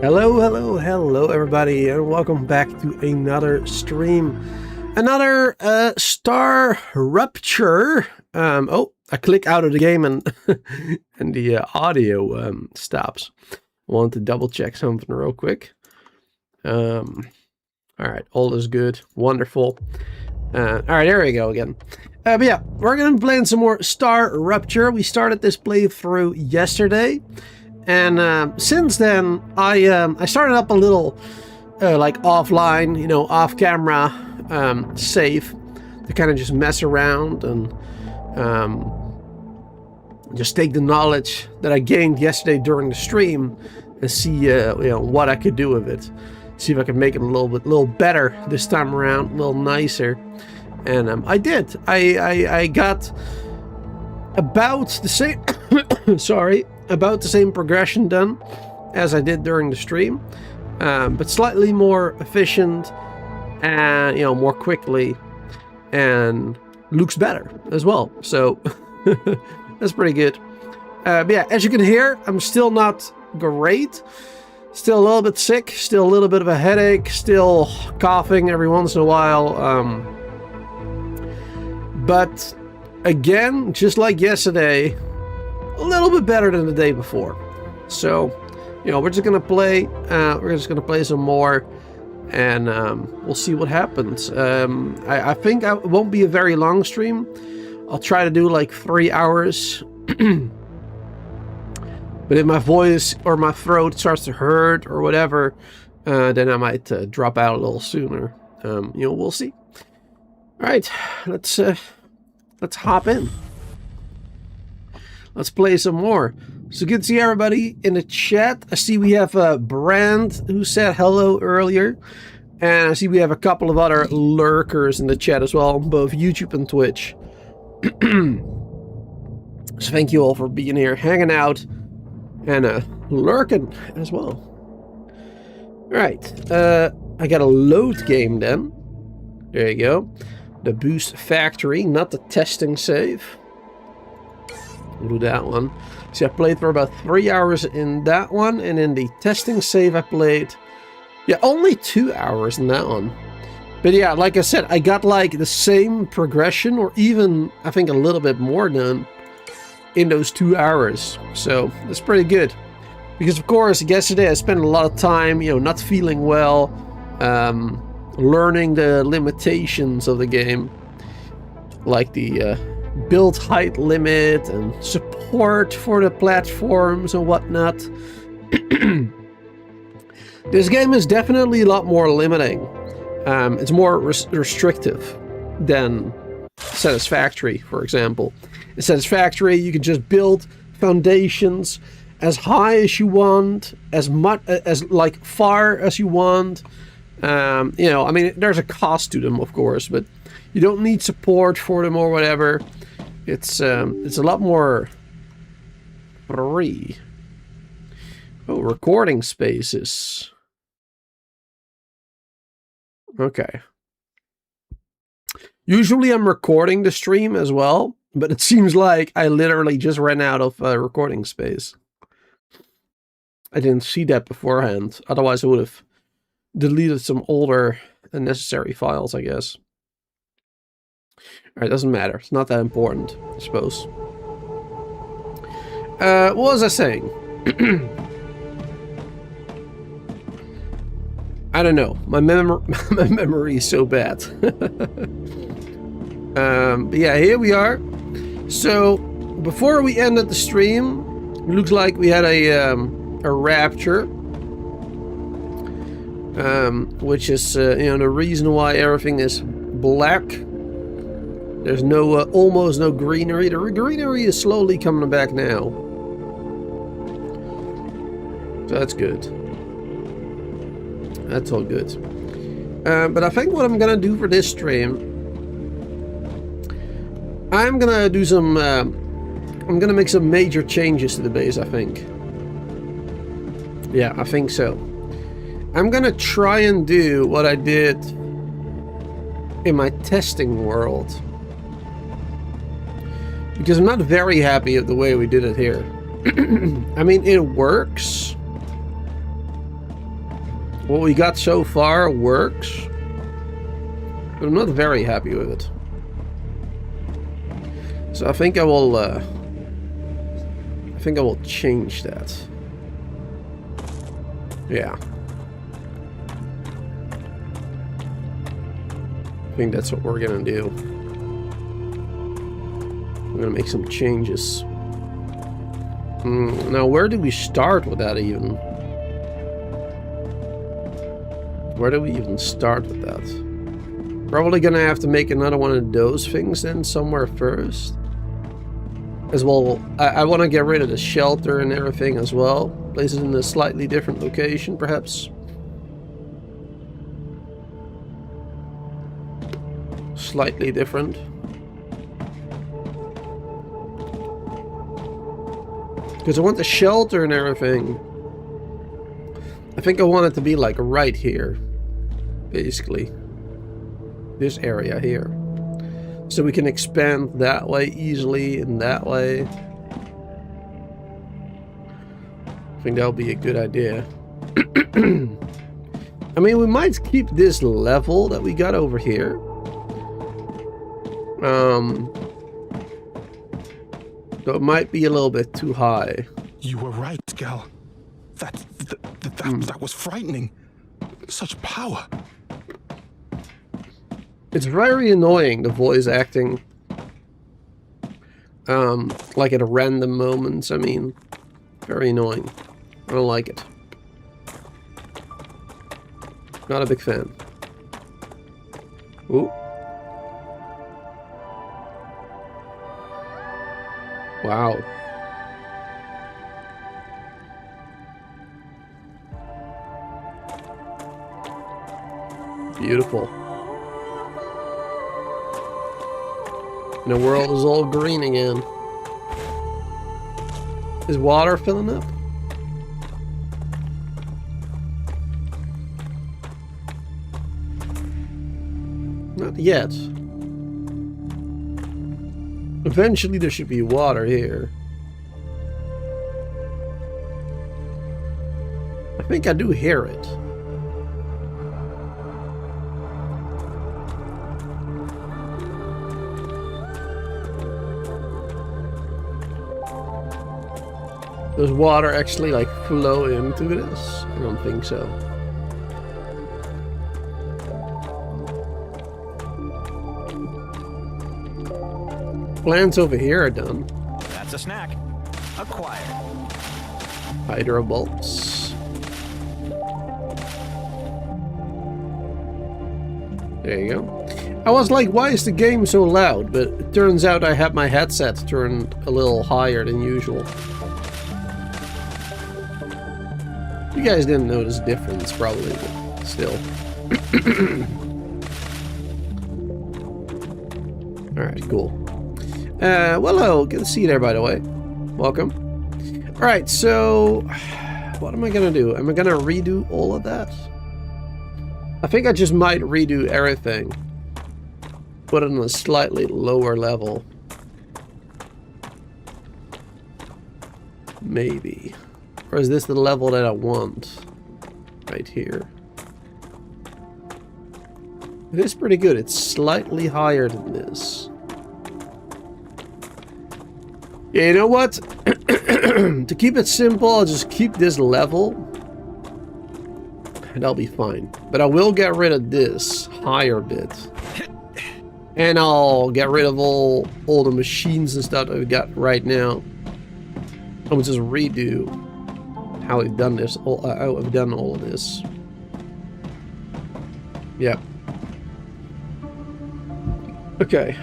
Hello everybody, and welcome back to another stream. Another StarRupture. Oh, I click out of the game and and the audio stops. I want to double check something real quick. Alright, all is good. Wonderful. Alright, there we go again. But yeah, we're going to be playing some more StarRupture. We started this playthrough yesterday. And since then, I started up a little, like offline, you know, off-camera save to kind of just mess around and just take the knowledge that I gained yesterday during the stream and see, you know, what I could do with it. See if I could make it a little better this time around, a little nicer. And I did. I got about the same. Sorry. About the same progression done as I did during the stream, but slightly more efficient and, you know, more quickly, and looks better as well. So that's pretty good. But yeah, as you can hear, I'm still not great. Still a little bit sick. Still a little bit of a headache. Still coughing every once in a while. But again, just like yesterday, a little bit better than the day before. So, you know, we're just gonna play. We're just gonna play some more, and we'll see what happens. I think it won't be a very long stream. I'll try to do like 3 hours. But if my voice or my throat starts to hurt or whatever, then I might drop out a little sooner. You know, we'll see. All right, let's hop in. Let's play some more. So good to see everybody in the chat. I see we have Brand who said hello earlier. And I see we have a couple of other lurkers in the chat as well, on both YouTube and Twitch. So thank you all for being here, hanging out, and lurking as well. Alright, I got a load game then. There you go. The Boost Factory, not the testing save. We'll do that one. See, I played for about 3 hours in that one, and in the testing save I played, yeah, only 2 hours in that one. But yeah, like I said, I got like the same progression, or even I think a little bit more done in those 2 hours. So that's pretty good. Because of course, yesterday I spent a lot of time, you know, not feeling well, learning the limitations of the game, like the build height limit and support for the platforms and whatnot. This game is definitely a lot more limiting. It's more restrictive than Satisfactory, for example. In Satisfactory, you can just build foundations as high as you want, as much as like far as you want. You know, I mean, there's a cost to them, of course, but you don't need support for them or whatever. It's a lot more free. Oh, recording spaces. Okay. Usually I'm recording the stream as well, but it seems like I literally just ran out of recording space. I didn't see that beforehand. Otherwise I would have deleted some older unnecessary files, I guess. Alright, doesn't matter. It's not that important, I suppose. What was I saying? I don't know. My memory is so bad. But yeah, here we are. So, before we ended the stream, it looks like we had a rapture. Which is, you know, the reason why everything is black. There's no, almost no greenery. The greenery is slowly coming back now. So that's good. That's all good. But I think what I'm gonna do for this stream, I'm gonna do some, I'm gonna make some major changes to the base, I think. Yeah, I think so. I'm gonna try and do what I did in my testing world. Because I'm not very happy with the way we did it here. I mean, it works. What we got so far works, but I'm not very happy with it. So I think I will change that. Yeah. I think that's what we're gonna do. I'm gonna make some changes. Now, where do we start with that even? Where do we even start with that? Probably gonna have to make another one of those things then somewhere first. As well, I want to get rid of the shelter and everything as well. Place it in a slightly different location, perhaps. Slightly different. Because I want the shelter and everything. I think I want it to be like right here. Basically. This area here. So we can expand that way easily and that way. I think that would be a good idea. I mean, we might keep this level that we got over here. So it might be a little bit too high. You were right, Gal. That was frightening. Such power. It's very annoying, the voice acting. Like at random moments, I mean. Very annoying. I don't like it. Not a big fan. Ooh. Wow. Beautiful. And the world is all green again. Is water filling up? Not yet. Eventually there should be water here. I think I do hear it. Does water actually like flow into this? I don't think so. Plants over here are done. That's a snack. Acquired. Hydro bulbs. There you go. I was like, why is the game so loud? But it turns out I have my headset turned a little higher than usual. You guys didn't notice the difference, probably, but still. Alright, cool. Well, hello, good to see you there, by the way. Welcome. Alright, so what am I gonna do? Am I gonna redo all of that? I think I just might redo everything. Put it on a slightly lower level. Maybe. Or is this the level that I want? Right here. It is pretty good. It's slightly higher than this. Yeah, you know what? To keep it simple, I'll just keep this level. And I'll be fine. But I will get rid of this higher bit. And I'll get rid of all the machines and stuff that I've got right now. I'll just redo how I've done this. How I've done all of this. Yep. Okay.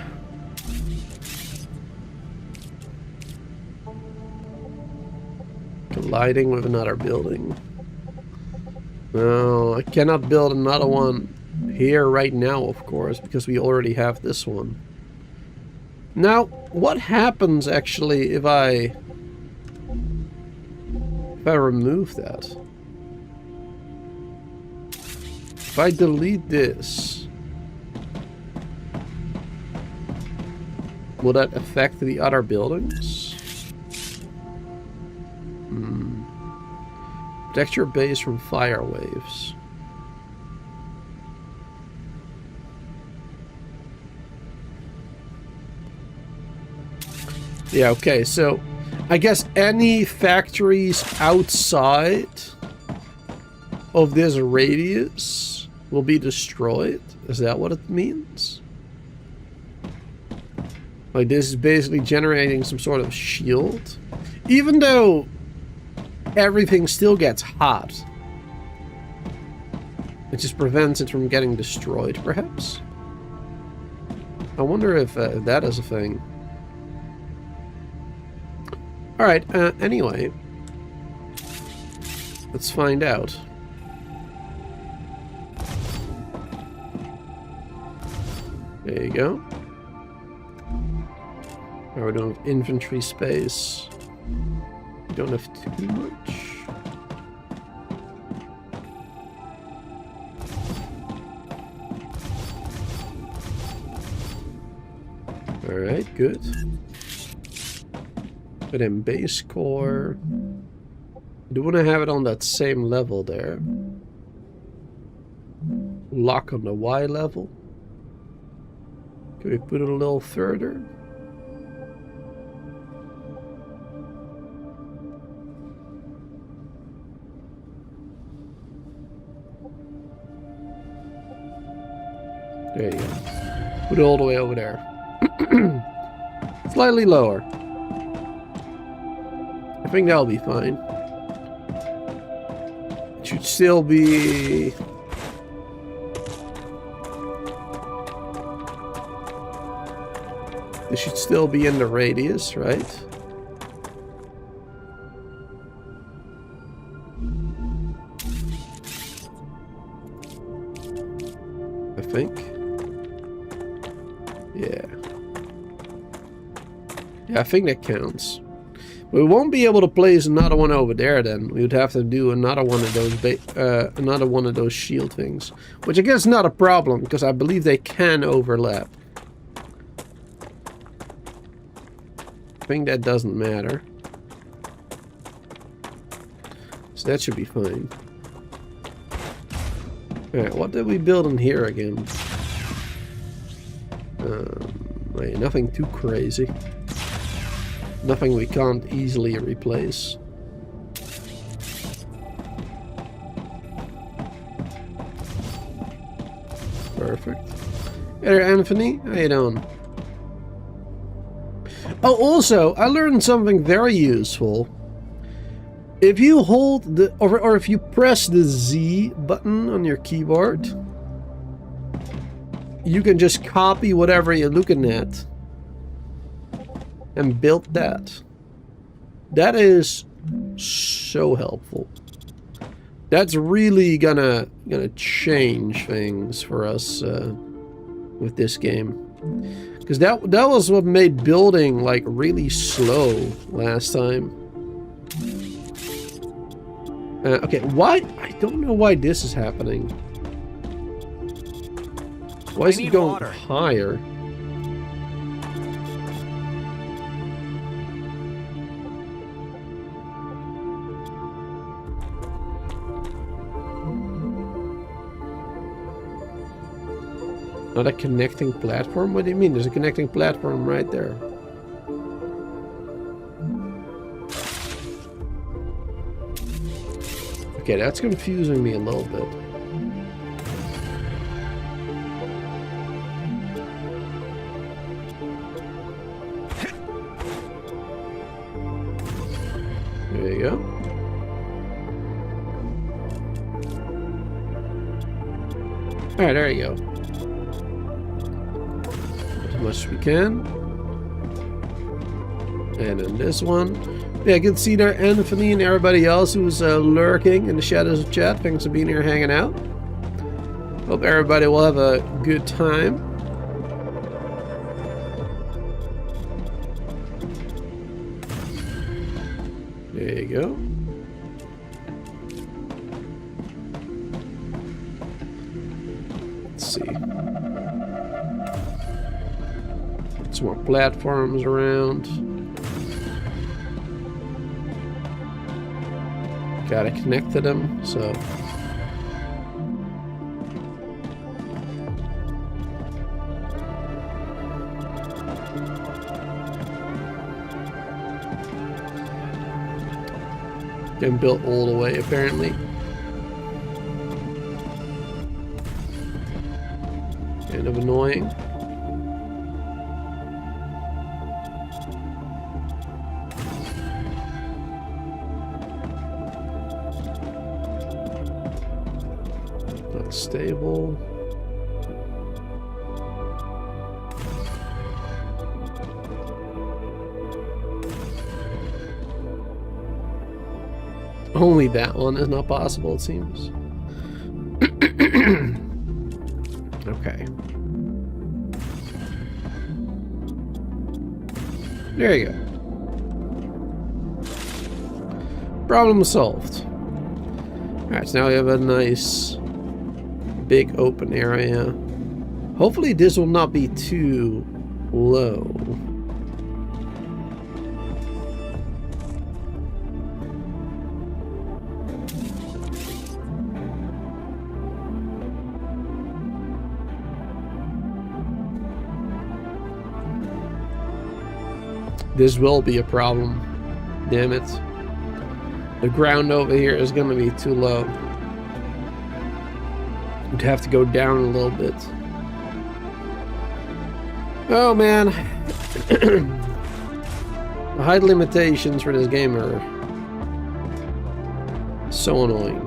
Colliding with another building. No, I cannot build another one here right now, of course, because we already have this one. Now, what happens actually if I remove that? If I delete this, will that affect the other buildings? Protect your base from fire waves. Yeah, okay, so I guess any factories outside of this radius will be destroyed. Is that what it means? Like, this is basically generating some sort of shield. Even though everything still gets hot. It just prevents it from getting destroyed, perhaps? I wonder if that is a thing. Alright, anyway. Let's find out. There you go. Now we don't have inventory space. We don't have too much. Alright, good. But then base core. I do want to have it on that same level there. Lock on the Y level. Can we put it a little further? There you go. Put it all the way over there. Slightly lower. I think that'll be fine. It should still be... It should still be in the radius, right? I think. Yeah. Yeah, I think that counts. We won't be able to place another one over there then. We would have to do another one of those shield things. Which I guess is not a problem, because I believe they can overlap. I think that doesn't matter. So that should be fine. Alright, what did we build in here again? Wait, nothing too crazy. Nothing we can't easily replace. Perfect. Hey there, Anthony. How you doing? Oh, also, I learned something very useful. If you hold the, or if you press the Z button on your keyboard, you can just copy whatever you're looking at and build that. That is so helpful. That's really gonna change things for us with this game. Because that was what made building like really slow last time. Okay, why? I don't know why this is happening. Why is it going higher? Not a connecting platform? What do you mean? There's a connecting platform right there. Okay, that's confusing me a little bit. There you go. Alright, there you go. As much as we can. And then this one. Yeah, I can see there Anthony and everybody else who's lurking in the shadows of chat. Thanks for being here hanging out. Hope everybody will have a good time. There you go. Let's see. Some more platforms around. Gotta connect to them, so. Can build all the way, apparently. Kind of annoying. Not stable. Only that one is not possible, it seems. Okay. There you go. Problem solved. Alright, so now we have a nice big open area. Hopefully this will not be too low. This will be a problem. Damn it. The ground over here is going to be too low. We'd have to go down a little bit. Oh man. The height limitations for this game are so annoying.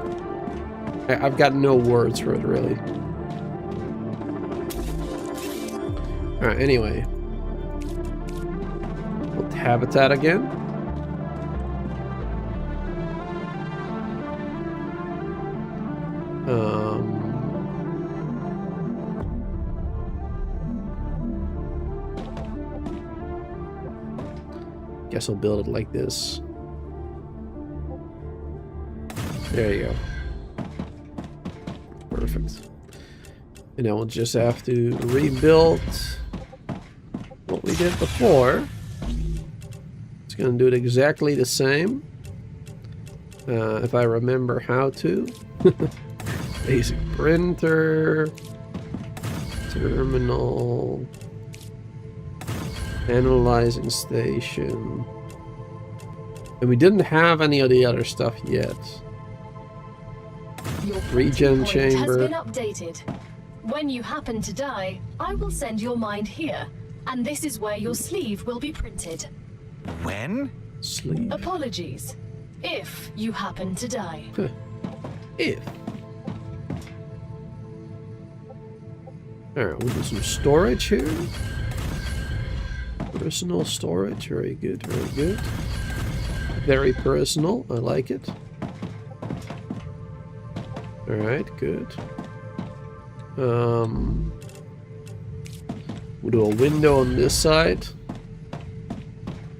I've got no words for it, really. Alright, anyway. Habitat again. Guess I'll build it like this. There you go. Perfect. And now we'll just have to rebuild what we did before. Gonna do it exactly the same if I remember how to. Basic printer, terminal, analyzing station, and we didn't have any of the other stuff yet. Your Regen chamber has been updated. When you happen to die, I will send your mind here, and this is where your sleeve will be printed. When? Sleep. Apologies. If you happen to die. If. Alright, we'll do some storage here. Personal storage. Very good, very good. Very personal. I like it. Alright, good. We'll do a window on this side.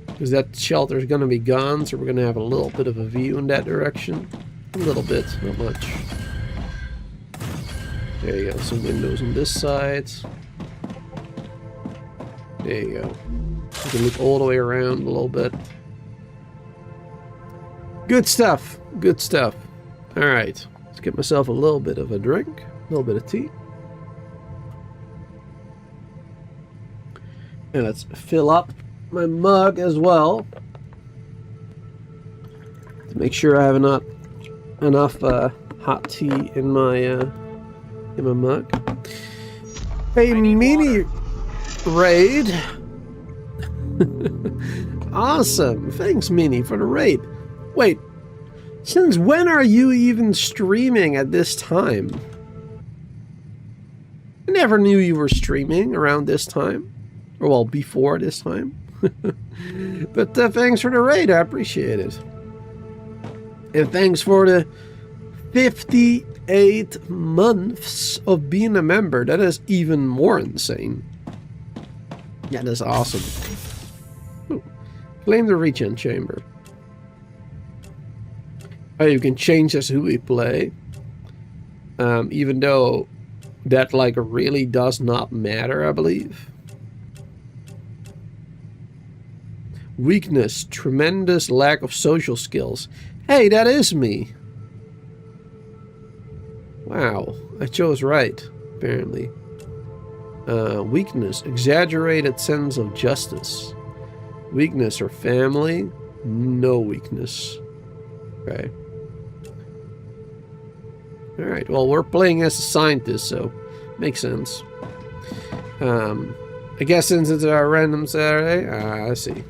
Because that shelter is going to be gone, so we're going to have a little bit of a view in that direction. A little bit, not much. There you go, some windows on this side. There you go. You can look all the way around a little bit. Good stuff, good stuff. Alright, let's get myself a little bit of a drink, a little bit of tea. And let's fill up my mug as well to make sure I have enough hot tea in my mug. A mini raid. Awesome. Thanks, Mini, for the raid. Wait, since when are you even streaming at this time? I never knew you were streaming around this time. Or, well, before this time. But thanks for the raid, I appreciate it. And thanks for the 58 months of being a member. That is even more insane. Yeah, that's awesome. Ooh. Claim the regen chamber. Oh, you can change as who we play. Even though that like really does not matter, I believe. Weakness, tremendous lack of social skills. Hey, that is me. Wow, I chose right, apparently. Weakness, exaggerated sense of justice. Weakness or family, no weakness. Okay. Alright, well, we're playing as a scientist, so makes sense. I guess since it's a random Saturday, I see.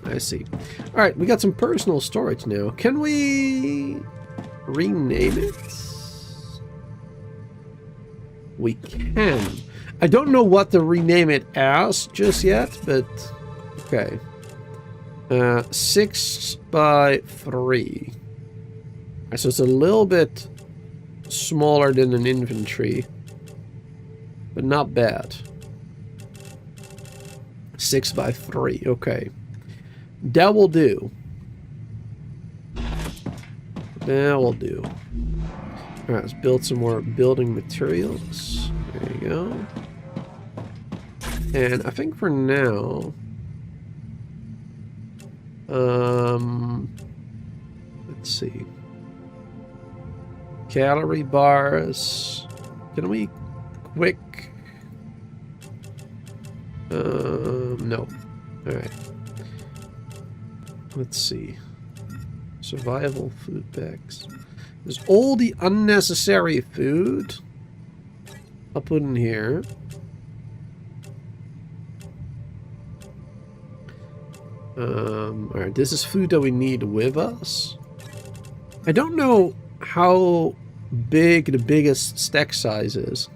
I see. Alright, we got some personal storage now. Can we rename it? We can. I don't know what to rename it as just yet, but okay. 6 by 3. So it's a little bit smaller than an inventory, but not bad. 6 by 3. Okay. That will do. That will do. Alright, let's build some more building materials. There you go. And I think for now... let's see. Calorie bars. Can we quick... no. Alright. Let's see. Survival food packs. There's all the unnecessary food. I'll put in here. Alright, this is food that we need with us. I don't know how big the biggest stack size is.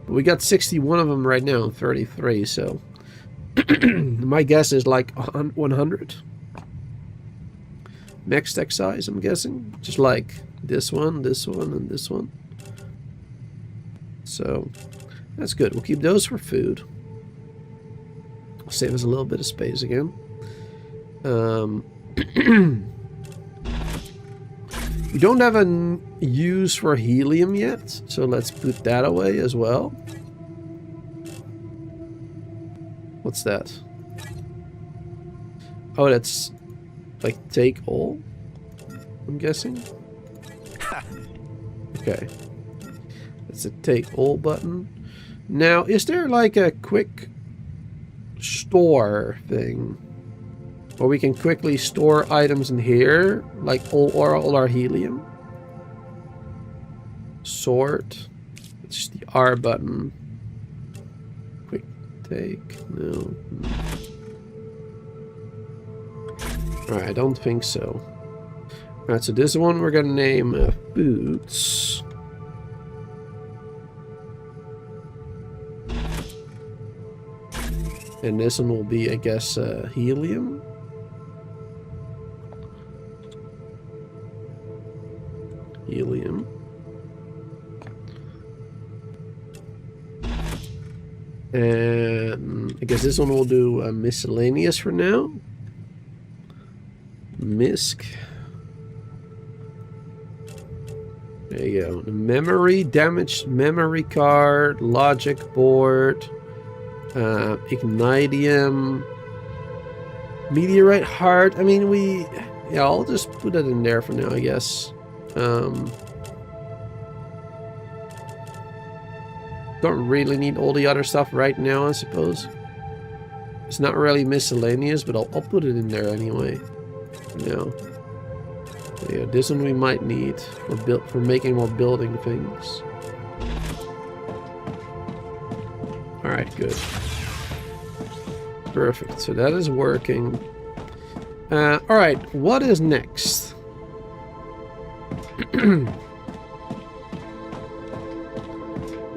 But we got 61 of them right now, 33, so... my guess is like 100. Max stack size, I'm guessing. Just like this one, and this one. So, that's good. We'll keep those for food. Save us a little bit of space again. We don't have a use for helium yet, so let's put that away as well. What's that? Oh, that's like take all, I'm guessing. Okay. That's a take all button. Now, is there like a quick store thing? Or we can quickly store items in here, like all our helium. Sort. It's the R button. Quick take. No. Alright, I don't think so. Alright, so this one we're gonna name Boots. And this one will be, I guess, helium. Helium. And I guess this one will do miscellaneous for now. Misc. There you go. The memory, damaged memory card, logic board, ignitium, meteorite heart. I mean, yeah, I'll just put that in there for now, I guess. Don't really need all the other stuff right now, I suppose. It's not really miscellaneous, but I'll put it in there anyway. For now. Yeah, this one we might need for making more building things. Alright, good. Perfect. So that is working. Alright, what is next?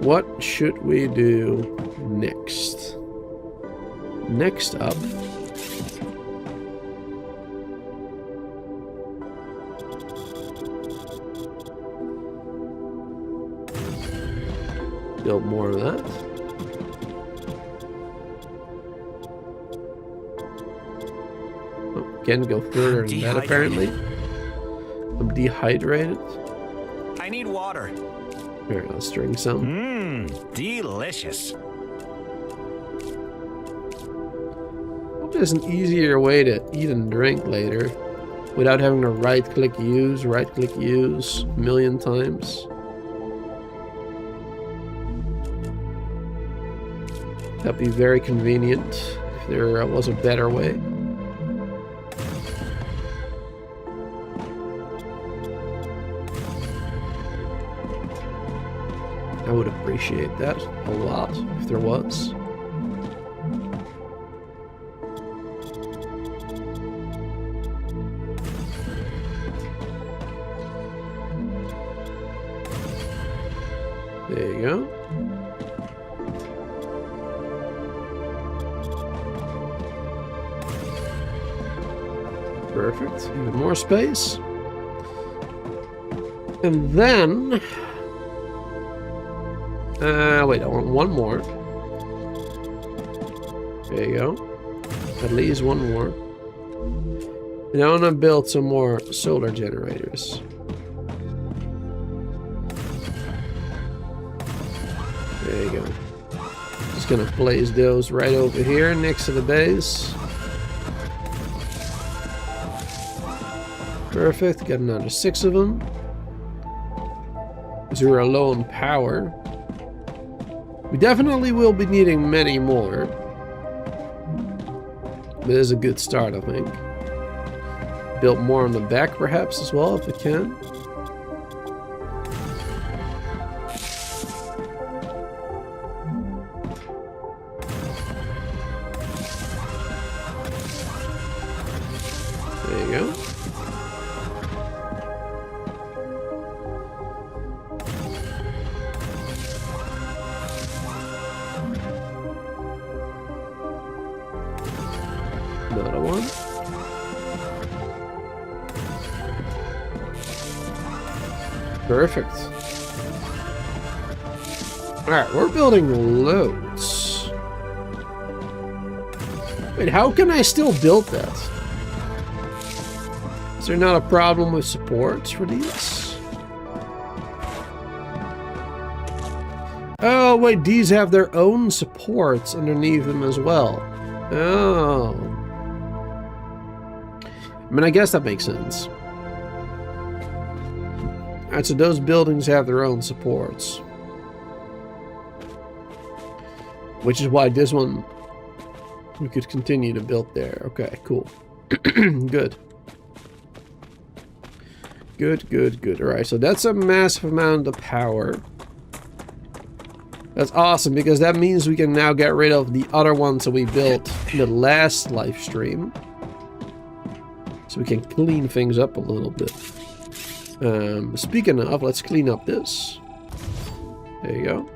What should we do next? Next up, build more of that. Oh, can't go further than that apparently. I'm dehydrated. I need water. Here, let's drink some. Mmm, delicious. Hope there's an easier way to eat and drink later without having to right-click use a million times. That'd be very convenient if there was a better way. would appreciate that a lot if there was. There you go. Perfect. Even more space. And then... wait, I want one more. There you go. At least one more. And I want to build some more solar generators. There you go. Just gonna place those right over here next to the base. Perfect. Got another 6 of them. Because we were low on power. We definitely will be needing many more. But it is a good start, I think. Build more on the back, perhaps, as well, if we can. There you go. Another one. Perfect. Alright, we're building loads. Wait, how can I still build that? Is there not a problem with supports for these? Oh, wait, these have their own supports underneath them as well. Oh. I mean, I guess that makes sense. Alright, so those buildings have their own supports. Which is why this one we could continue to build there. Okay, cool. Good. Good, good, good. Alright, so that's a massive amount of power. That's awesome, because that means we can now get rid of the other ones that we built in the last live stream. So we can clean things up a little bit. Speaking of, let's clean up this. There you go.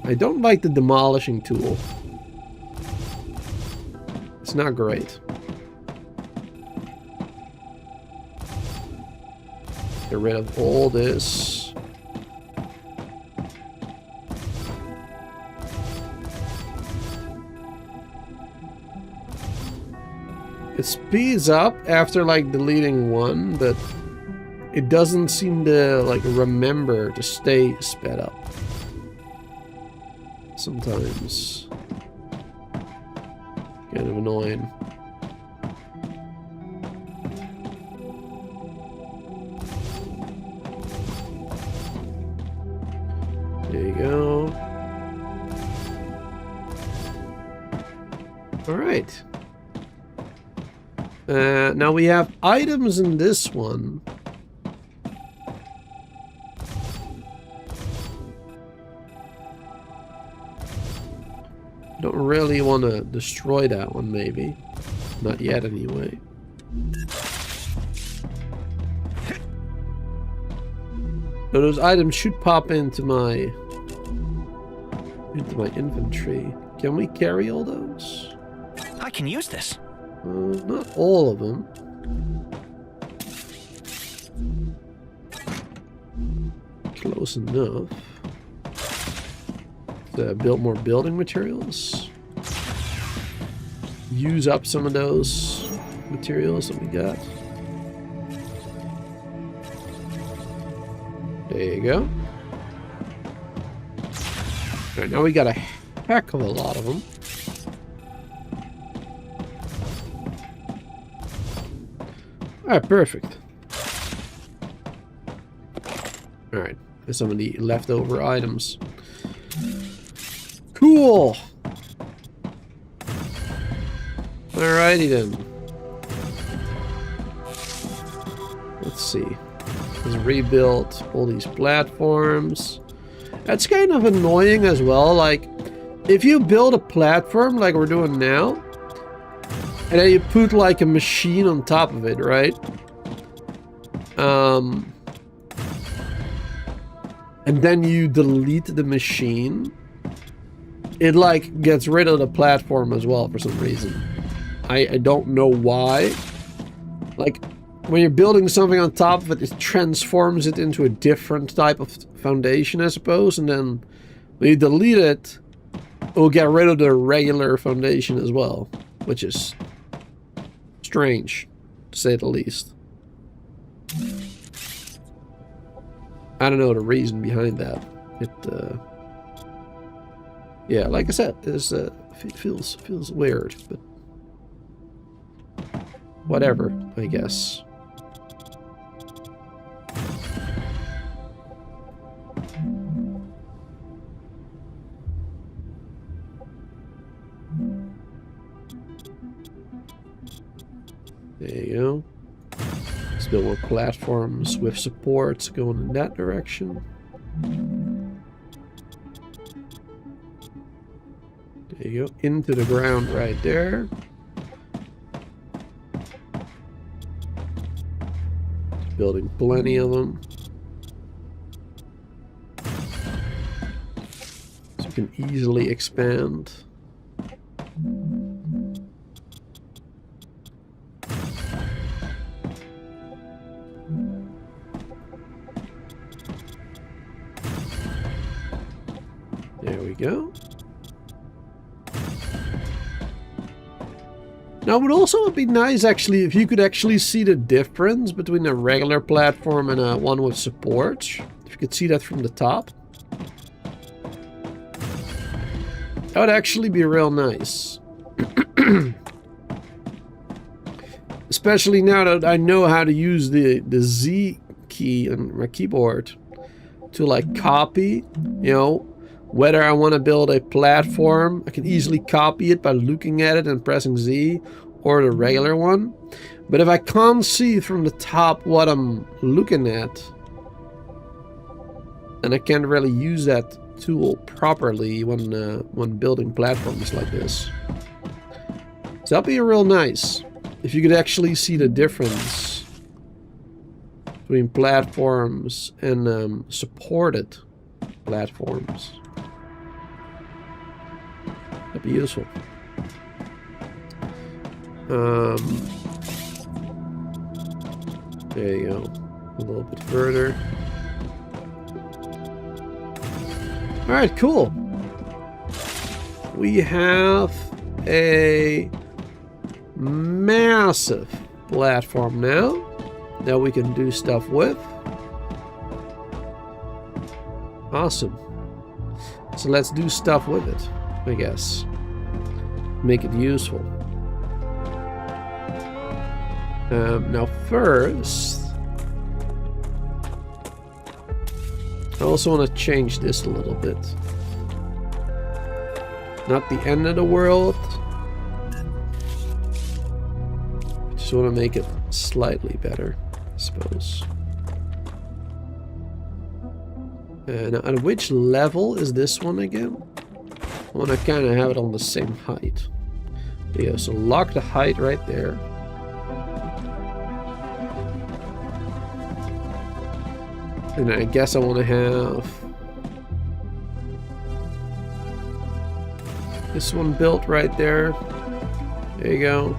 I don't like the demolishing tool. It's not great. Get rid of all this. It speeds up after like deleting one, but it doesn't seem to like remember to stay sped up. Sometimes. Kind of annoying. There you go. All right. Now we have items in this one. Don't really want to destroy that one, maybe. Not yet, anyway. So those items should pop into my inventory. Can we carry all those? I can use this. Not all of them. Close enough. To build more building materials. Use up some of those materials that we got. There you go. Alright, now we got a heck of a lot of them. Alright, perfect. Alright, there's some of the leftover items. Cool! Alrighty then. let's see. Let's rebuild all these platforms. That's kind of annoying as well. Like, if you build a platform like we're doing now, and then you put like a machine on top of it, right? And then you delete the machine, it like gets rid of the platform as well for some reason. I don't know why. Like, when you're building something on top of it, it transforms it into a different type of foundation, I suppose. And then when you delete it, it will get rid of the regular foundation as well, which is strange, to say the least. I don't know the reason behind that. It, yeah, like I said, it's, feels weird, but whatever, I guess. There you go. Let's build more platforms with supports going in that direction. There you go. Into the ground right there. Building plenty of them. So you can easily expand. There we go. Now, it would also be nice, actually, if you could actually see the difference between a regular platform and a one with supports. If you could see that from the top. That would actually be real nice. Especially now that I know how to use the Z key on my keyboard to, like, copy, you know, whether I want to build a platform. I can easily copy it by looking at it and pressing Z, or the regular one. But if I can't see from the top what I'm looking at, and I can't really use that tool properly when building platforms like this. So that'd be real nice if you could actually see the difference between platforms and supported platforms. That'd be useful. There you go. A little bit further. Alright, cool. We have a massive platform now that we can do stuff with. Awesome. So let's do stuff with it, I guess. Make it useful. Now first, I also want to change this a little bit. Not the end of the world. Just want to make it slightly better, I suppose. And at which level is this one again? I want to kind of have it on the same height. Yeah, so lock the height right there. And I guess I want to have this one built right there. There you go.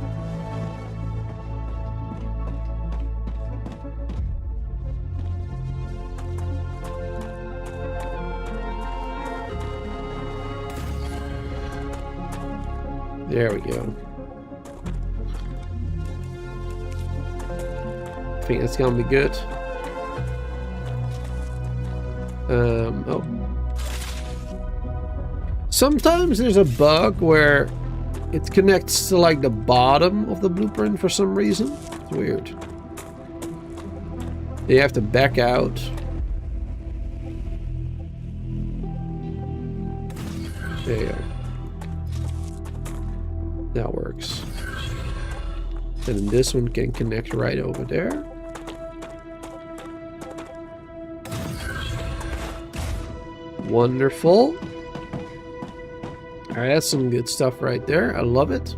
There we go. I think that's gonna be good. Oh. Sometimes there's a bug where it connects to like the bottom of the blueprint for some reason. It's weird. You have to back out. There you go. That works. And then this one can connect right over there. Wonderful. Alright, that's some good stuff right there. I love it.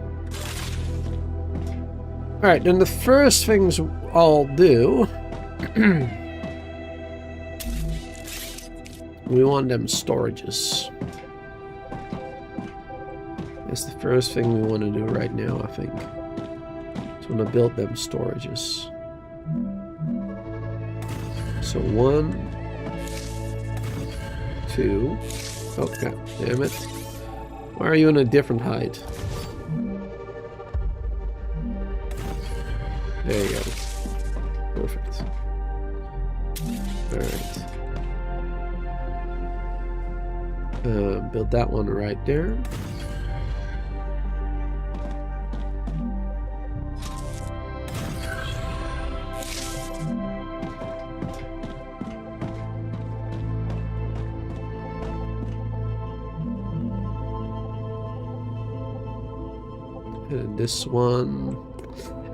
Alright, then the first things I'll do... we want them storages. That's the first thing we want to do right now, I think. So I'm going to build them storages. So 1, 2. Oh, god damn it. Why are you in a different height? There you go. Perfect. Alright. Build that one right there. And this one...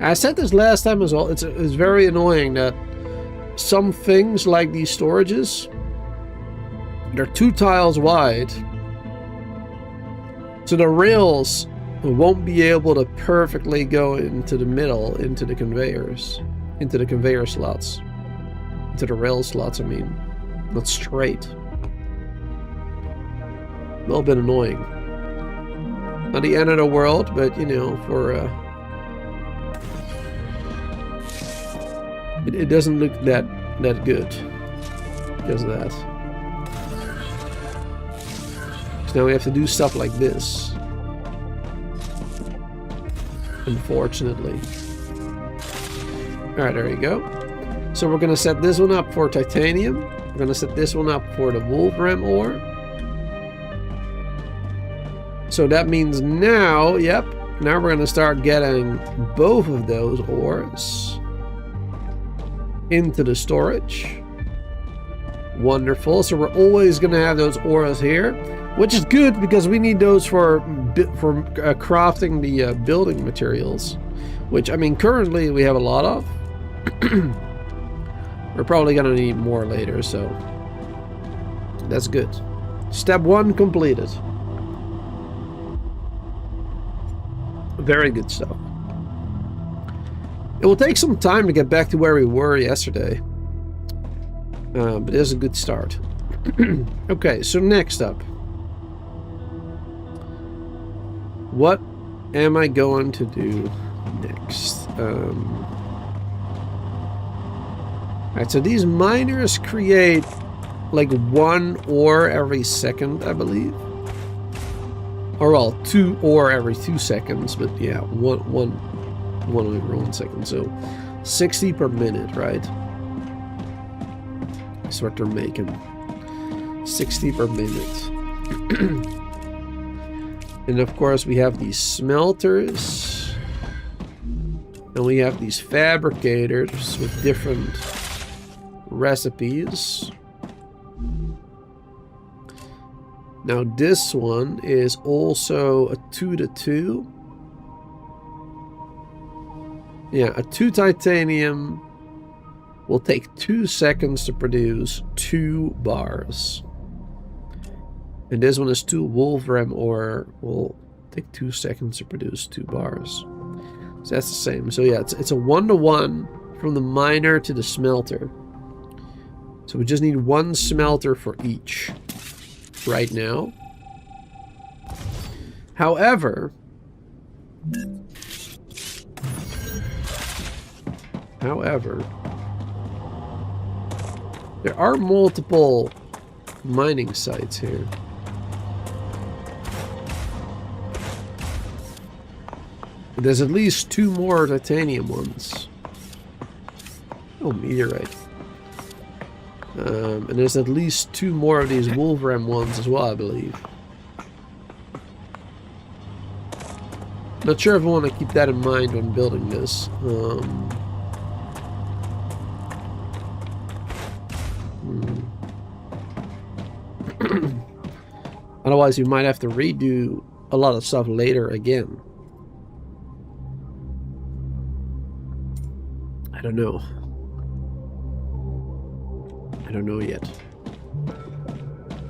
I said this last time as well, it's very annoying that some things like these storages, they're 2 tiles wide. So the rails won't be able to perfectly go into the middle, into the conveyors. Into the conveyor slots. Into the rail slots, I mean. Not straight. A little bit annoying. Not the end of the world, but you know, for it doesn't look that good because of that. So now we have to do stuff like this, unfortunately. Alright, there you go. So we're gonna set this one up for titanium. We're gonna set this one up for the Wolfram ore. So that means now, yep, now we're gonna start getting both of those ores into the storage. Wonderful. So we're always gonna have those ores here, which is good because we need those for crafting the building materials, which I mean currently we have a lot of. We're probably gonna need more later, so that's good. Step 1 completed. Very good stuff. It will take some time to get back to where we were yesterday. But it is a good start. Okay, so next up. What am I going to do next? Alright, so these miners create like 1 ore every second, I believe. Or well, 2 ore every 2 seconds, but yeah, one every 1 second. So 60 per minute, right? That's what they're making. 60 per minute. And of course we have these smelters. And we have these fabricators with different recipes. Now this one is also a 2-to-2. Yeah, a 2 titanium will take 2 seconds to produce 2 bars. And this one is 2 Wolfram ore will take 2 seconds to produce 2 bars. So that's the same. So yeah, it's a 1-to-1 from the miner to the smelter. So we just need 1 smelter for each right now. However, there are multiple mining sites here. There's at least 2 more titanium ones. Oh, meteorite. And there's at least 2 more of these Wolfram ones as well, I believe. Not sure if I want to keep that in mind when building this. Otherwise, you might have to redo a lot of stuff later again. I don't know. I don't know yet.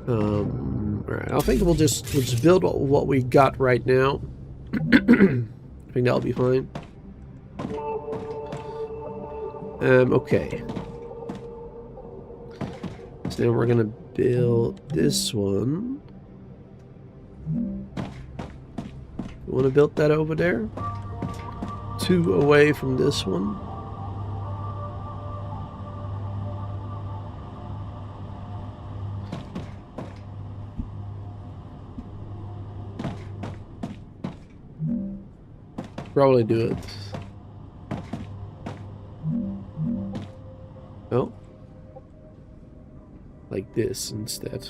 Alright, I think we'll just build what we got right now. I think that'll be fine. Okay. So then we're gonna build this one. You want to build that over there? 2 away from this one. Probably do it. Oh. Like this instead.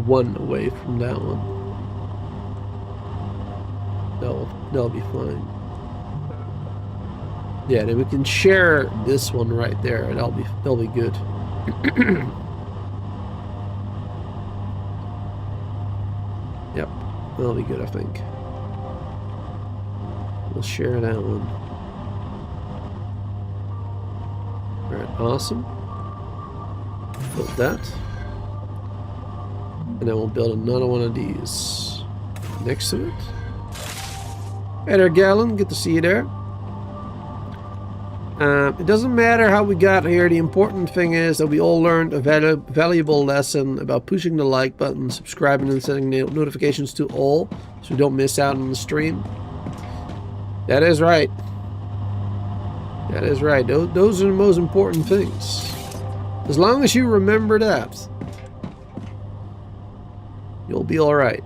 1 away from that one. That'll be fine. Yeah, then we can share this one right there. That'll be good. Yep, that'll be good, I think. We'll share that one. Alright, awesome. Build that. And then we'll build another one of these next to it. Hey there, Gallon. Good to see you there. It doesn't matter how we got here. The important thing is that we all learned a valuable lesson about pushing the like button, subscribing, and setting notifications to all so we don't miss out on the stream. That is right. That is right. Those are the most important things. As long as you remember that, you'll be all right.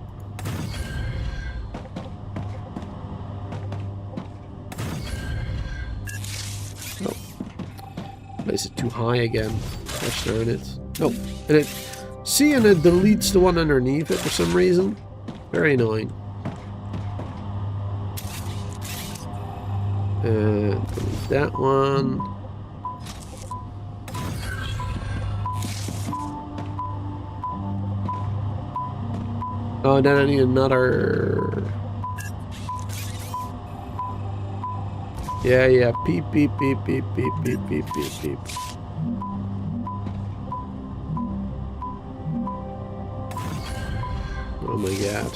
Place it too high again. Gosh darn it. Oh, and it... See, and it deletes the one underneath it for some reason. Very annoying. Delete that one. Oh, then I need another... Yeah, beep, beep, beep, beep, beep, beep, beep, beep, beep. Oh my god.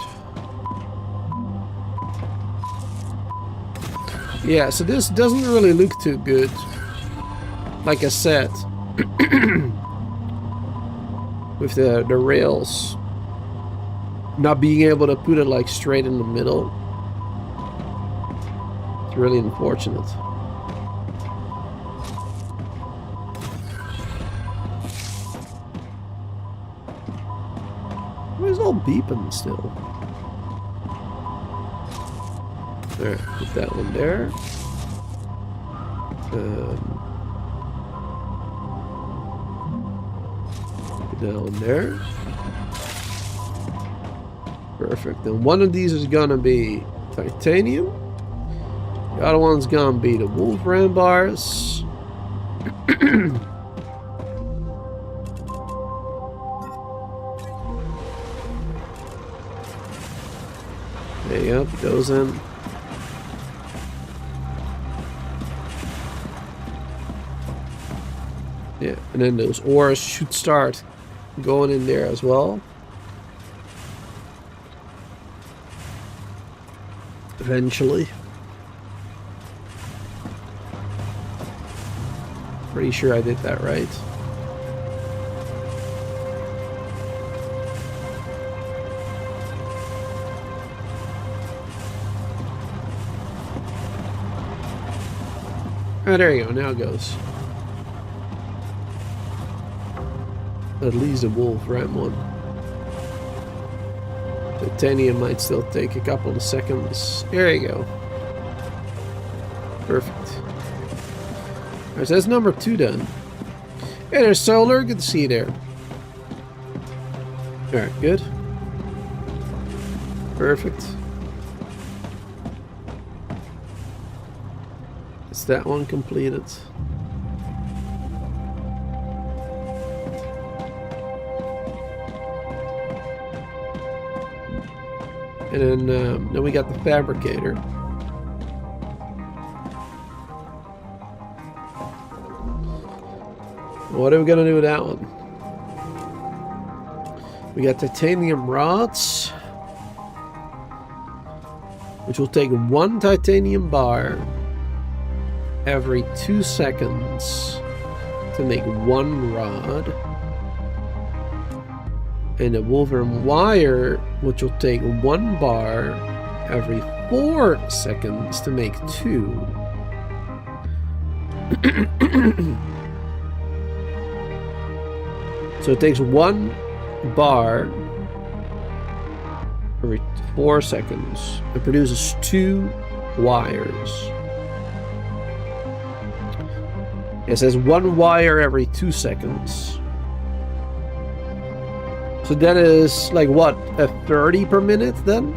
Yeah, so this doesn't really look too good. Like I said. With the rails. Not being able to put it like straight in the middle. Really unfortunate. Why is it all beeping still? Alright, put that one there. Put that one there. Perfect. And one of these is gonna be titanium. The other one's gonna be the wolf ram bars. There you go, put those in. Yeah, and then those ores should start going in there as well. Eventually. Pretty sure I did that right. Oh, there you go. Now it goes. At least a wolf ram one. Titanium might still take a couple of seconds. There you go. Perfect. Alright, so that's number 2 done. Hey there's Solar, good to see you there. Alright, good. Perfect. Is that one completed? And then we got the fabricator. What are we gonna do with that one? We got titanium rods, which will take 1 titanium bar every 2 seconds to make 1 rod. And a wolfram wire, which will take 1 bar every 4 seconds to make 2. So it takes 1 bar every 4 seconds. It produces 2 wires. It says 1 wire every 2 seconds. So that is like what, a 30 per minute then?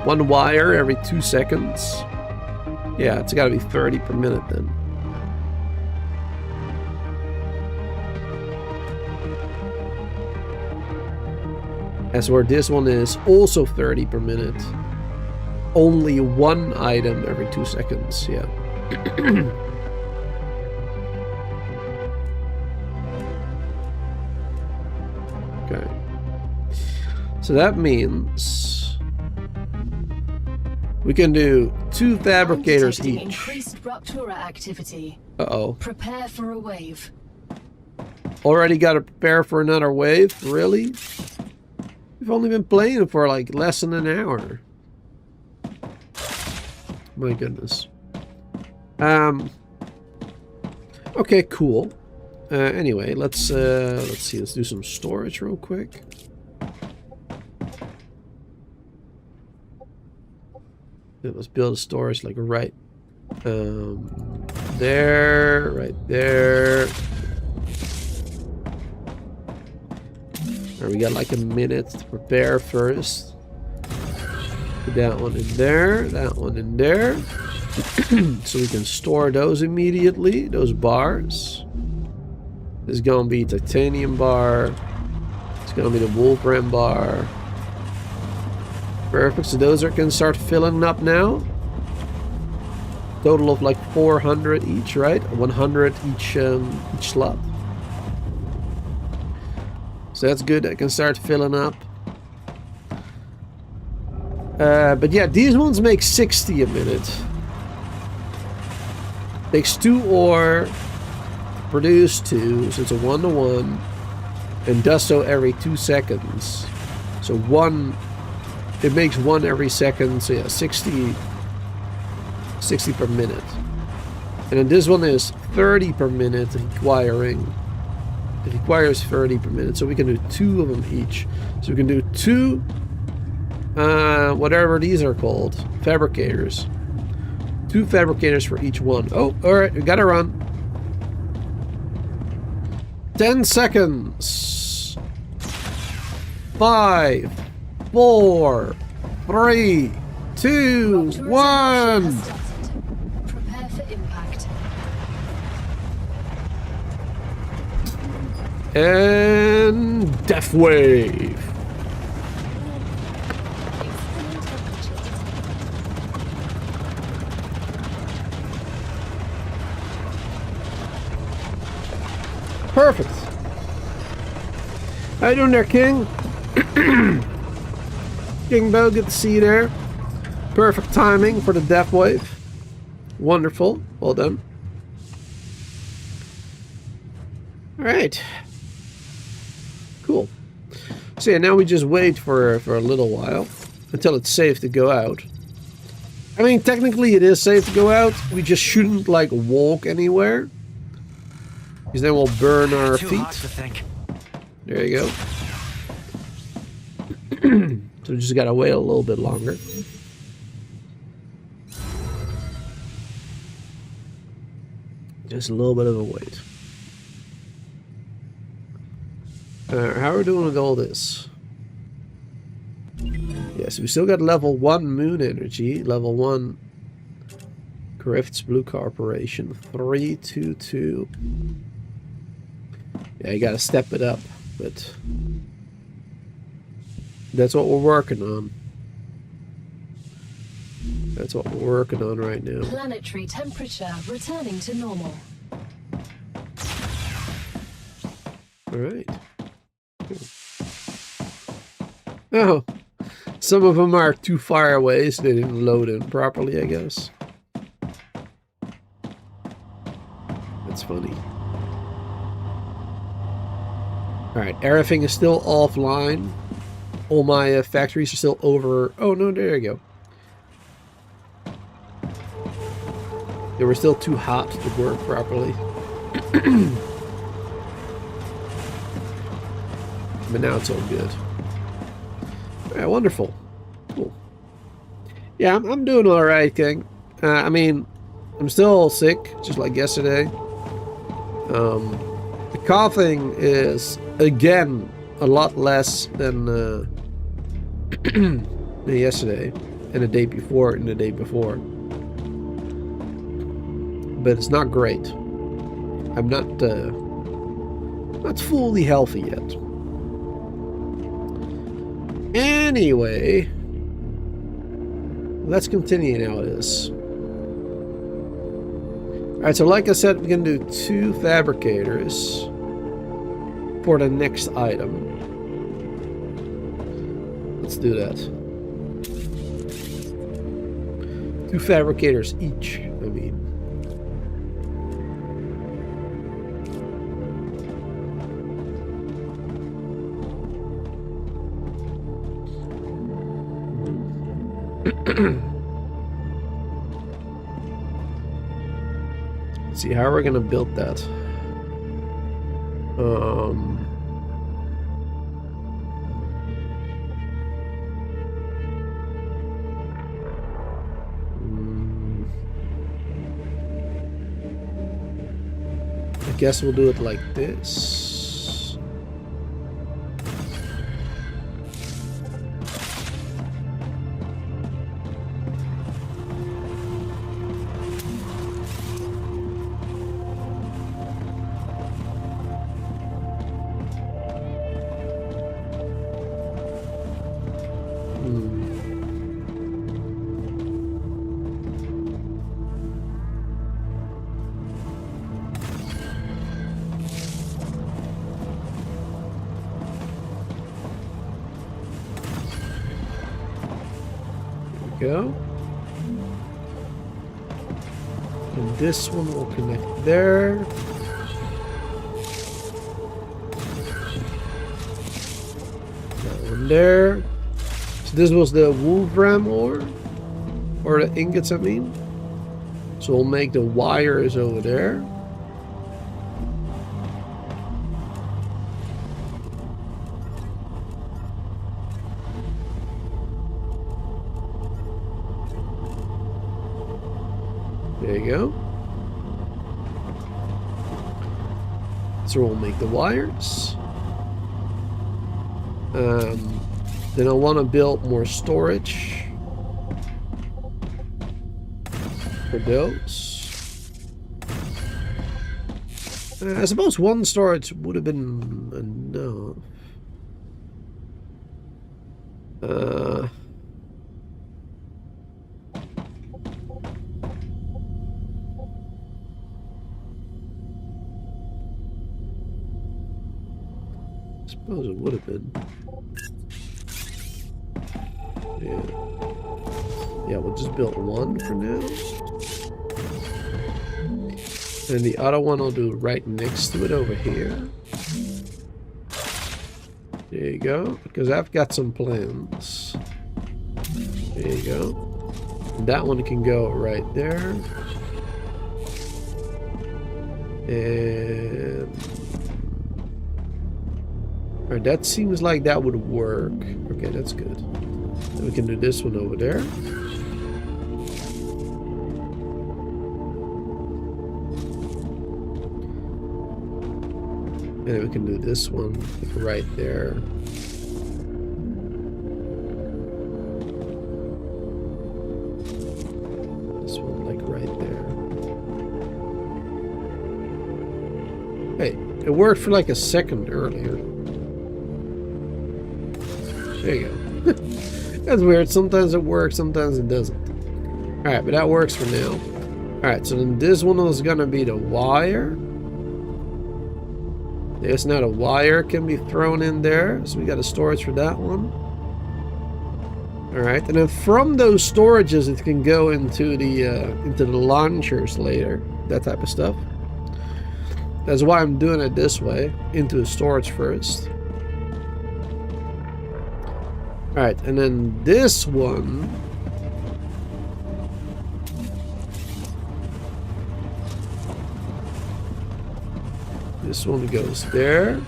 One wire every 2 seconds. Yeah, it's gotta be 30 per minute then. As where this one is also 30 per minute. Only 1 item every 2 seconds, yeah. Okay. So that means we can do 2 fabricators each. Increased Raptura activity. Uh-oh. Prepare for a wave. Already got to prepare for another wave? Really? We've only been playing for like less than an hour. My goodness. Okay, cool. Anyway, let's see. Let's do some storage real quick. Yeah, let's build a storage like right there, right there. Alright, we got like a minute to prepare first. Put that one in there, that one in there. So we can store those immediately, those bars. This is gonna be titanium bar. It's gonna be the wolfram bar. Perfect, so those are can start filling up now. Total of like 400 each, right? 100 each slot. So that's good, I can start filling up. But yeah, these ones make 60 a minute. Takes 2 ore, produce 2, so it's a 1-to-1, and does so every 2 seconds. So 1, it makes 1 every second, so yeah, 60 per minute. And then this one is 30 per minute requiring. It requires 30 per minute, so we can do 2 of them each. So we can do 2, whatever these are called, fabricators. 2 fabricators for each one. Oh, alright, we gotta run. 10 seconds. 5, 4, 3, 2, 1. Prepare for impact. And death wave. Perfect. How you doing there, King? King Bo, good to see you there. Perfect timing for the death wave. Wonderful. Well done. Alright. Cool. So yeah, now we just wait for a little while until it's safe to go out. I mean, technically it is safe to go out. We just shouldn't like walk anywhere, because then we'll burn our feet. There you go. So we just gotta wait a little bit longer. Just a little bit of a wait. How are we doing with all this? Yes, we still got level 1 moon energy, level 1 Griffiths Blue Corporation, 322. Yeah, you gotta step it up, but that's what we're working on. That's what we're working on right now. Planetary temperature returning to normal. Alright. Oh. Some of them are too far away, so they didn't load in properly, I guess. That's funny. Alright, everything is still offline. All my factories are still over... Oh, no, there you go. They were still too hot to work properly. But now it's all good. Alright, wonderful. Cool. Yeah, I'm doing alright, King. I mean, I'm still sick, just like yesterday. The coughing is, again, a lot less than yesterday, and the day before, and the day before. But it's not great. I'm not fully healthy yet. Anyway, let's continue now with this. Alright, so like I said, we're going to do 2 fabricators for the next item. Let's do that. 2 fabricators each, I mean. Let's see how we're gonna build that. I guess we'll do it like this. Go. And this one will connect there. That one there. So this was the wolfram ore, or the ingots, I mean. So we'll make the wires over there. There you go. So we'll make the wires. Then I want to build more storage for those. I suppose 1 storage would have been enough. I suppose it would have been. Yeah, we'll just build 1 for now. And the other one I'll do right next to it over here. There you go. Because I've got some plans. There you go. And that one can go right there. And... Alright, that seems like that would work. Okay, that's good. Then we can do this one over there. And then we can do this one like right there. This one like right there. Hey, it worked for like a second earlier. There you go. That's weird. Sometimes it works, sometimes it doesn't. Alright, but that works for now. Alright, so then this one is gonna be the wire. There's now a wire can be thrown in there, so we got a storage for that one. Alright, and then from those storages it can go into the launchers later, that type of stuff. That's why I'm doing it this way, into the storage first. Alright, and then this one. This one goes there.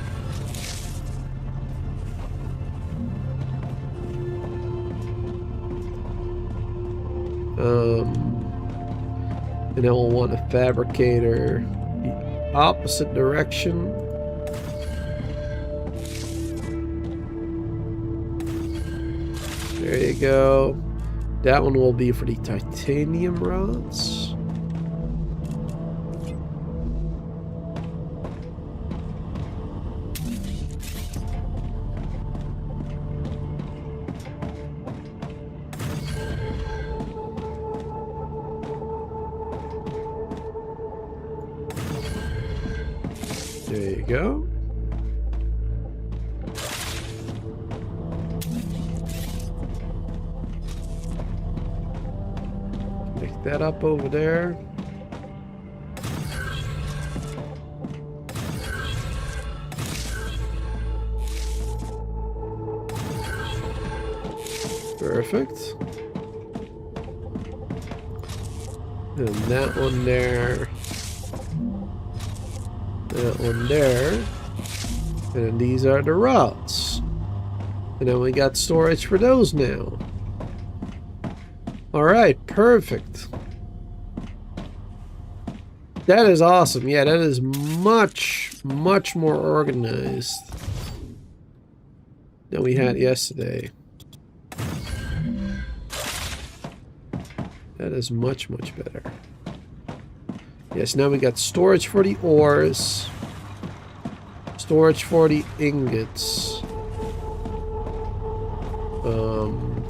And then we'll want a fabricator the opposite direction. There you go. That one will be for the titanium rods. There you go. Pick that up over there. Perfect. And that one there. That one there. And then these are the rods. And then we got storage for those now. Alright, perfect. That is awesome. Yeah, that is much, much more organized than we had yesterday. That is much, much better. Yes, now we got storage for the ores. Storage for the ingots.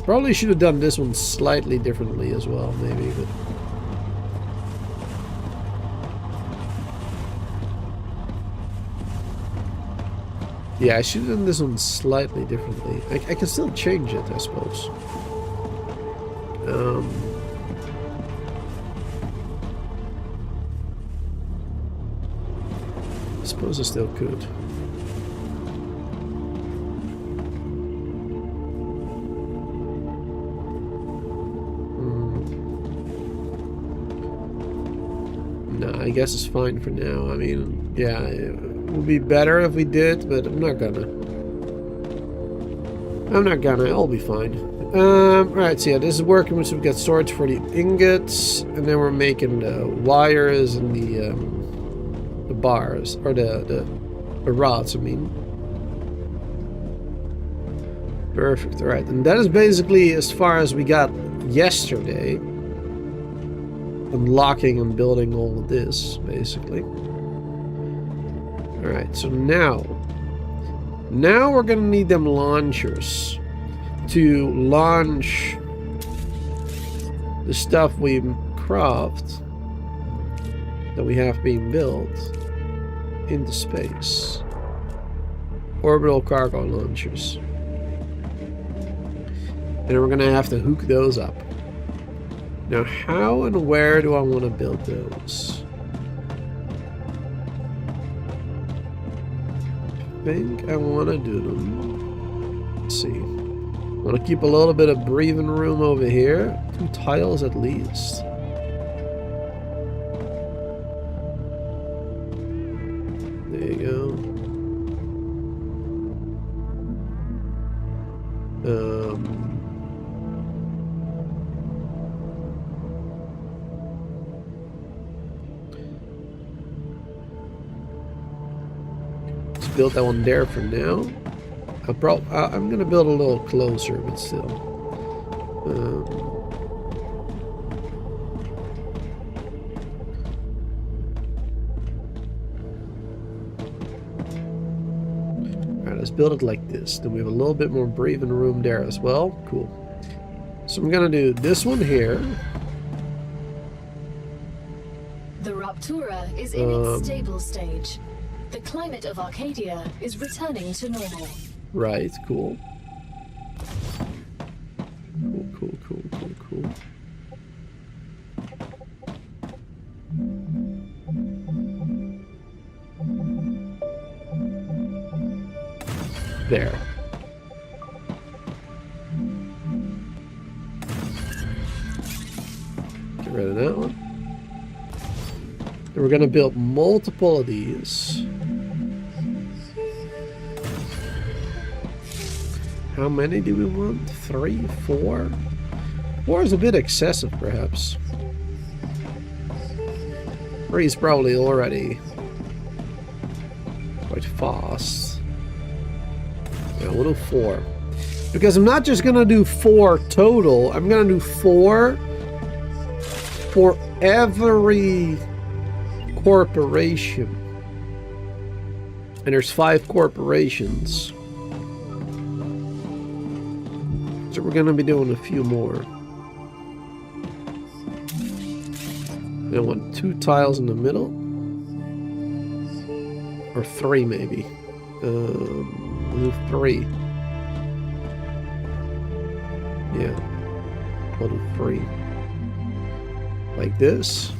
Probably should have done this one slightly differently as well, maybe, but... yeah, I should have done this one slightly differently. I can still change it, I suppose. I suppose I still could. No, I guess it's fine for now. I mean, yeah, it would be better if we did, but I'm not gonna. I'll be fine. Alright, so yeah, this is working. So we've got storage for the ingots, and then we're making the wires and the bars, or the rods, I mean. Perfect, alright. And that is basically as far as we got yesterday. Unlocking and building all of this, basically. Alright, so now we're gonna need them launchers to launch the stuff we craft that we have being built into space. Orbital cargo launchers. And we're gonna have to hook those up. Now, how and where do I want to build those? I think I want to do them. Let's see. I want to keep a little bit of breathing room over here. 2 tiles at least. There you go. Build that one there for now. I'm gonna build a little closer, but still. Alright, let's build it like this. Then we have a little bit more breathing room there as well. Cool. So I'm gonna do this one here. The Raptura is in its stable stage. The climate of Arcadia is returning to normal. Right, cool. Cool. There. Get rid of that one. And we're going to build multiple of these. How many do we want? 3, 4? 4 is a bit excessive, perhaps. 3 is probably already quite fast. Yeah, we'll do 4. Because I'm not just gonna do 4 total, I'm gonna do 4 for every corporation. And there's 5 corporations. So we're gonna be doing a few more. I want 2 tiles in the middle. Or 3 maybe. We'll do 3. Yeah. We'll do 3. Like this.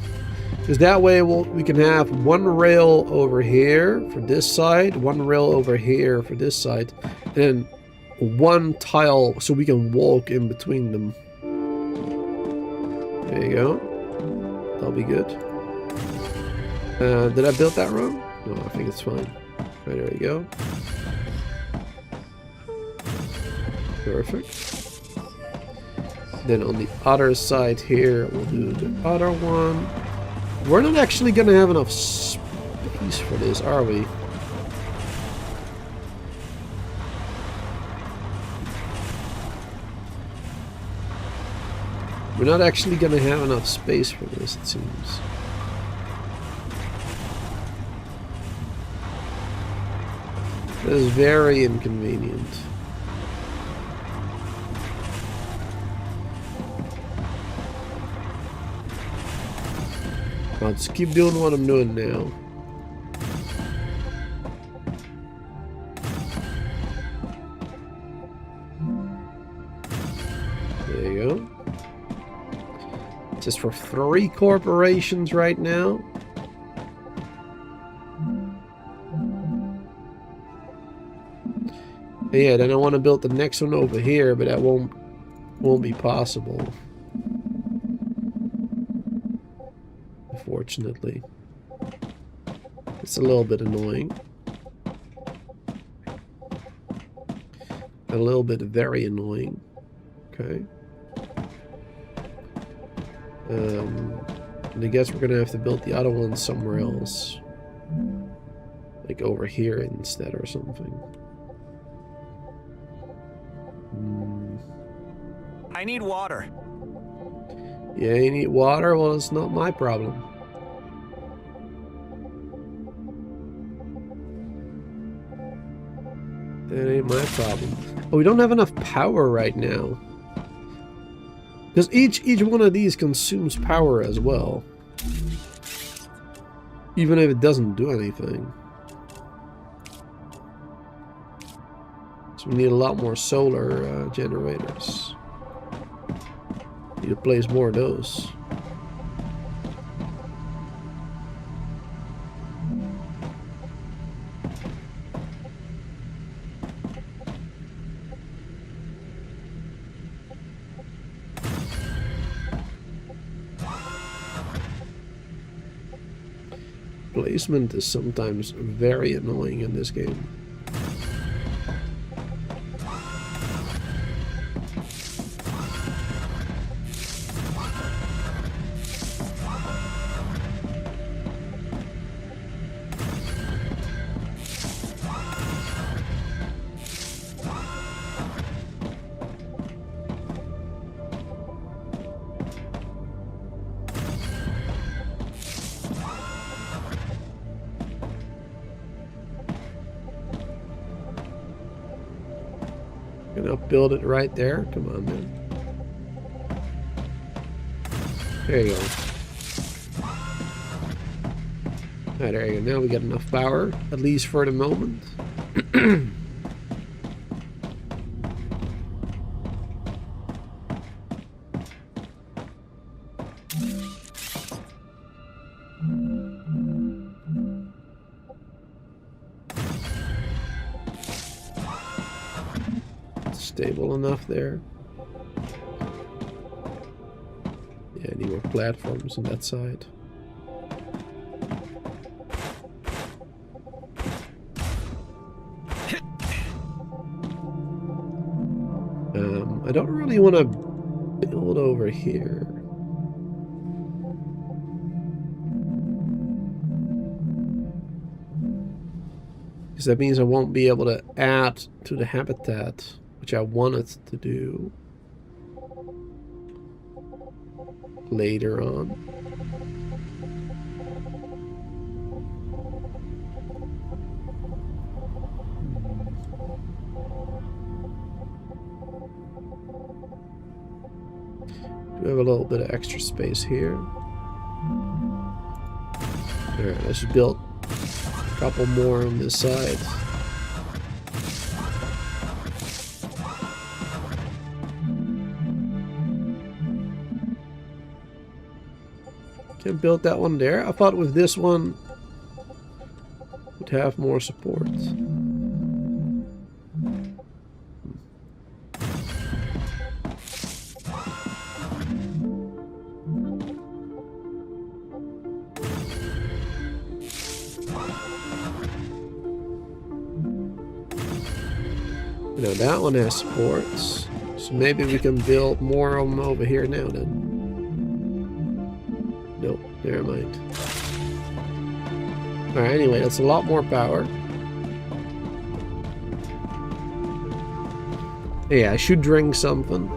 Because that way we can have 1 rail over here for this side, 1 rail over here for this side, and 1 tile so we can walk in between them. There you go. That'll be good. Did I build that wrong? No, I think it's fine. Right, there you go. Perfect. Then on the other side here, we'll do the other one. We're not actually gonna have enough space for this, are we? We're not actually gonna have enough space for this, it seems. That is very inconvenient. I'll just keep doing what I'm doing now. There you go. Just for 3 corporations right now. Yeah, then I want to build the next one over here, but that won't be possible. Unfortunately. It's a little bit annoying. A little bit very annoying. Okay. And I guess we're gonna have to build the other one somewhere else. Like over here instead or something. I need water. Yeah, you need water? Well, it's not my problem. That ain't my problem. Oh, we don't have enough power right now. Because each one of these consumes power as well. Even if it doesn't do anything. So we need a lot more solar generators. Need to place more of those. Placement is sometimes very annoying in this game. Gonna build it right there. Come on, man. There you go. Alright, there you go. Now we get enough power, at least for the moment. Stable enough there. Yeah, I need more platforms on that side. I don't really want to build over here. Because that means I won't be able to add to the habitat, which I wanted to do later on. We have a little bit of extra space here. Alright, let's just build a couple more on this side. Can build that one there. I thought with this one would have more support. Now that one has supports, so maybe we can build more of them over here now then. Nope, never mind. Alright, anyway, that's a lot more power. Yeah, I should drink something.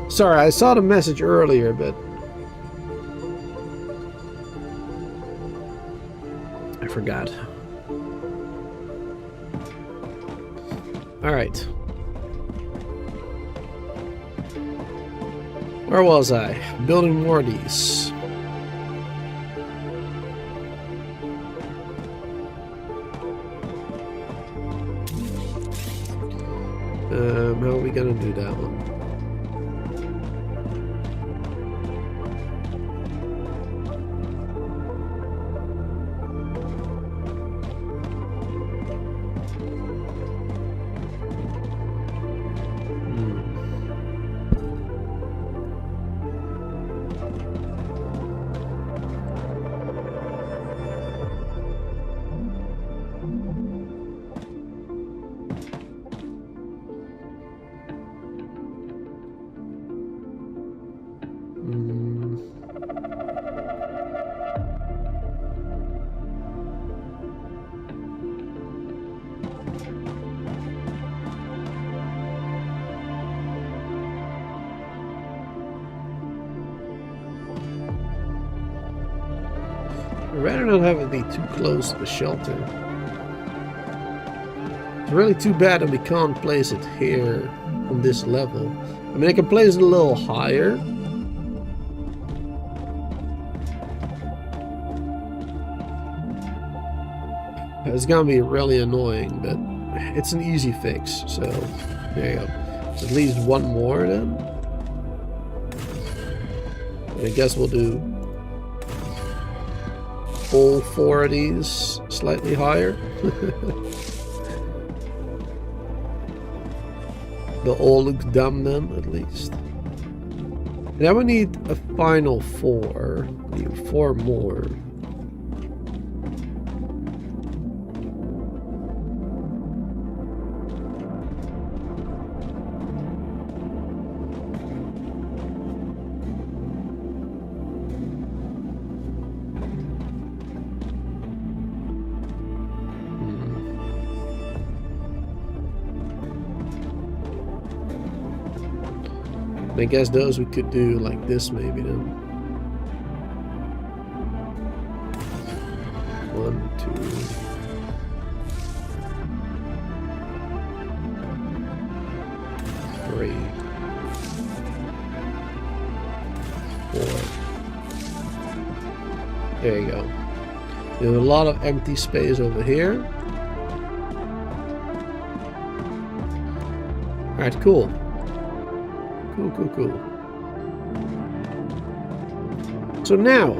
Sorry, I saw the message earlier, but I forgot. Alright. Where was I? Building more of these. How are we gonna do that one? I'd rather not have it be too close to the shelter. It's really too bad that we can't place it here on this level. I mean, I can place it a little higher. It's gonna be really annoying, but it's an easy fix, so there you go. So at least one more then. I guess we'll do all 4 of these slightly higher. They'll all look dumb then, at least. Now we need a final 4. We need 4 more. I guess those we could do like this maybe then. 1, 2. 3. 4. There you go. We have a lot of empty space over here. Alright, cool. Cool. So now,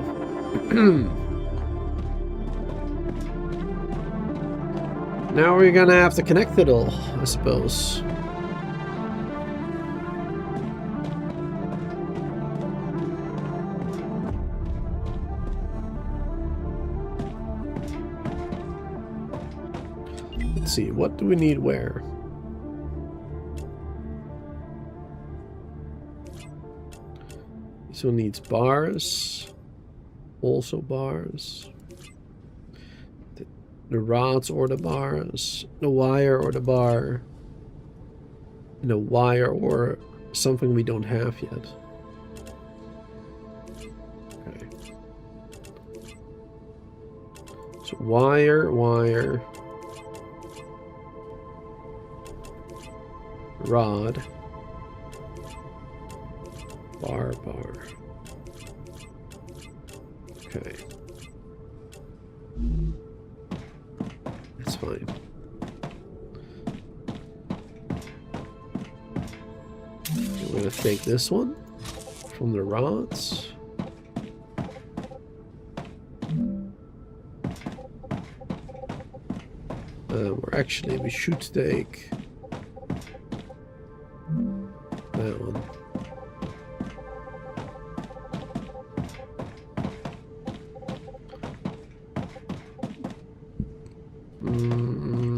now we're gonna have to connect it all, I suppose. Let's see, what do we need where? This one needs bars. Also bars. The rods or the bars. The wire or the bar. And a wire or something we don't have yet. Okay. So wire. Rod. Bar. Okay. That's fine. We're gonna take this one from the rods. We should take that one.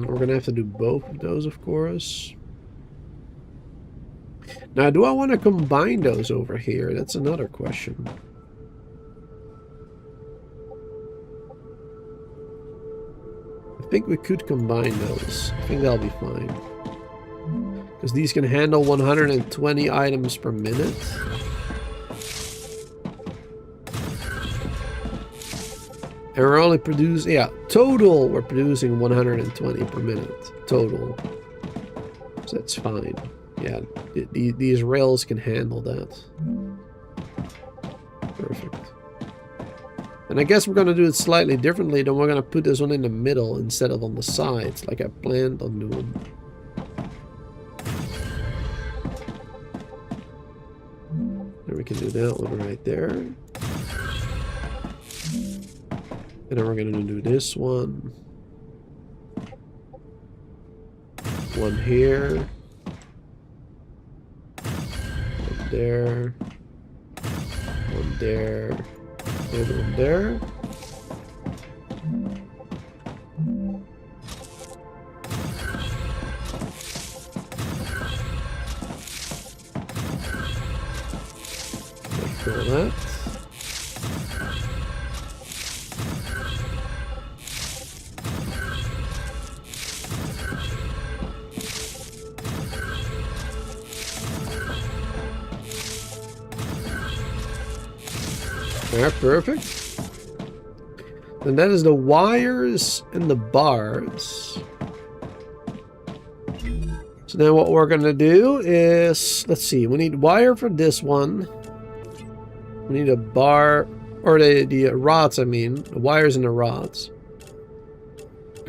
We're gonna have to do both of those, of course. Now, do I want to combine those over here? That's another question. I think we could combine those. I think that'll be fine. Because these can handle 120 items per minute. And we're only producing, yeah, total we're producing 120 per minute. Total. So that's fine. Yeah, these rails can handle that. Perfect. And I guess we're going to do it slightly differently. Then we're going to put this one in the middle instead of on the sides, like I planned on doing. Then we can do that one right there. And then we're going to do this one. One here. One there. One there. And one there. Fill that. Alright, perfect. And that is the wires and the bars. So now what we're going to do is, let's see, we need wire for this one. We need a bar, or the rods, I mean, the wires and the rods.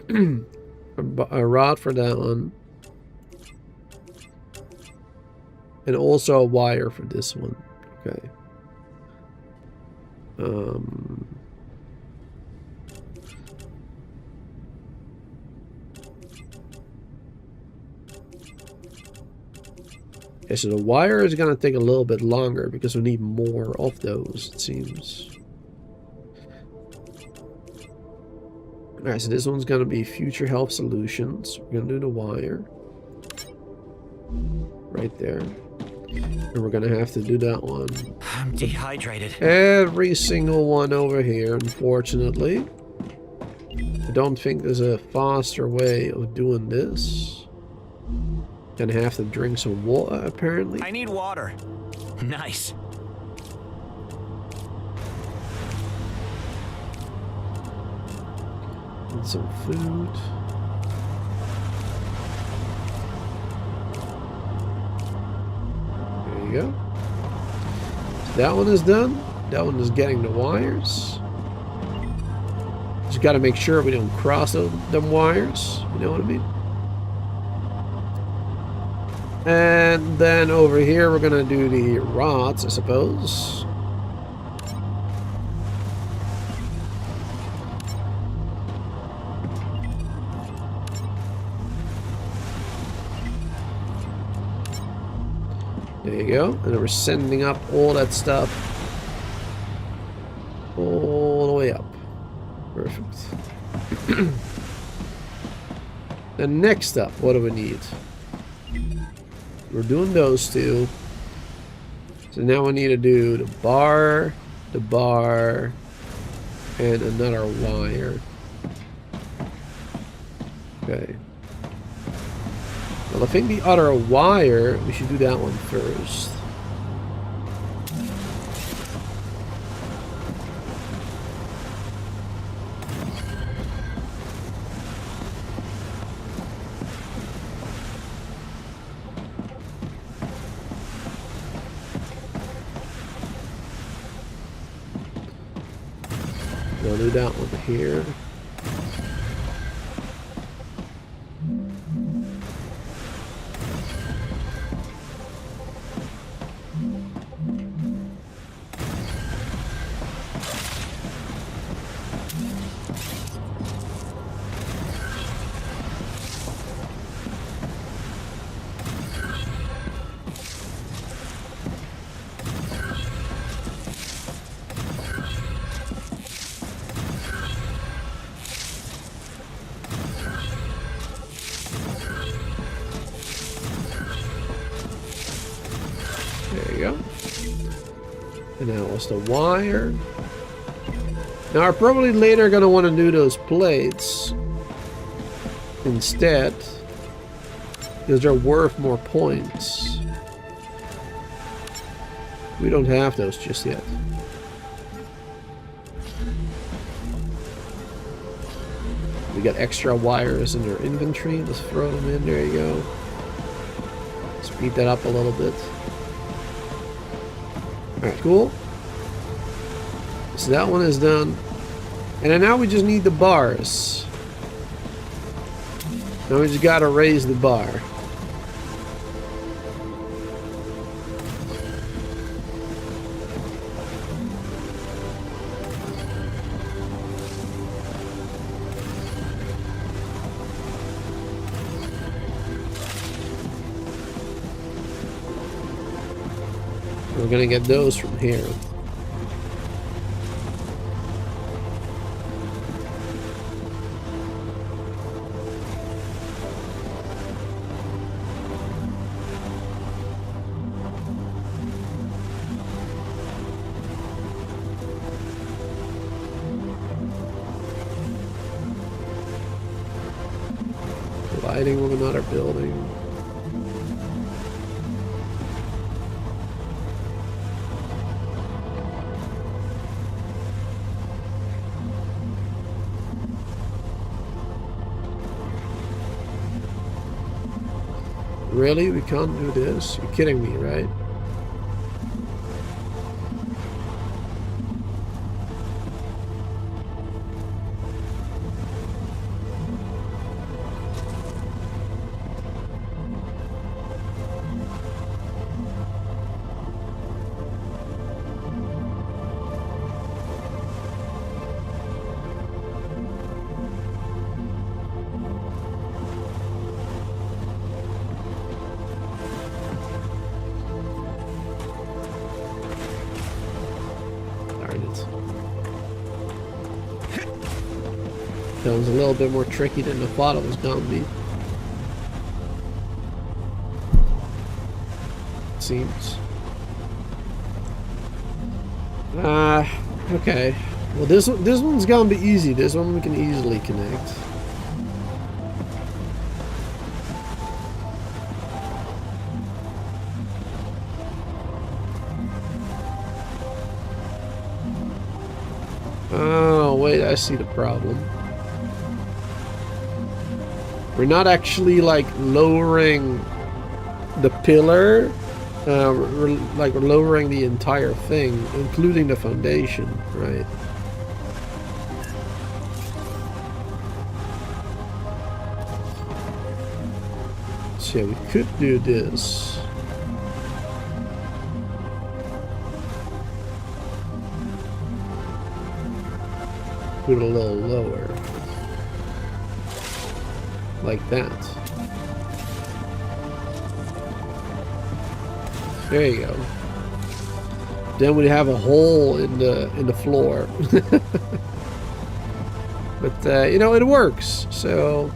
A rod for that one. And also a wire for this one. Okay. Okay, so the wire is going to take a little bit longer because we need more of those, it seems. Alright, so this one's going to be future health solutions. We're going to do the wire. Right there. And we're going to have to do that one. I'm dehydrated. Every single one over here, unfortunately. I don't think there's a faster way of doing this. Gonna have to drink some water, apparently. I need water. Nice. And some food. There you go. So that one is done. That one is getting the wires. Just just got to make sure we don't cross them wires. You know what I mean? And then over here, we're going to do the rods, I suppose. There you go. And then we're sending up all that stuff all the way up. Perfect. Then next up, what do we need? We're doing those two. So now we need to do the bar, and another wire. Okay. Well, I think the other wire, we should do that one first. We'll do that one here. There you go. And now what's the wire? Now we're probably later going to want to do those plates instead, because they're worth more points. We don't have those just yet. We got extra wires in our inventory. Let's throw them in. There you go. Speed that up a little bit. Alright, cool. So that one is done. And then now we just need the bars. Now we just gotta raise the bar. We're gonna get those from here. Colliding with another building. Really? We can't do this? You're kidding me, right? That was a little bit more tricky than I thought it was going to be. It seems. Okay. Well, this one's going to be easy. This one we can easily connect. Oh, wait, I see the problem. We're not actually like lowering the pillar, we're lowering the entire thing, including the foundation, right? So yeah, we could do this. Put it a little lower. Like that. There you go. Then we have a hole in the floor. But you know, it works. So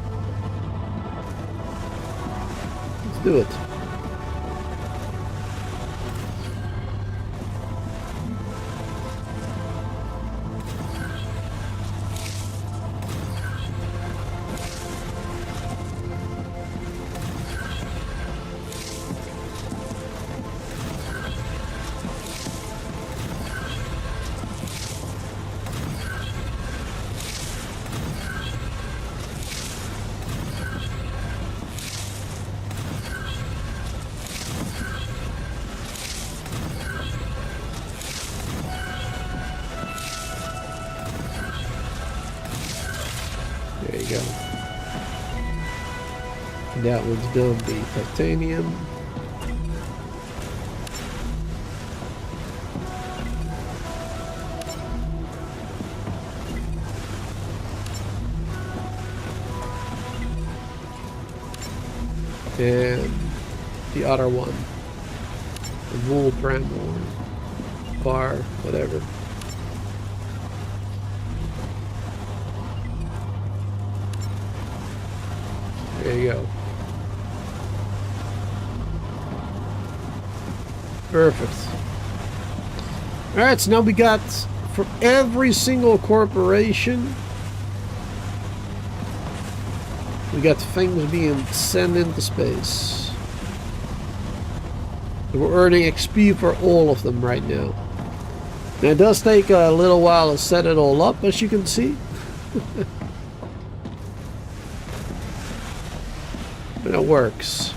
let's do it. There you go. And that one's done the titanium. And the other one. The wool bramble. Bar, whatever. There you go. Perfect. Alright, so now we got for every single corporation, we got things being sent into space. And we're earning XP for all of them right now. Now it does take a little while to set it all up, as you can see. But it works.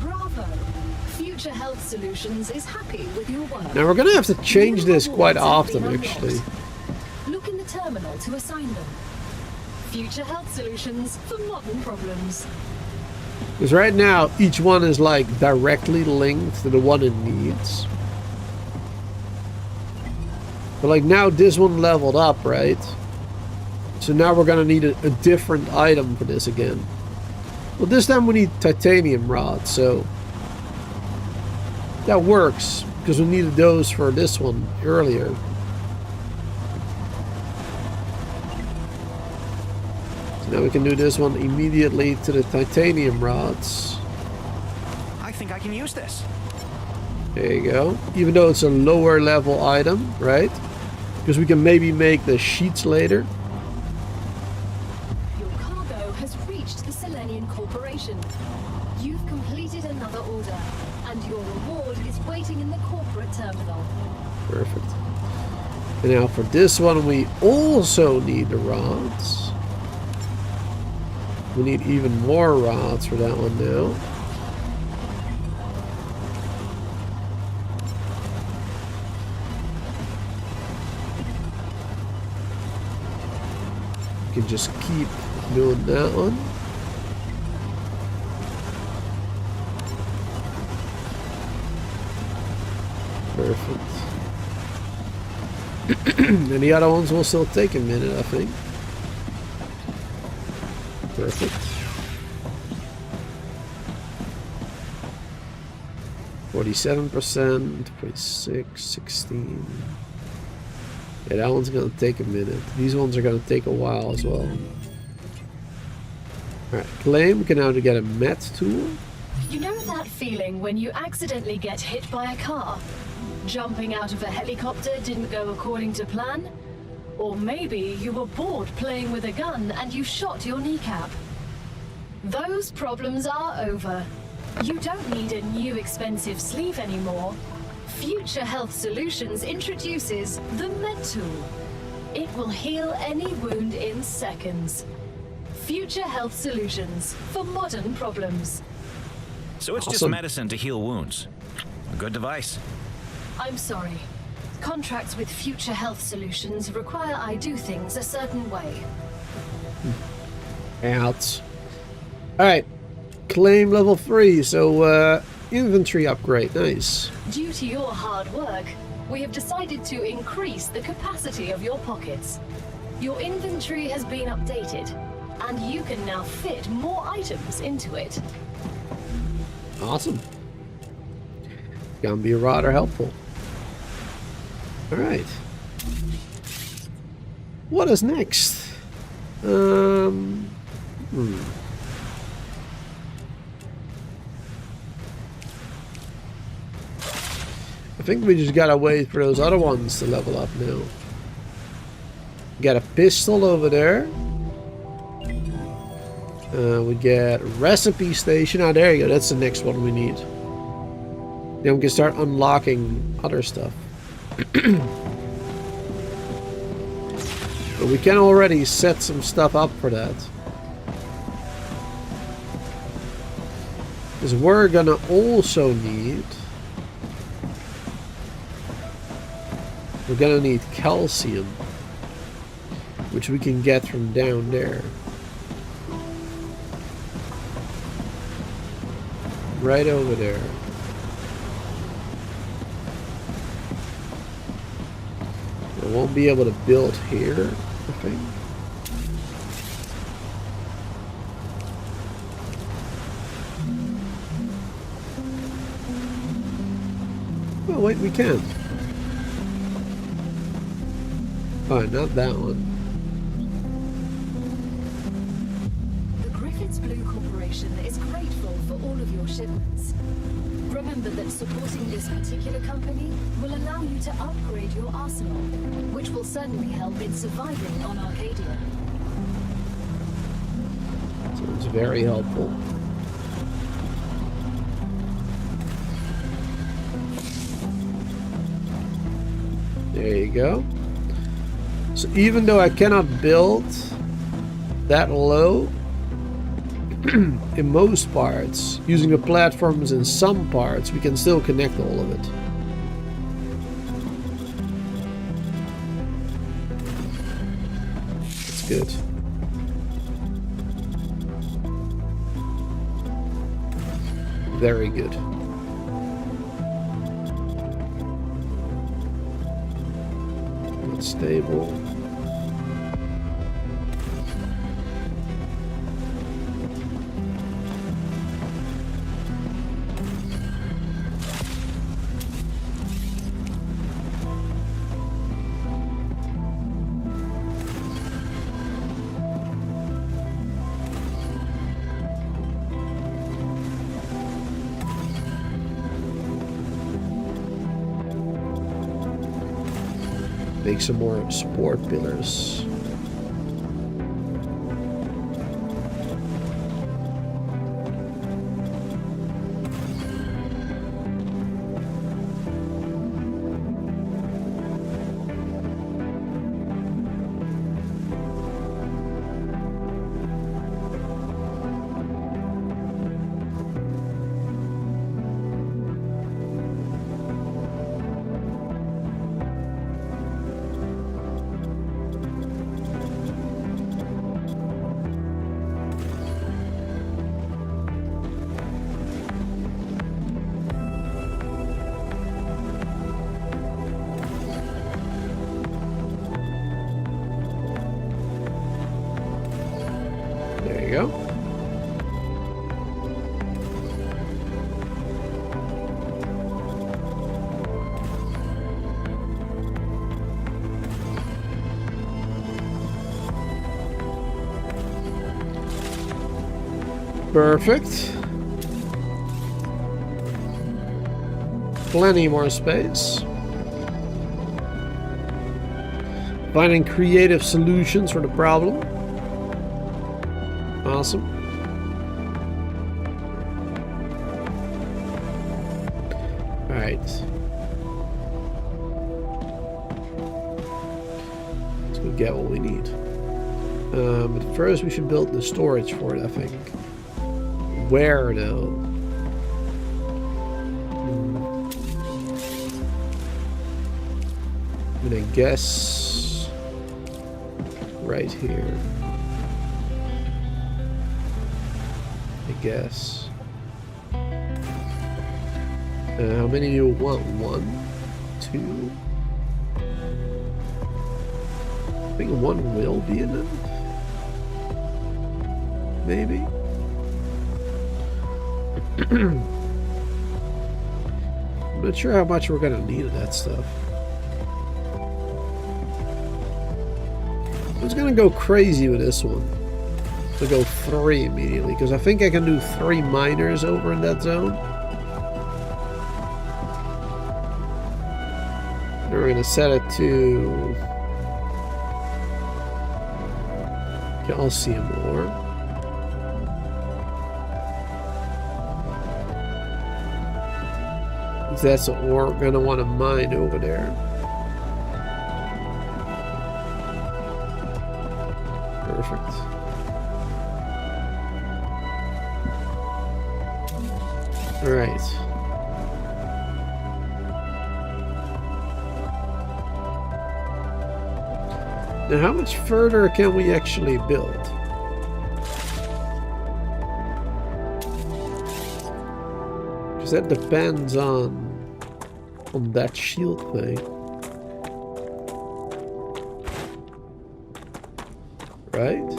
Bravo! Future Health Solutions is happy with your work. Now we're gonna have to change this quite often, actually. Look in the terminal to assign them. Future Health Solutions for modern problems. Because right now, each one is like directly linked to the one it needs. But like now this one leveled up, right? So now we're gonna need a different item for this again. Well, this time we need titanium rods, so that works because we needed those for this one earlier. So now we can do this one immediately to the titanium rods. I think I can use this. There you go. Even though it's a lower level item, right? Because we can maybe make the sheets later. Your cargo has reached the Selenian Corporation. You've completed another order, and your reward is waiting in the corporate terminal. Perfect. And now for this one, we also need the rods. We need even more rods for that one now. We can just keep doing that one. Perfect. And the other ones will still take a minute, I think. Perfect. 47%, 46, 16. Yeah, that one's gonna take a minute. These ones are gonna take a while as well. Alright, claim. We can now get a met tool. You know that feeling when you accidentally get hit by a car? Jumping out of a helicopter didn't go according to plan? Or maybe you were bored playing with a gun and you shot your kneecap. Those problems are over. You don't need a new expensive sleeve anymore. Future Health Solutions introduces the Med Tool. It will heal any wound in seconds. Future Health Solutions for modern problems. So it's just Awesome. medicine to heal wounds. A good device. I'm sorry. Contracts with Future Health Solutions require I do things a certain way. Out. Alright. Claim level 3. So, inventory upgrade. Nice. Due to your hard work, we have decided to increase the capacity of your pockets. Your inventory has been updated, and you can now fit more items into it. Awesome. Gonna be rather helpful. Alright. What is next? I think we just gotta wait for those other ones to level up now. Got a pistol over there. We get recipe station. Oh, there you go. That's the next one we need. Then we can start unlocking other stuff. But we can already set some stuff up for that. Because we're gonna also need... We're gonna need calcium, which we can get from down there. Right over there. I won't be able to build here, I think. Oh wait, we can. Oh, not that one. The Griffiths Blue Corporation is grateful for all of your shipments. Remember that supporting this particular company will allow you to upgrade your arsenal, which will certainly help in surviving on Arcadia. So it's very helpful. There you go. So even though I cannot build that low, in most parts, using the platforms in some parts, we can still connect all of it. That's good. Very good. Not stable. Make some more support pillars. There you go. Perfect. Plenty more space. Finding creative solutions for the problem. Awesome. All right. Let's go get what we need. But first we should build the storage for it, I think. Where though? I'm gonna guess right here. guess. How many do you want? 1, 2. I think 1 will be enough. Maybe. I'm not sure how much we're gonna need of that stuff. I was gonna go crazy with this one. To go 3 immediately, because I think I can do 3 miners over in that zone. And we're gonna set it to calcium ore. That's what we're gonna want to mine over there. Perfect. All right. Now, how much further can we actually build? Because that depends on that shield thing. Right?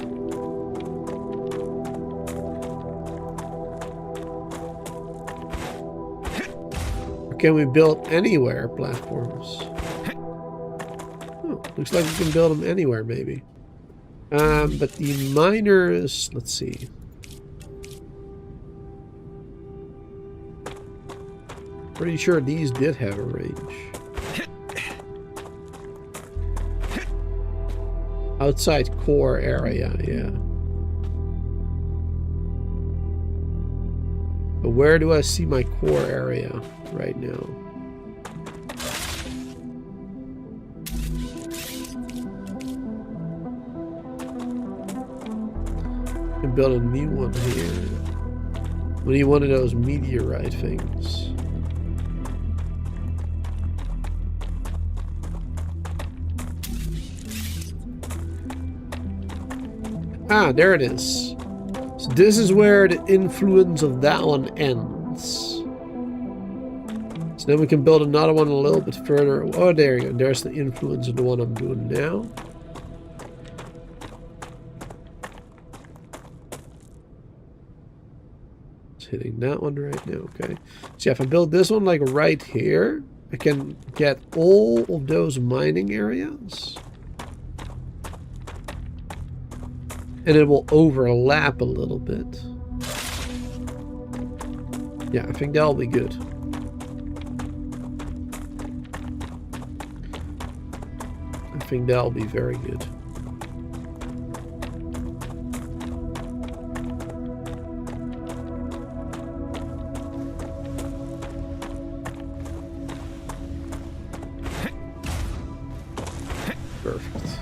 Or can we build anywhere platforms? Oh, looks like we can build them anywhere, maybe. But the miners, let's see. Pretty sure these did have a range. Outside core area, yeah. But where do I see my core area right now? I can build a new one here. We need one of those meteorite things. Ah, there it is. So this is where the influence of that one ends. So then we can build another one a little bit further. Oh, there you go. There's the influence of the one I'm doing now. Just hitting that one right now. Okay. So if I build this one like right here, I can get all of those mining areas. And it will overlap a little bit. Yeah, I think that'll be good. I think that'll be very good. Perfect.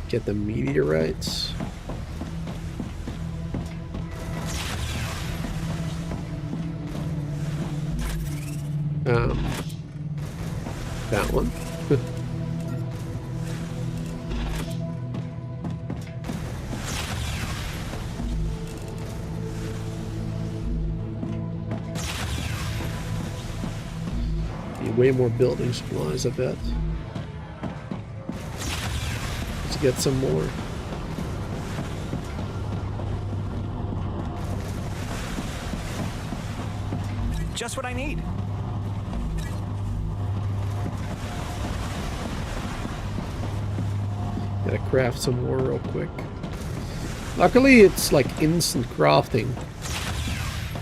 Get the meteorites. That one. Need way more building supplies, I bet. Let's get some more. Just what I need. Gotta craft some more real quick. Luckily, it's like instant crafting.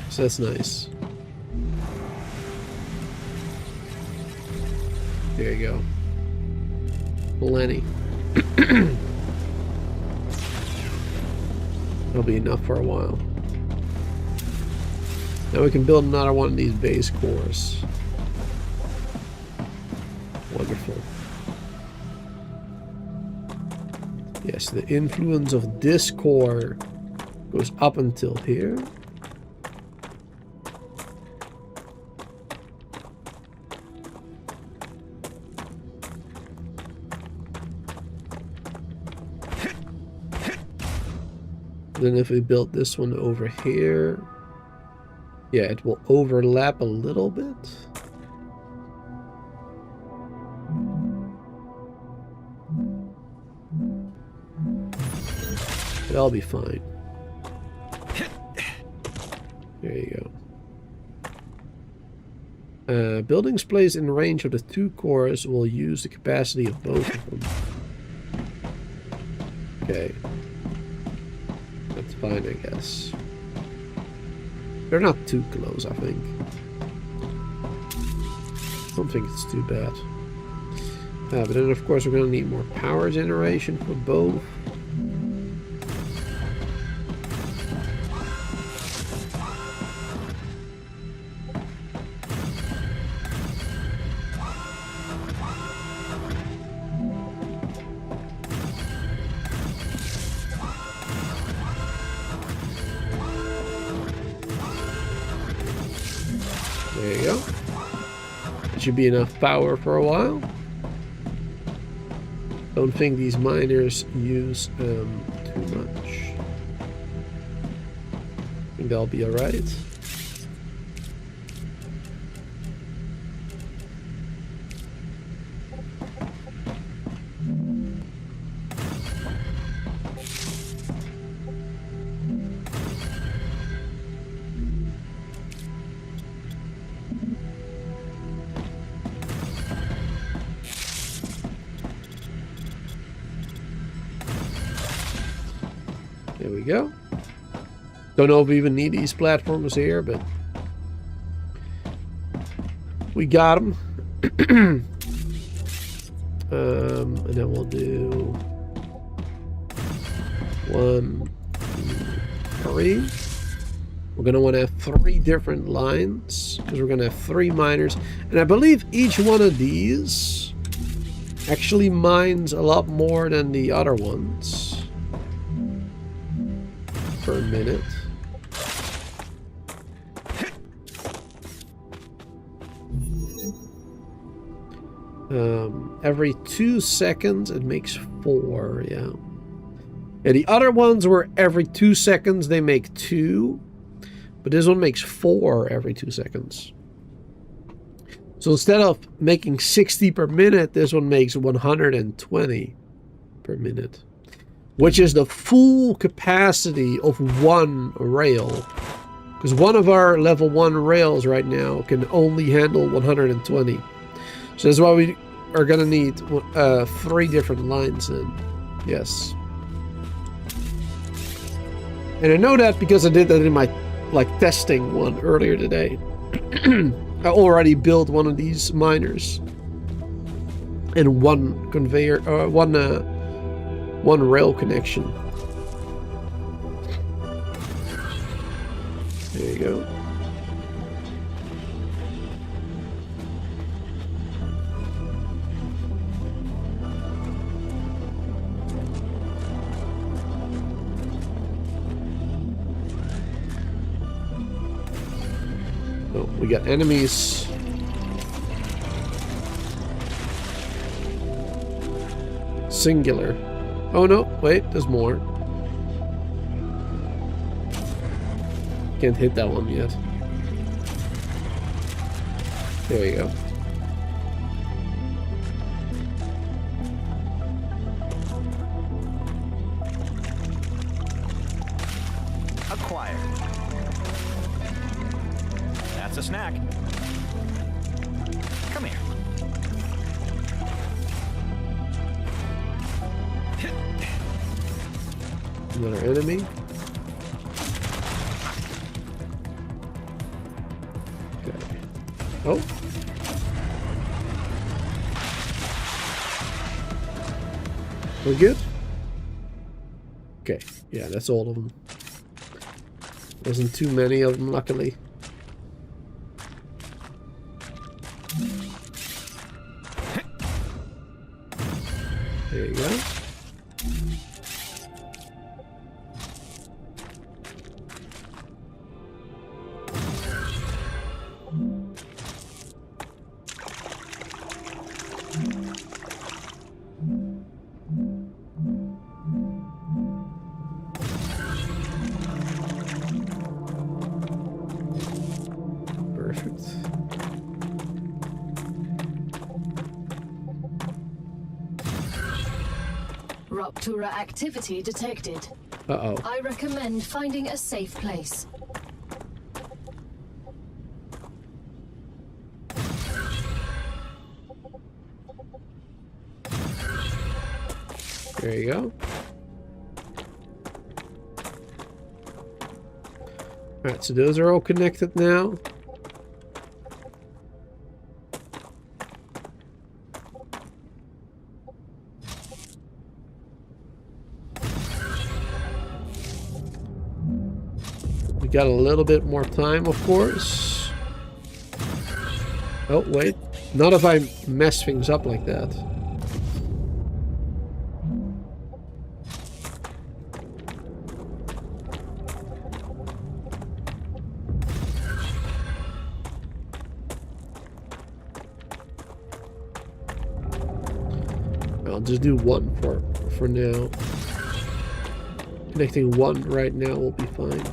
So that's nice. There you go. Plenty. That'll be enough for a while. Now we can build another one of these base cores. Wonderful. Yes, the influence of this core goes up until here. Then if we build this one over here, yeah, it will overlap a little bit. That'll be fine. There you go. Buildings placed in range of the two cores will use the capacity of both of them. Okay. That's fine, I guess. They're not too close, I think. I don't think it's too bad. But then, of course, we're going to need more power generation for both. There you go. Should be enough power for a while. Don't think these miners use too much. I think they'll be alright. There we go. Don't know if we even need these platforms here, but we got them. And then we'll do 1, 2, 3. We're going to want to have 3 different lines because we're going to have 3 miners. And I believe each one of these actually mines a lot more than the other ones. Per minute. Every 2 seconds it makes 4, yeah. Yeah, the other ones were every 2 seconds they make 2, but this one makes 4 every 2 seconds. So instead of making 60 per minute, this one makes 120 per minute. Which is the full capacity of one rail. Because one of our level 1 rails right now can only handle 120. So that's why we are going to need 3 different lines then. Yes. And I know that because I did that in my testing one earlier today. I already built one of these miners. And one conveyor, one rail connection. There you go. Oh, we got enemies. Singular. Oh no, wait, there's more. Can't hit that one yet. There you go. Acquired. That's a snack. Come here. Another enemy. Okay. Oh. We're good? Okay. Yeah, that's all of them. Wasn't too many of them, luckily. There you go. Rupture activity detected. Uh-oh. I recommend finding a safe place. There you go. Alright, so those are all connected now. We got a little bit more time, of course. Oh, wait. Not if I mess things up like that. I'll just do one for now. Connecting one right now will be fine.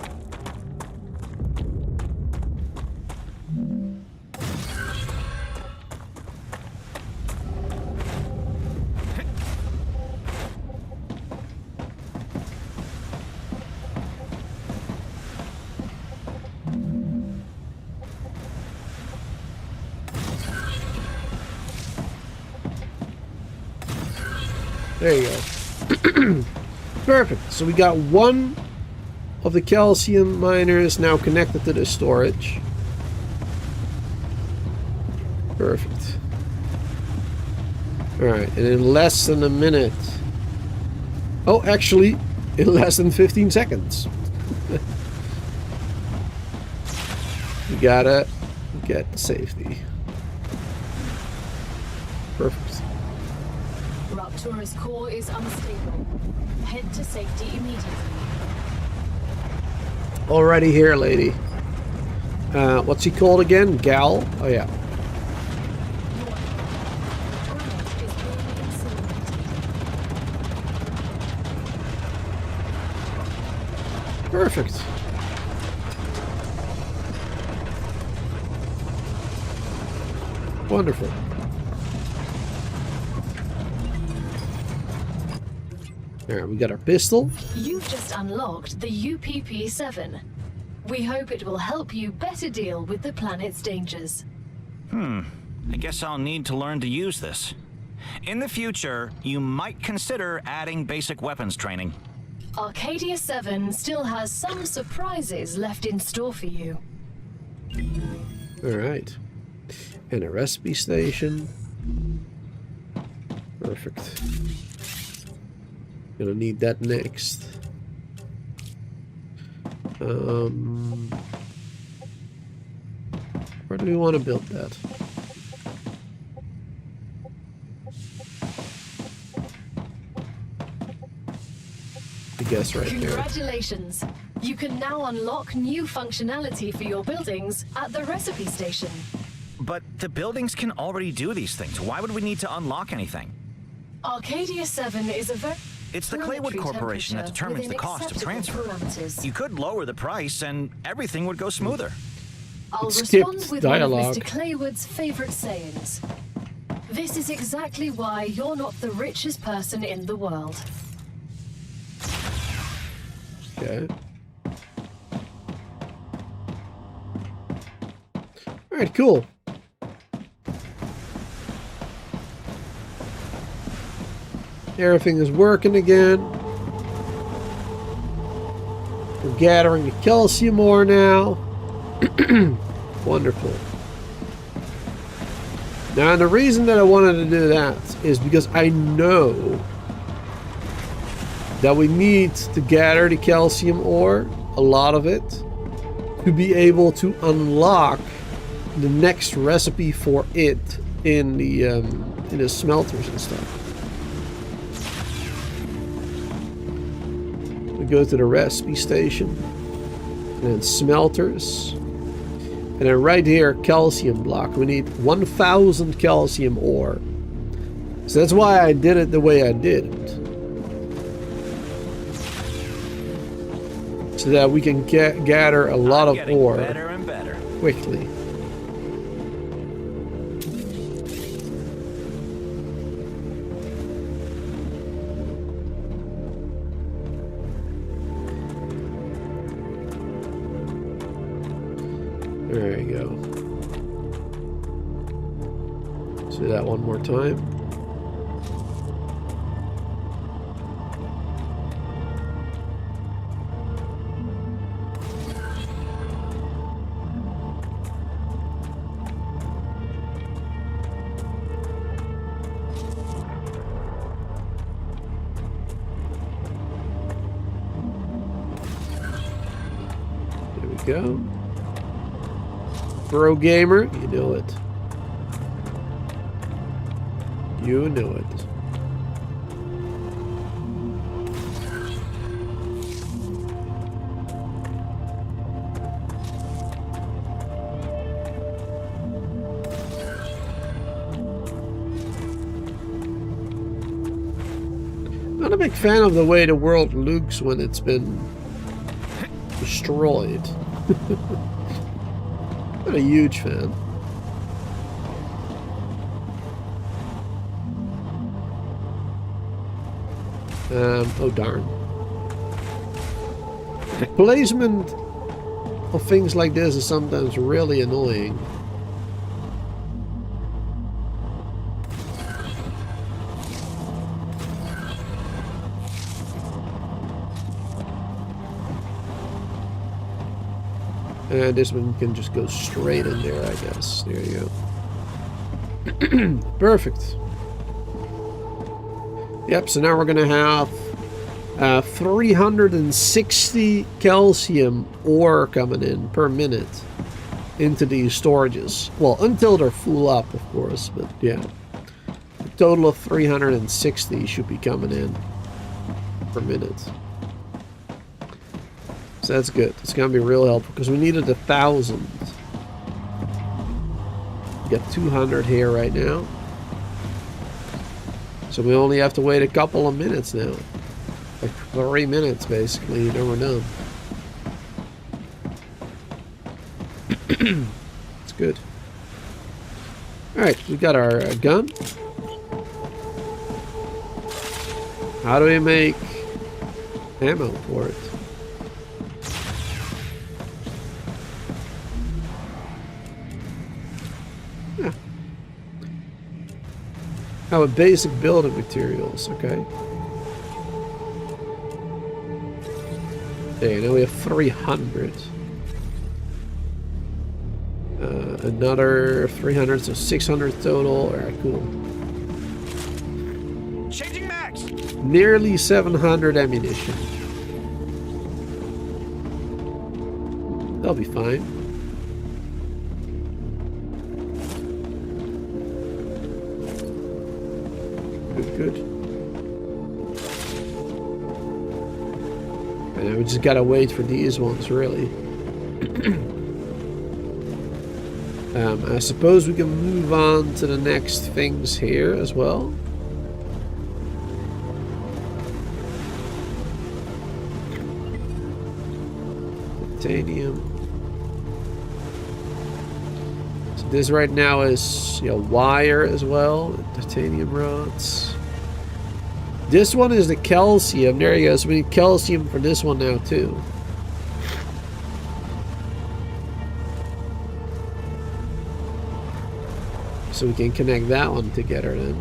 There you go. Perfect. So we got one of the calcium miners now connected to the storage. Perfect. Alright, and in less than a minute. Oh, actually, in less than 15 seconds. We gotta get safety. Perfect. Rupture's core is unstable. Head to safety immediately. Already here, lady. What's he called again? Gal? Oh, yeah. Perfect. Wonderful. Alright, we got our pistol. You've just unlocked the UPP-7. We hope it will help you better deal with the planet's dangers. I guess I'll need to learn to use this. In the future, you might consider adding basic weapons training. Arcadia 7 still has some surprises left in store for you. Alright. And a recipe station. Perfect. Gonna need that next. Where do we want to build that? I guess right there. Congratulations! You can now unlock new functionality for your buildings at the recipe station. But the buildings can already do these things. Why would we need to unlock anything? Arcadia 7 is a very... It's the Claywood Corporation that determines the cost of transfer. You could lower the price and everything would go smoother. I'll It respond skipped with dialogue. one of Mr. Claywood's favorite sayings. This is exactly why you're not the richest person in the world. Okay. Alright, cool. Everything is working again. We're gathering the calcium ore now. Wonderful. Now, the reason that I wanted to do that is because I know that we need to gather the calcium ore, a lot of it, to be able to unlock the next recipe for it in the smelters and stuff. We go to the recipe station, and then smelters, and then right here, calcium block. We need 1,000 calcium ore. So that's why I did it the way I did it. So that we can gather a lot of ore better and better. quickly. There you go. Do that one more time. There we go. Pro gamer, you know it. You know it. Not a big fan of the way the world looks when it's been destroyed. Not a huge fan. Oh darn. The placement of things like this is sometimes really annoying. And this one can just go straight in there, I guess. There you go. Perfect. Yep, so now we're going to have 360 calcium ore coming in per minute into these storages. Well, until they're full up, of course, but yeah. A total of 360 should be coming in per minute. So that's good. It's going to be real helpful because we needed 1,000. We got 200 here right now. So we only have to wait a couple of minutes now. Like 3 minutes basically, and then we're done. It's good. Alright, we got our gun. How do we make ammo for it? Oh, basic building materials, okay. There, now we have 300. Another 300, so 600 total. Alright, cool. Changing max. Nearly 700 ammunition. That'll be fine. Good. And we just gotta wait for these ones, really. I suppose we can move on to the next things here as well. Titanium. So this right now is, you know, wire as well. Titanium rods. This one is the calcium. There you go. So we need calcium for this one now too. So we can connect that one together then.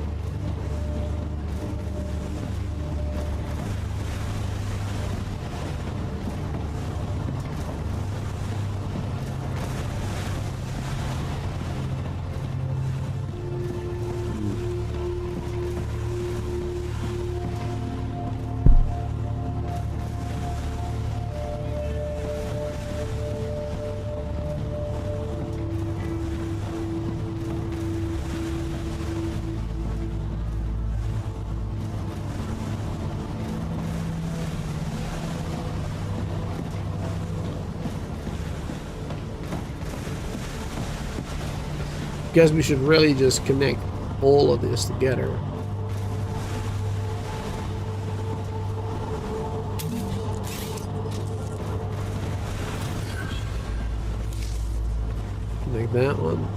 Guess we should really just connect all of this together. Connect that one.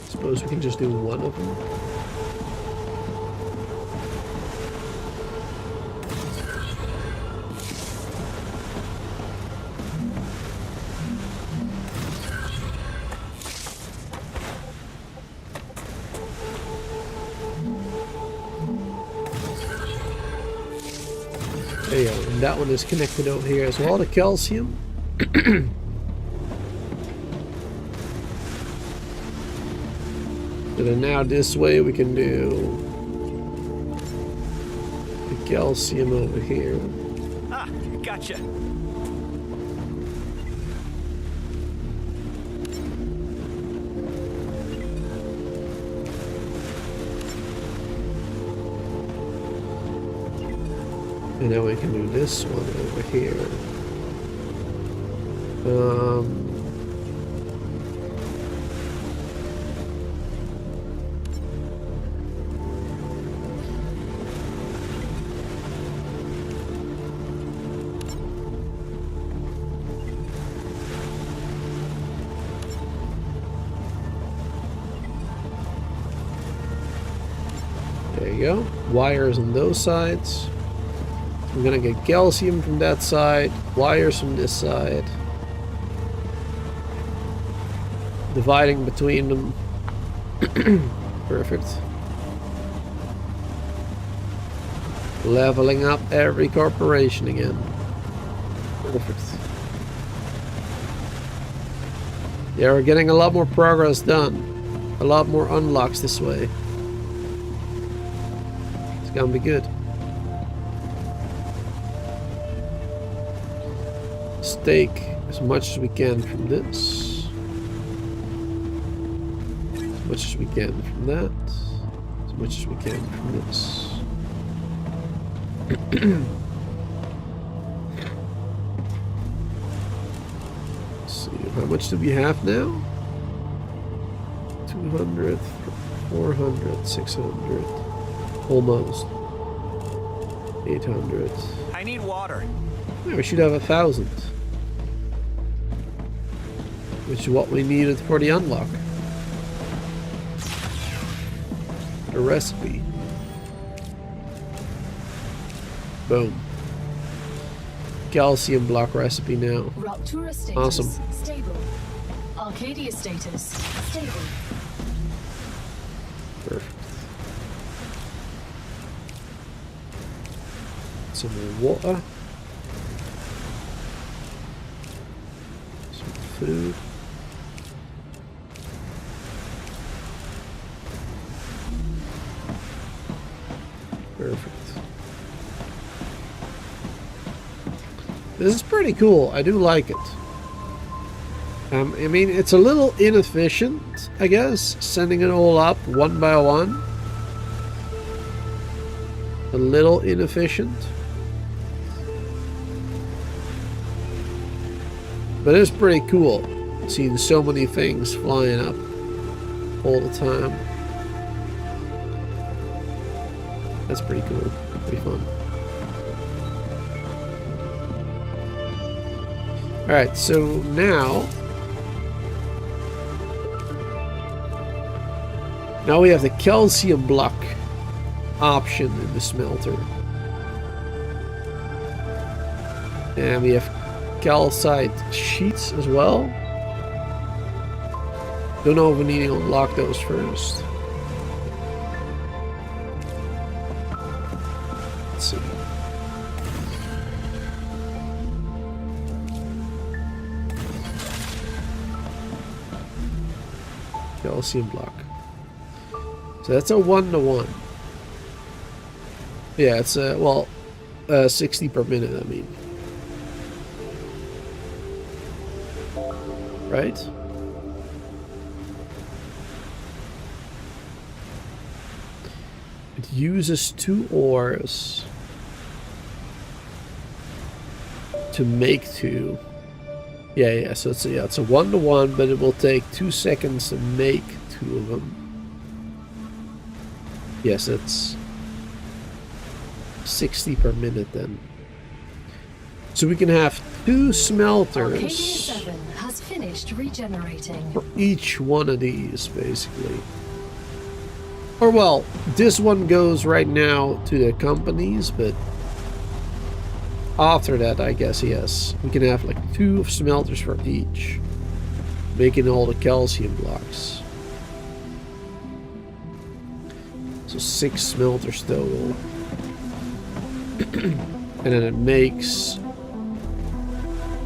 Suppose we can just do one of them. There you go. And that one is connected over here as well, the calcium. And then now this way we can do the calcium over here. Ah, gotcha. And now we can do this one over here. There you go. Wires on those sides. I'm gonna get calcium from that side, wires from this side. Dividing between them. Perfect. Leveling up every corporation again. Perfect. Yeah, we're getting a lot more progress done. A lot more unlocks this way. It's gonna be good. Take as much as we can from this, as much as we can from that, as much as we can from this. Let's see, how much do we have now? 200, 400, 600, almost 800. I need water. Yeah, we should have 1,000. Which is what we needed for the unlock. The recipe. Boom. Calcium block recipe now. Ruptura status Awesome. stable. Arcadia status stable. Perfect. Some more water. Some food. Perfect. This is pretty cool. I do like it. I mean, it's a little inefficient, I guess, sending it all up one by one. A little inefficient. But it's pretty cool, seeing so many things flying up all the time. That's pretty cool. Pretty fun. Alright, so now we have the calcium block option in the smelter. And we have calcite sheets as well. Don't know if we need to unlock those first. Let's see. Calcium block. So that's a 1-to-1. Yeah, it's a, well, 60 per minute, I mean. Right? It uses 2 ores. to make 2. Yeah, so it's a 1-to-1, but it will take 2 seconds to make 2 of them. Yes, it's 60 per minute then. So we can have 2 smelters Arcadia 7 has finished regenerating. for each one of these, basically. Or well, this one goes right now to the companies, but after that, I guess, yes, we can have like 2 smelters for each, making all the calcium blocks. So 6 smelters total. And then it makes,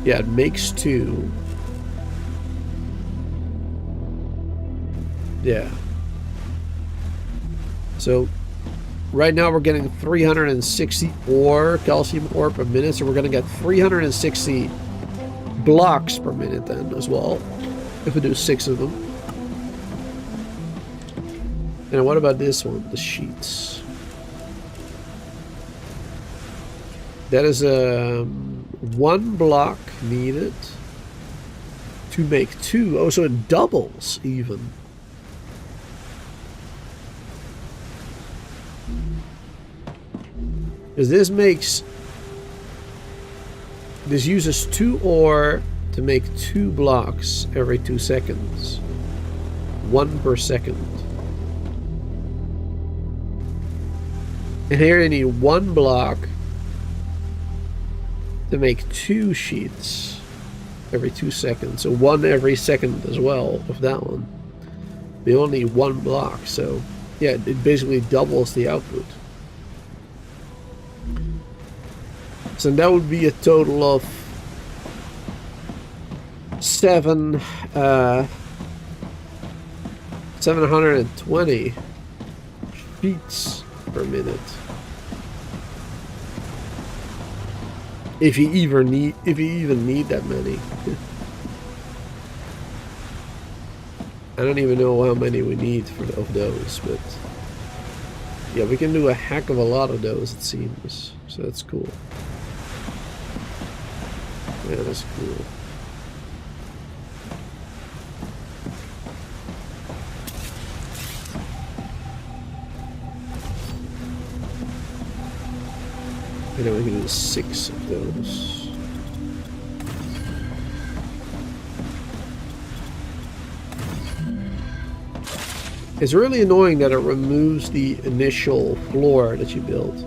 yeah, it makes 2. Yeah. So right now we're getting 360 calcium ore per minute, so we're going to get 360 blocks per minute then as well, if we do 6 of them. And what about this one, the sheets? That is 1 block needed to make 2. Oh, so it doubles even. Because this uses 2 ore to make 2 blocks every 2 seconds. 1 per second. And here you need 1 block to make 2 sheets every 2 seconds. So 1 every second as well of that one. We only need 1 block, so yeah, it basically doubles the output. So that would be a total of 720 sheets per minute. If you even need that many. I don't even know how many we need of those, but yeah, we can do a heck of a lot of those, it seems. So that's cool. Yeah, that's cool. And then we can do 6 of those. It's really annoying that it removes the initial floor that you build.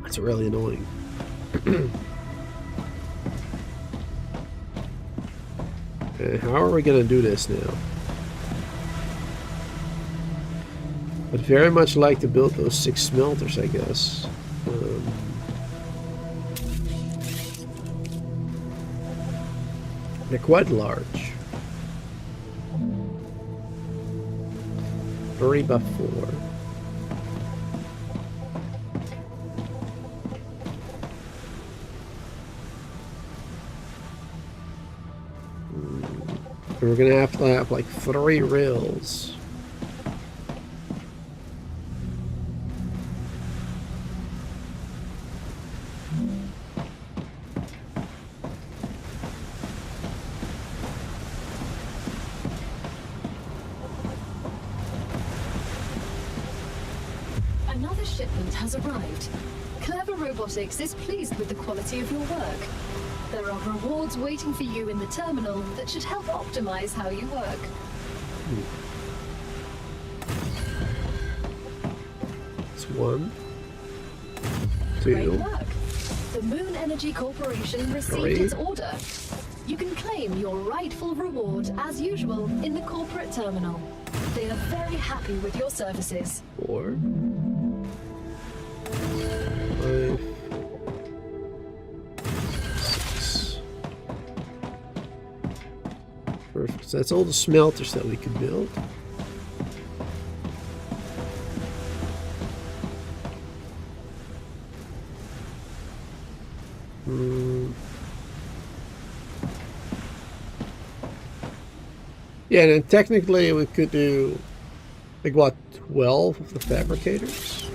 It's really annoying. Okay, how are we gonna do this now? I'd very much like to build those 6 smelters, I guess. They're quite large. 3 by 4. We're gonna have to have like 3 rails. Another shipment has arrived. Clever Robotics is pleased with the quality of your work. There are rewards waiting for you in the terminal that should help optimize how you work. It's 1, Great 2. work. The Moon Energy Corporation received 3. its order. You can claim your rightful reward as usual in the corporate terminal. They are very happy with your services. 4, 5, 6. Perfect. So that's all the smelters that we can build. Yeah, and technically we could do Like what, 12 of the fabricators?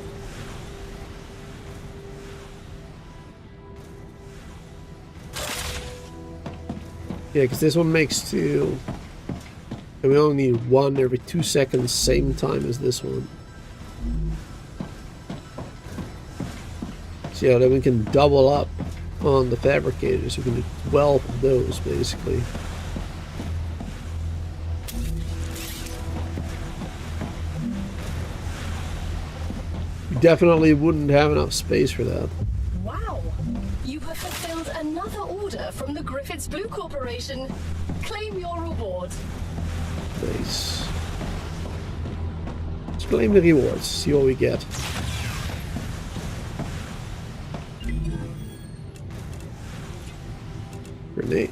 Yeah, because this one makes 2. And we only need 1 every 2 seconds, same time as this one. So yeah, then we can double up on the fabricators. We can do 12 of those, basically. We definitely wouldn't have enough space for that. Wow! You have fulfilled another order from the Griffiths Blue Corporation. Claim your reward. Nice. Let's claim the rewards, see what we get. Grenade.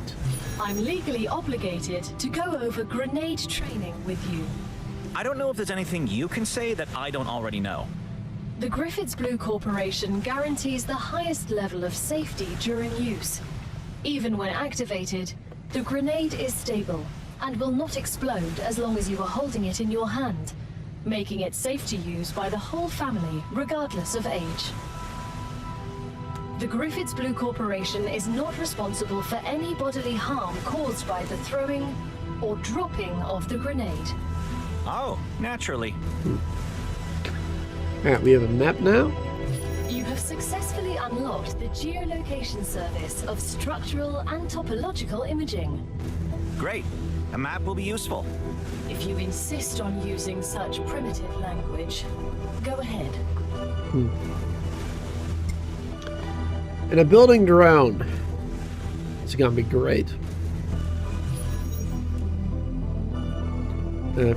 I'm legally obligated to go over grenade training with you. I don't know if there's anything you can say that I don't already know. The Griffiths Blue Corporation guarantees the highest level of safety during use. Even when activated, the grenade is stable and will not explode as long as you are holding it in your hand, making it safe to use by the whole family, regardless of age. The Griffiths Blue Corporation is not responsible for any bodily harm caused by the throwing or dropping of the grenade. Oh, naturally. Alright, we have a map now. You have successfully unlocked the geolocation service of structural and topological imaging. Great. A map will be useful. If you insist on using such primitive language, go ahead. And a building drone. It's gonna be great.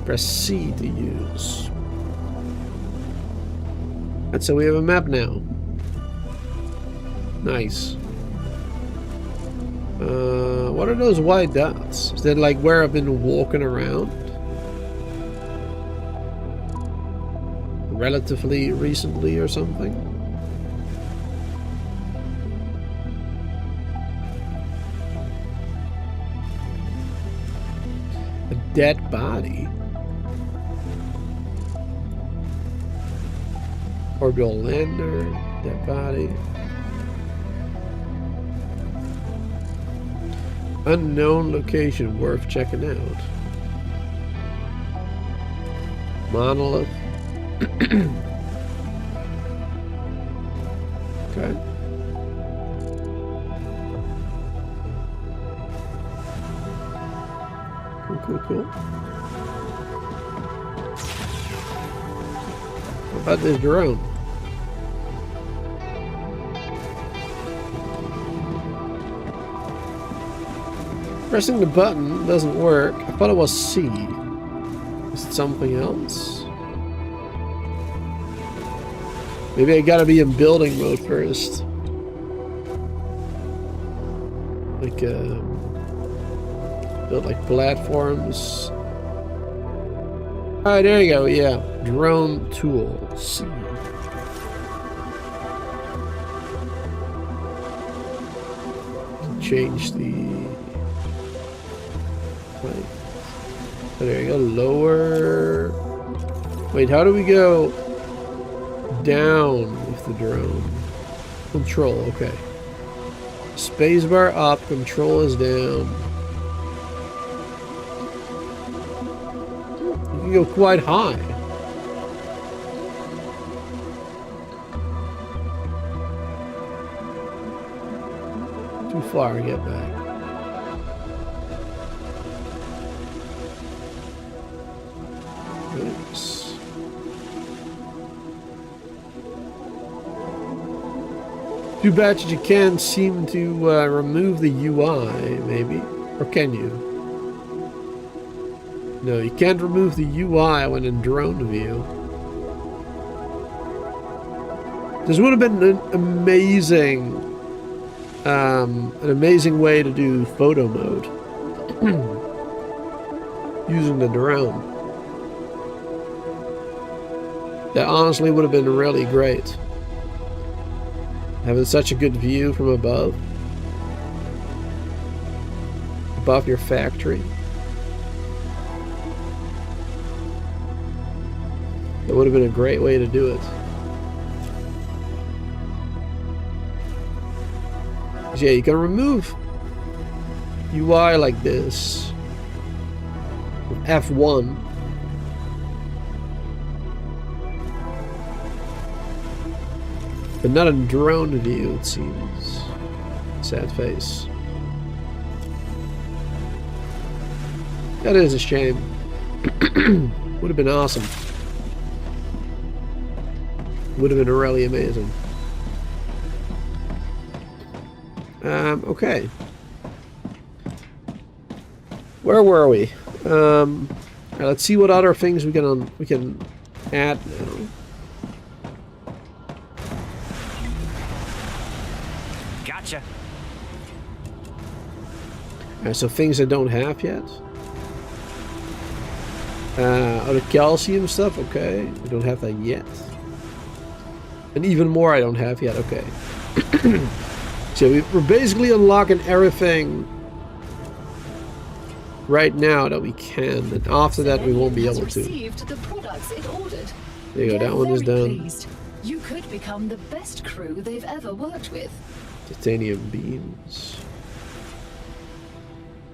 Press C to use. And so we have a map now. Nice. What are those white dots? Is that like where I've been walking around? Relatively recently or something? A dead body. Orbital lander, dead body. Unknown location worth checking out. Monolith. Okay. Cool. What about this drone? Pressing the button doesn't work. I thought it was C. Is it something else? Maybe I gotta be in building mode first. Like, build like platforms. Alright, there you go, yeah. Drone tool, C. Change the... Wait. Oh, there you go, lower... Wait, how do we go down with the drone? Control, okay. Spacebar up, control is down. You can go quite high. Too far to get back. Oops. Too bad that you can't seem to remove the UI, maybe. Or can you? No, you can't remove the UI when in drone view. This would have been an amazing way to do photo mode. Using the drone. That honestly would have been really great. Having such a good view from above. Above your factory. That would have been a great way to do it. So yeah, you can remove UI like this with F1. But not in drone view, it seems. Sad face. That is a shame. Would have been awesome. Would have been really amazing. Okay. Where were we? Let's see what other things we can add now. Gotcha. So things I don't have yet. The calcium stuff, okay. We don't have that yet. And even more I don't have yet, okay. So we're basically unlocking everything right now that we can, and after that we won't be able to. The products it ordered. There you go, that one is done. Pleased. You could become the best crew they've ever worked with. Titanium beams.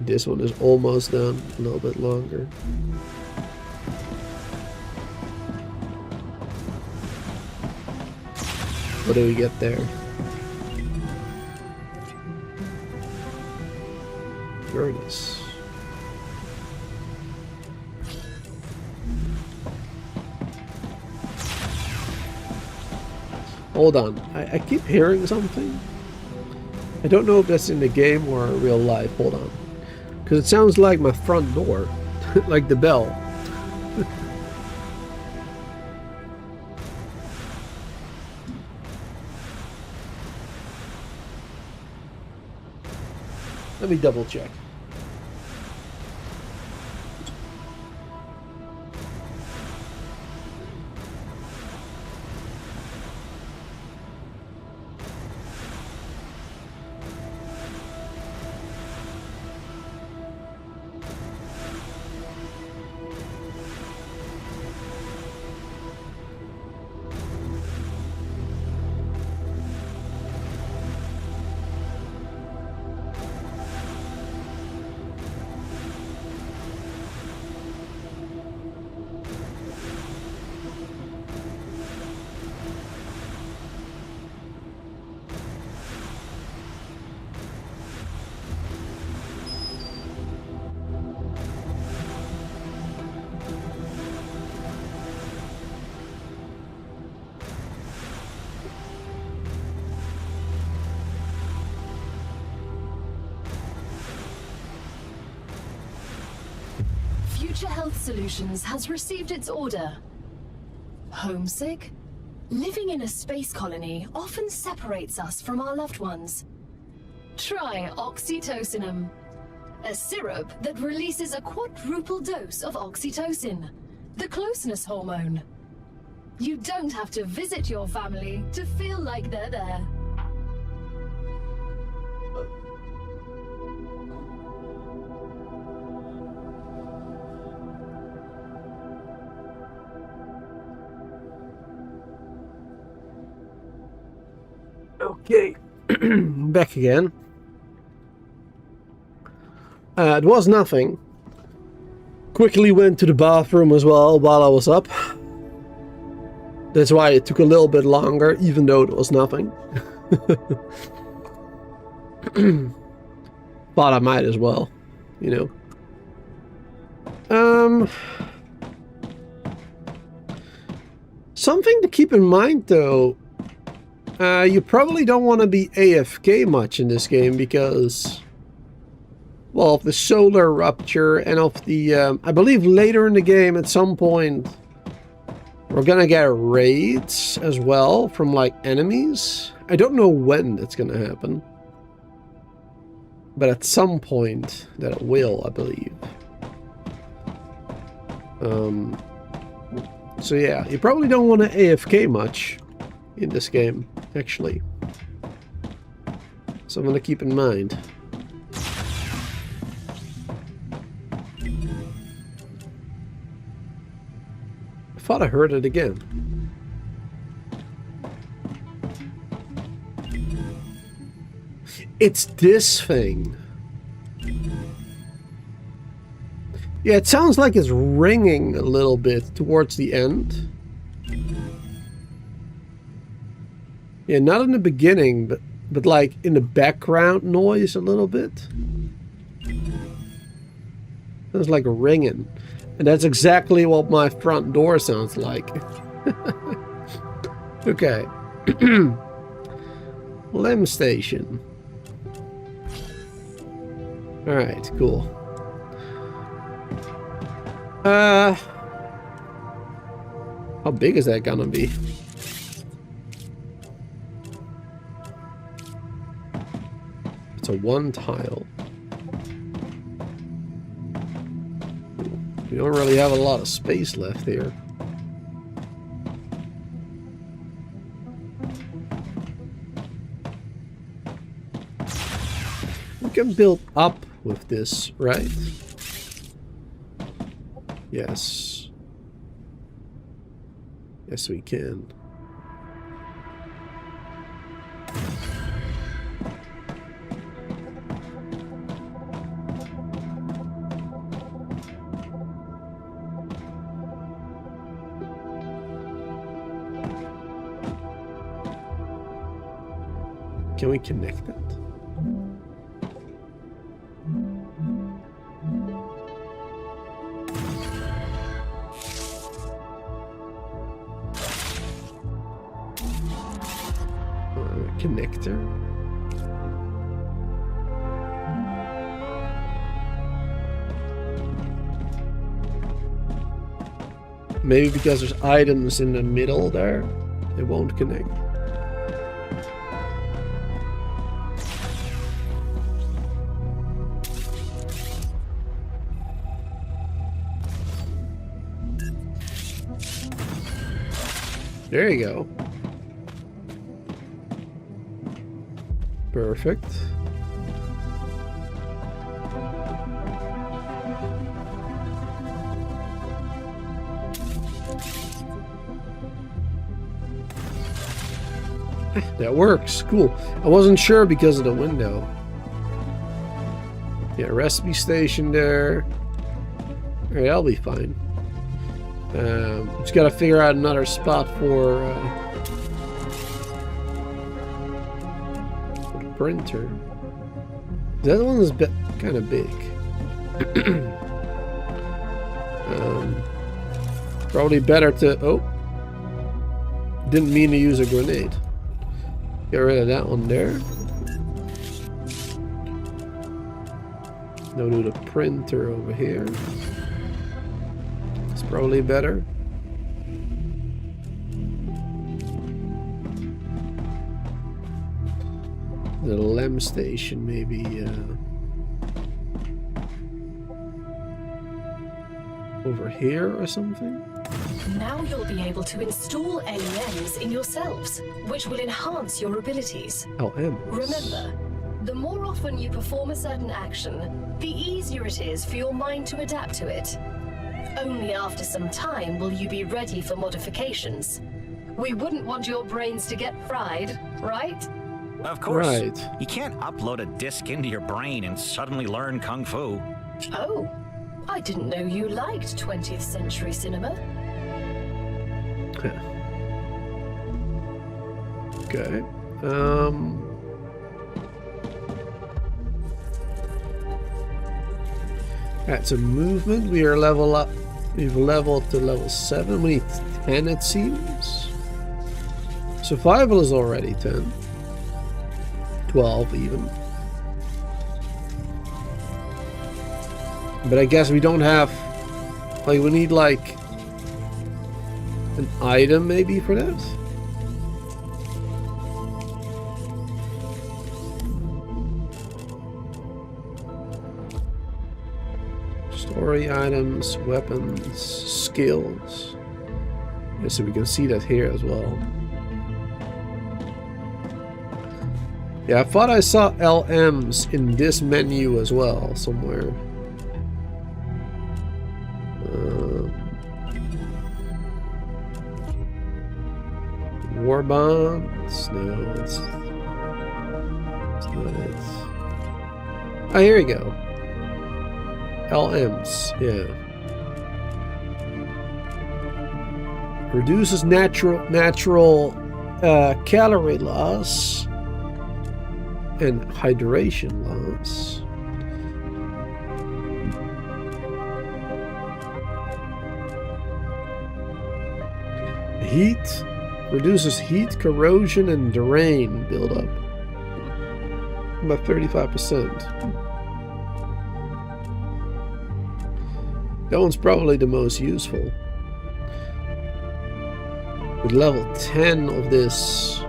This one is almost done, a little bit longer. What do we get there? Furnace. Hold on, I keep hearing something. I don't know if that's in the game or real life. Hold on. Because it sounds like my front door. Like the bell. Let me double check. Future Health Solutions has received its order. Homesick? Living in a space colony often separates us from our loved ones. Try oxytocinum, a syrup that releases a quadruple dose of oxytocin, the closeness hormone. You don't have to visit your family to feel like they're there. Okay, back again. It was nothing. Quickly went to the bathroom as well while I was up. That's why it took a little bit longer, even though it was nothing. Thought I might as well, you know. Something to keep in mind though. You probably don't want to be AFK much in this game because, well, of the solar rupture and of the, I believe later in the game at some point, we're gonna get raids as well from like enemies. I don't know when that's gonna happen, but at some point that it will, I believe. So yeah, you probably don't want to AFK much in this game, actually. So I'm gonna keep in mind. thought I heard it again. It's this thing. Yeah, it sounds like it's ringing a little bit towards the end. Yeah, not in the beginning, but like in the background noise a little bit. Sounds like a ringing. And that's exactly what my front door sounds like. Okay. Lem station. Alright, cool. How big is that gonna be? It's a 1 tile. We don't really have a lot of space left here. We can build up with this, right? Yes. Yes, we can. Can we connect that? Connector. Maybe because there's items in the middle there, it won't connect. There you go. Perfect. That works. Cool. I wasn't sure because of the window. Yeah, recipe station there. Alright, that'll be fine. Just gotta figure out another spot for the printer. That one is kind of big. Probably better to... Oh! Didn't mean to use a grenade. Get rid of that one there. Now do the printer over here. It's probably better. The LEM station maybe over here or something. Now you'll be able to install LEMs in yourselves, which will enhance your abilities. LM. Remember, the more often you perform a certain action, the easier it is for your mind to adapt to it. Only after some time will you be ready for modifications. We wouldn't want your brains to get fried, right? Of course. Right. You can't upload a disc into your brain and suddenly learn Kung Fu. Oh, I didn't know you liked 20th century cinema. Okay. Alright, so movement, we are level up. We've leveled to level 7. We need 10 it seems. Survival is already 10. 12 even. But I guess we don't have... Like, we need like... an item maybe for that? Story items, weapons, skills. Yeah, so we can see that here as well. Yeah, I thought I saw LMs in this menu as well, somewhere. War bonds? No, it's not it. Oh, here we go. LMs, yeah. Reduces natural calorie loss and hydration loss. Heat reduces heat, corrosion, and drain buildup. About 35%. That one's probably the most useful. With level 10 of this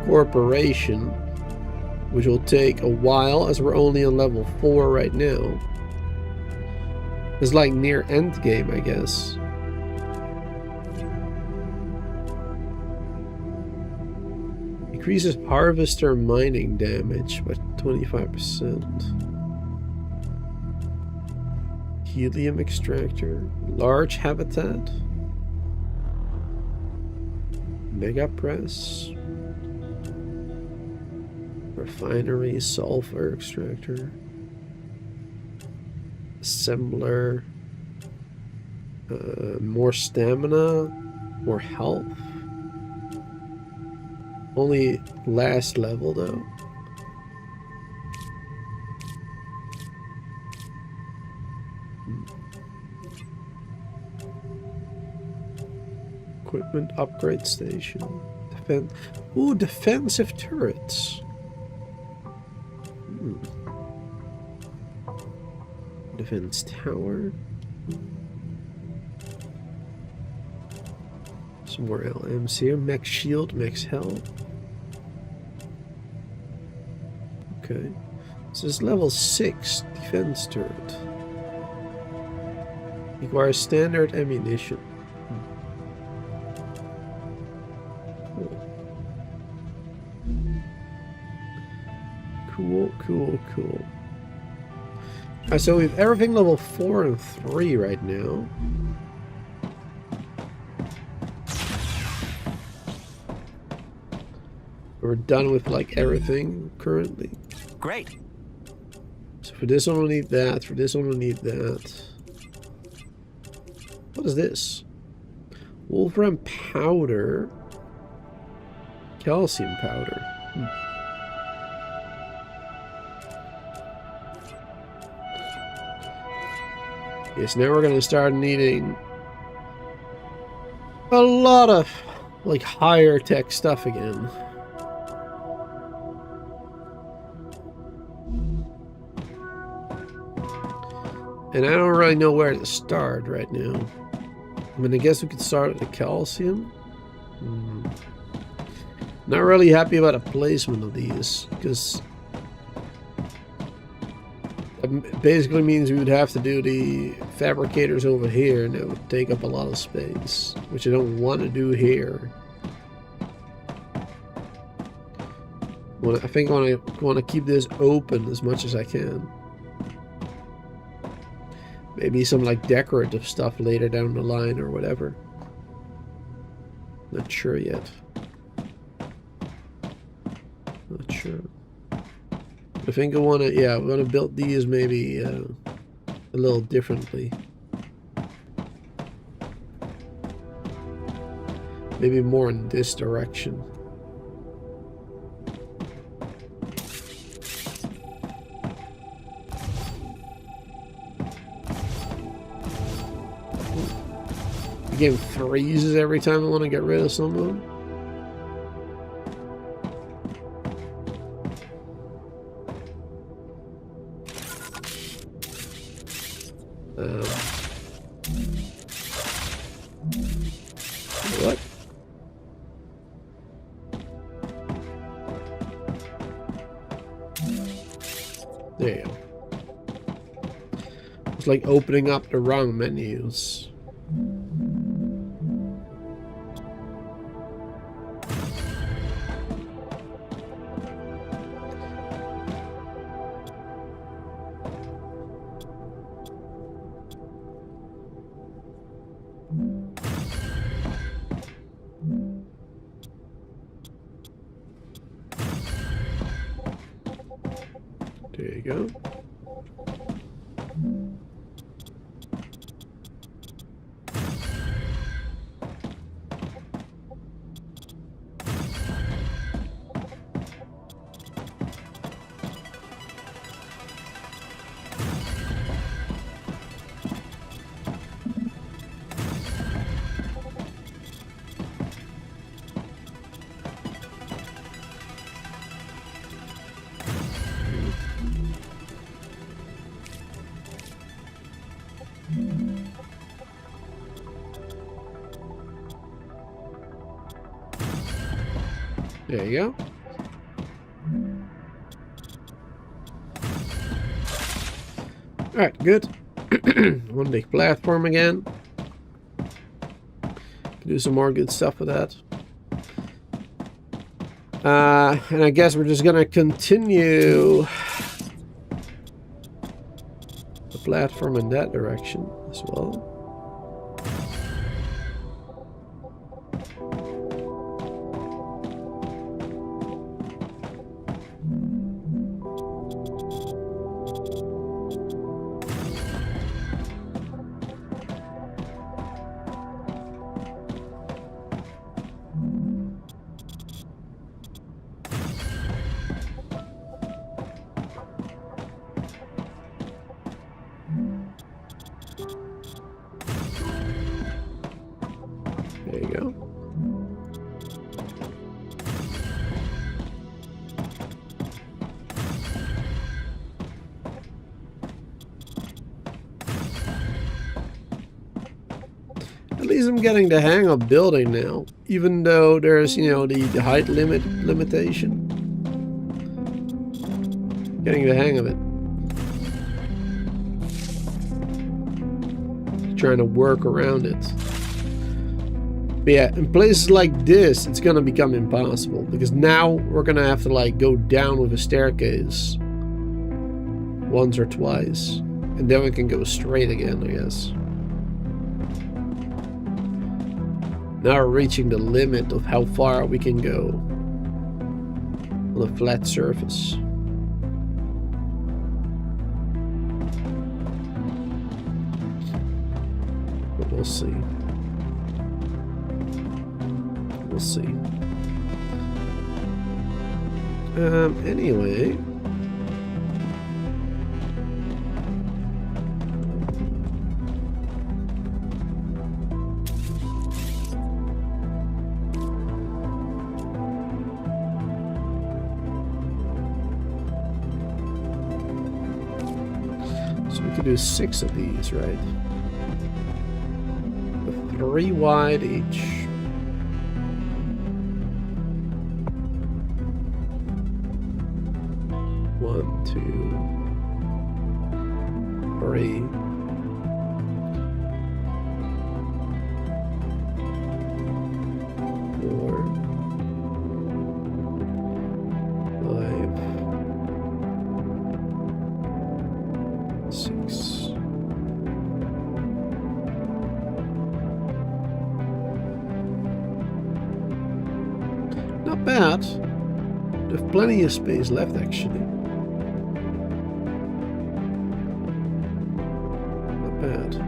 corporation, which will take a while as we're only on level 4 right now. It's like near end game, I guess. Increases harvester mining damage by 25%. Helium extractor, large habitat, mega press, refinery, sulfur extractor, assembler, more stamina, more health. Only last level though. Equipment upgrade station. Ooh, defensive turrets. Defense tower. Some more LMs here. Max shield, max health. Okay. This is level 6 defense turret. Requires standard ammunition. Cool. Alright, so we have everything level 4 and 3 right now. We're done with like everything currently. Great. So for this one we'll need that, for this one we'll need that. What is this? Wolfram powder. Calcium powder. Yes, now we're gonna start needing a lot of like higher tech stuff again. And I don't really know where to start right now. I mean, I guess we could start at the calcium. Not really happy about the placement of these, because it basically means we would have to do the fabricators over here, and it would take up a lot of space, which I don't want to do here. I think I want to keep this open as much as I can. Maybe some like decorative stuff later down the line or whatever. Not sure yet. Not sure. I think I want to, yeah, I want to build these maybe a little differently. Maybe more in this direction. The game freezes every time I want to get rid of someone. What? There you go. It's like opening up the wrong menus. There you go. There you go. Alright, good. One big platform again. Can do some more good stuff with that. And I guess we're just gonna continue the platform in that direction as well. There you go. At least I'm getting the hang of building now, even though there's, you know, the height limitation. Getting the hang of it. Trying to work around it. But yeah, in places like this, it's gonna become impossible because now we're gonna have to like go down with a staircase once or twice, and then we can go straight again, I guess. Now we're reaching the limit of how far we can go on a flat surface. But we'll see. We'll see. Anyway. So we could do 6 of these, right? 3 wide each. One, 2, 3. Four, 5, 6. Not bad. There's plenty of space left, actually. Not bad.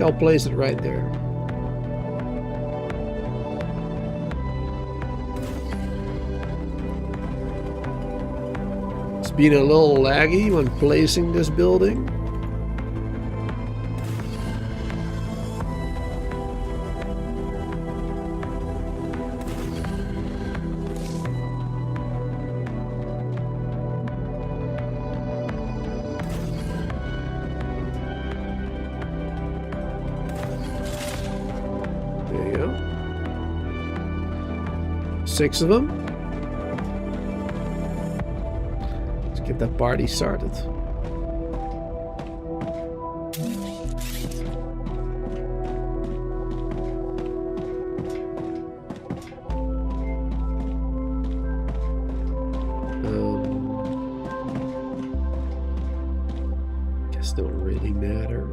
I'll place it right there. It's been a little laggy when placing this building. There you go. 6 of them. Let's get that party started. these don't really matter.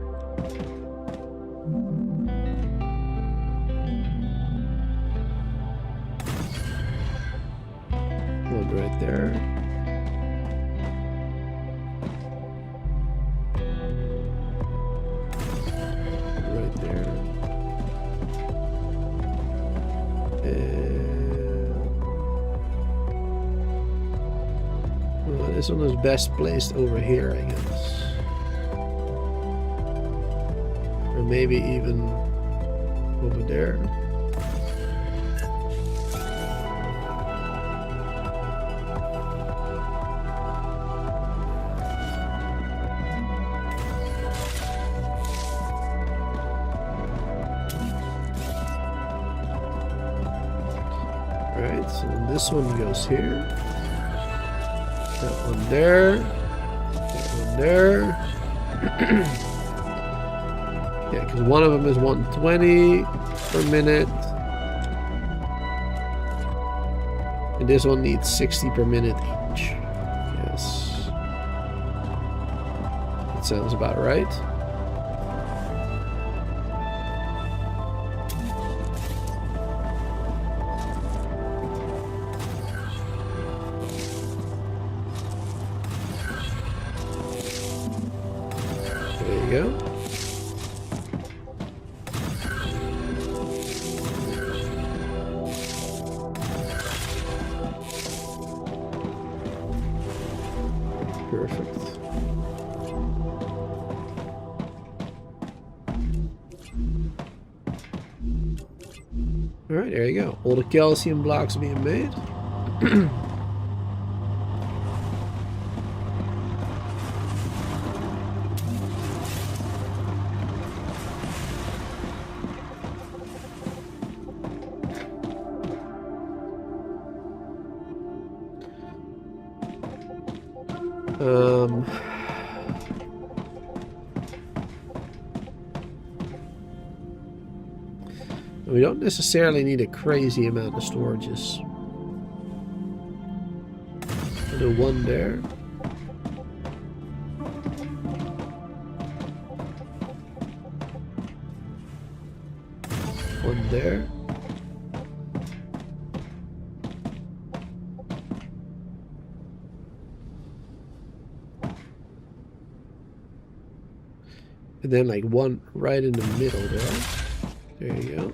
One right there. Right there. Well, this one is best placed over here, I guess. Or maybe even over there. Alright, so this one goes here. That one there. That one there. Yeah, because one of them is 120 per minute. And this one needs 60 per minute each. Yes. That sounds about right. Go. Perfect. All right, there you go. All the calcium blocks being made. We don't necessarily need a crazy amount of storages. I'll do one there. One there. And then like one right in the middle there. There you go.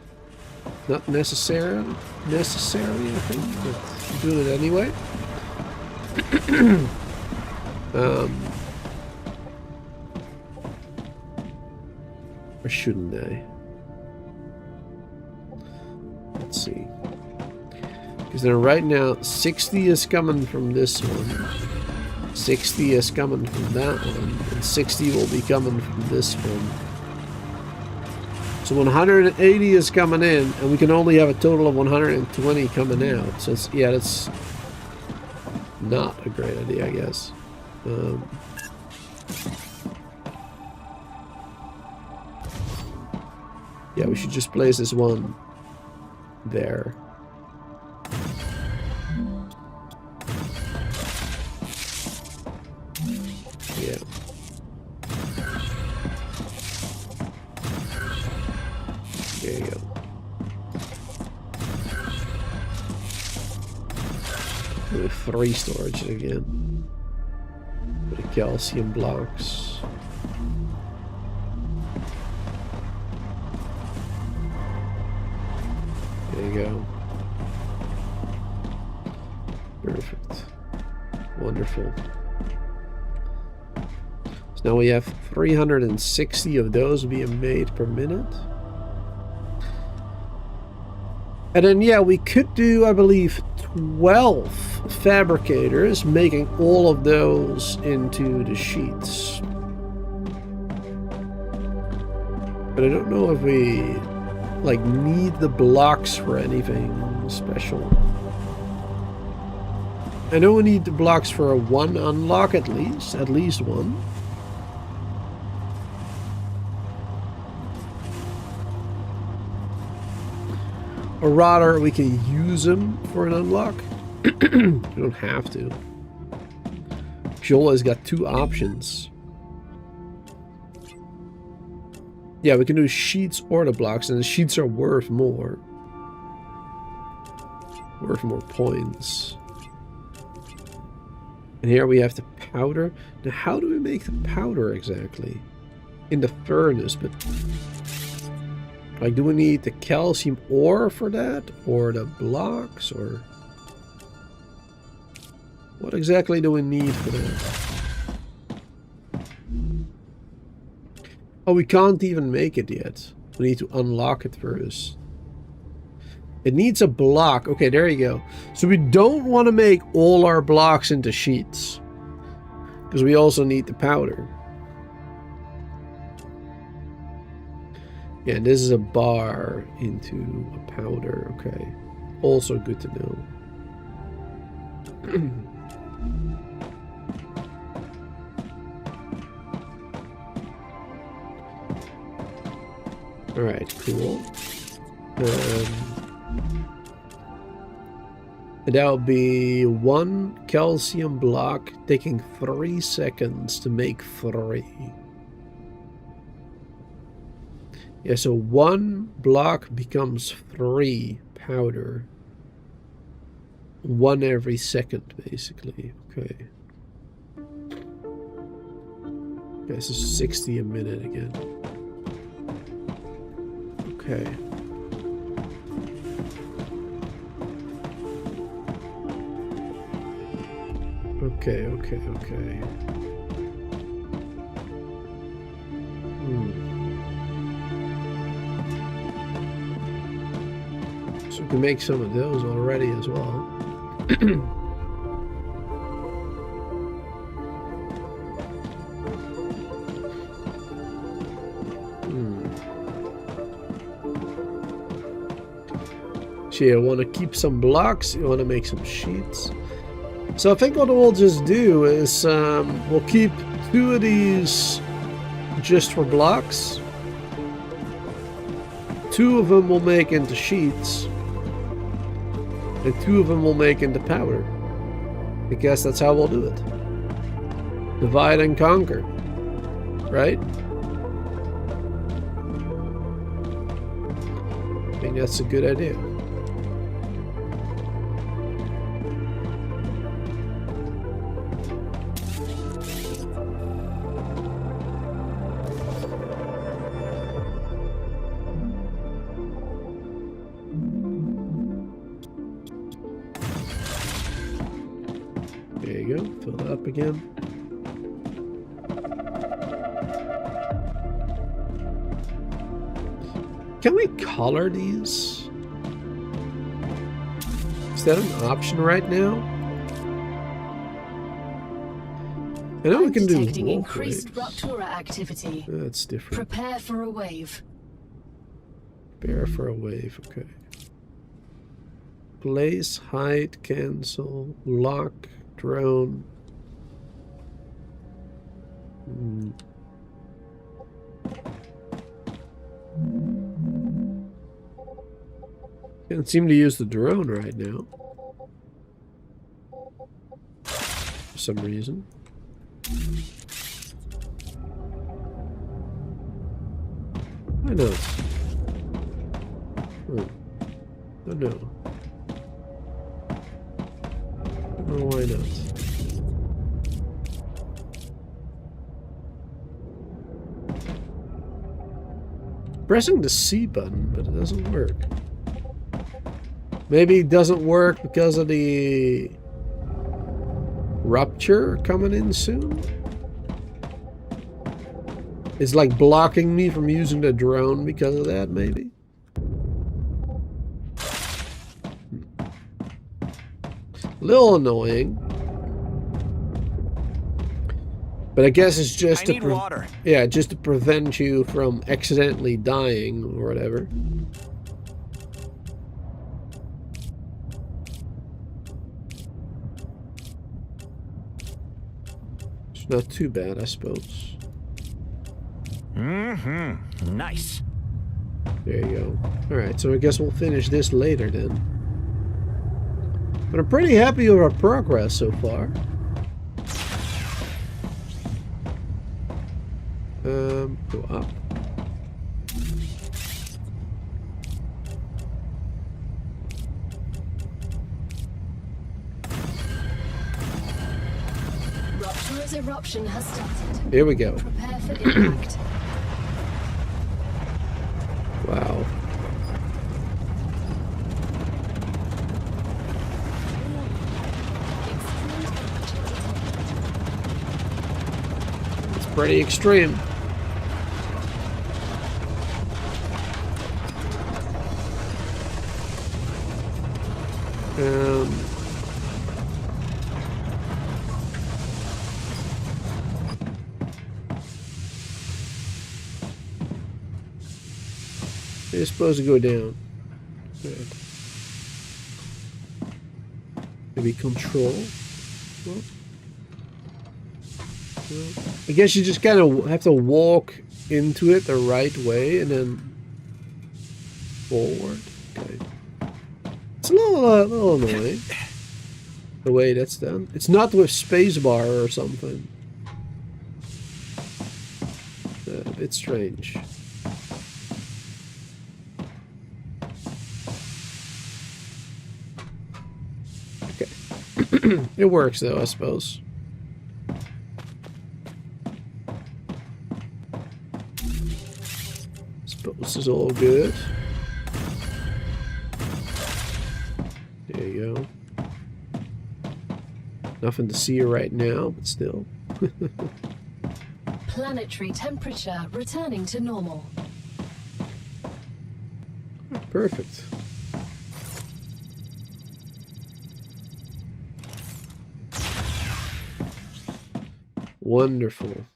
Not necessarily, I think, but I'm doing it anyway. Or shouldn't I? Let's see. Because then right now, 60 is coming from this one. 60 is coming from that one. And 60 will be coming from this one. So 180 is coming in, and we can only have a total of 120 coming out. So it's, yeah, that's not a great idea, I guess. Yeah, we should just place this one there. Yeah. There you go. With 3 storage again. With the calcium blocks. There you go. Perfect. Wonderful. So now we have 360 of those being made per minute. And then, yeah, we could do, I believe, 12 fabricators, making all of those into the sheets. But I don't know if we, like, need the blocks for anything special. I know we need the blocks for a 1 unlock at least one. Or rather, we can use them for an unlock. You don't have to. You always got 2 options. Yeah, we can do sheets or the blocks, and the sheets are worth more. Worth more points. And here we have the powder. Now, how do we make the powder exactly? In the furnace, but... Like, do we need the calcium ore for that? Or the blocks? Or... What exactly do we need for that? Oh, we can't even make it yet. We need to unlock it first. It needs a block. Okay, there you go. So we don't want to make all our blocks into sheets. Because we also need the powder. Yeah, this is a bar into a powder. Okay. Also good to know. Alright, cool. That would be 1 calcium block taking 3 seconds to make 3. Yeah, so 1 block becomes 3 powder. 1 every second, basically. Okay. Okay, so 60 a minute again. Okay. Okay. So we can make some of those already as well. So you want to keep some blocks, you want to make some sheets. So I think what we'll just do is we'll keep 2 of these just for blocks. 2 of them we'll make into sheets. And 2 of them we'll make into powder. I guess that's how we'll do it. Divide and conquer. Right? I think that's a good idea. There you go, fill it up again. Can we color these? Is that an option right now? I know we can do detecting increased Ruptura activity. That's different. Prepare for a wave. Prepare for a wave, okay. Place, hide, cancel, lock, drone. Can't seem to use the drone right now. For some reason. Why not? Oh no. Or why not? Pressing the C button, but it doesn't work. Maybe it doesn't work because of the rupture coming in soon? It's like blocking me from using the drone because of that, maybe? A little annoying. But I guess it's just to water. Yeah, just to prevent you from accidentally dying or whatever. It's not too bad, I suppose. Nice. There you go. Alright, so I guess we'll finish this later then. But I'm pretty happy with our progress so far. Go up. Troy's eruption has started. Here we go. Prepare for impact. Wow. It's pretty extreme. It's supposed to go down. Good. Maybe control. Well, I guess you just kind of have to walk into it the right way and then forward. Okay. It's a little annoying the way that's done. It's not with spacebar or something. A bit strange. It works though, I suppose. Suppose this is all good. There you go. Nothing to see right now, but still. Planetary temperature returning to normal. Perfect. Wonderful.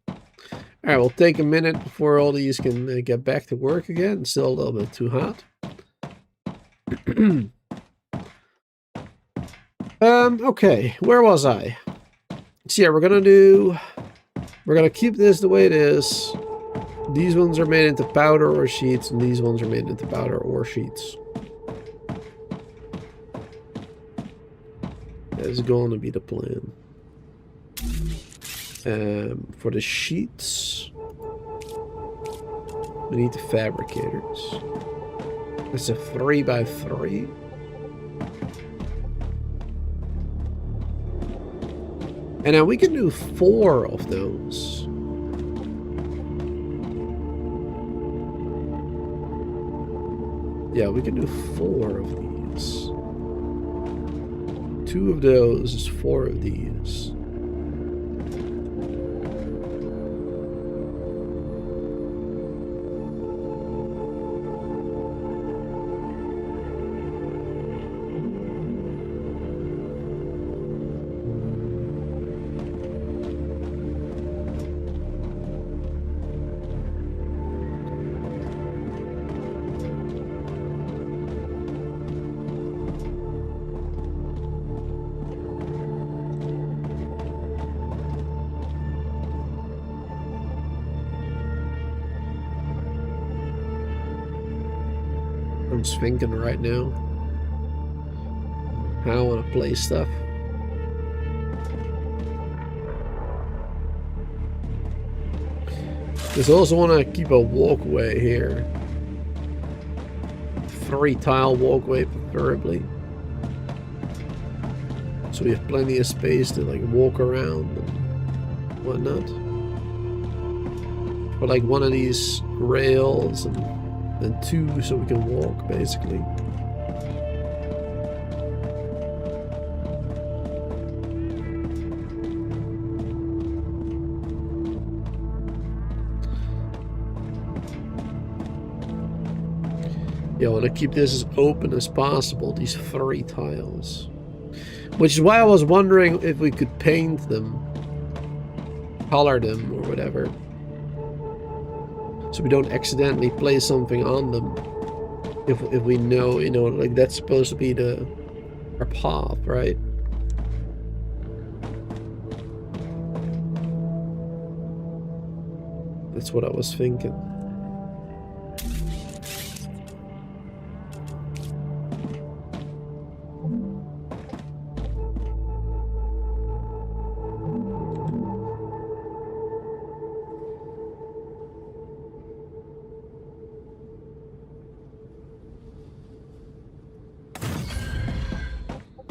Alright, we'll take a minute before all these can get back to work again. It's still a little bit too hot. Okay, where was I? So yeah, we're gonna keep this the way it is. These ones are made into powder ore sheets, and these ones are made into powder ore sheets. That is going to be the plan. For the sheets, we need the fabricators. It's a 3x3. And now we can do 4 of those. Yeah, we can do 4 of these. 2 of those is 4 of these. I'm just thinking right now how I want to play stuff. Just also want to keep a walkway here. 3-tile walkway preferably. So we have plenty of space to like walk around and whatnot. But like one of these rails and then 2 so we can walk basically. Yeah, I want to keep this as open as possible, these 3 tiles. Which is why I was wondering if we could paint them, color them or whatever. So we don't accidentally place something on them. If we know, you know, like that's supposed to be our path, right? That's what I was thinking.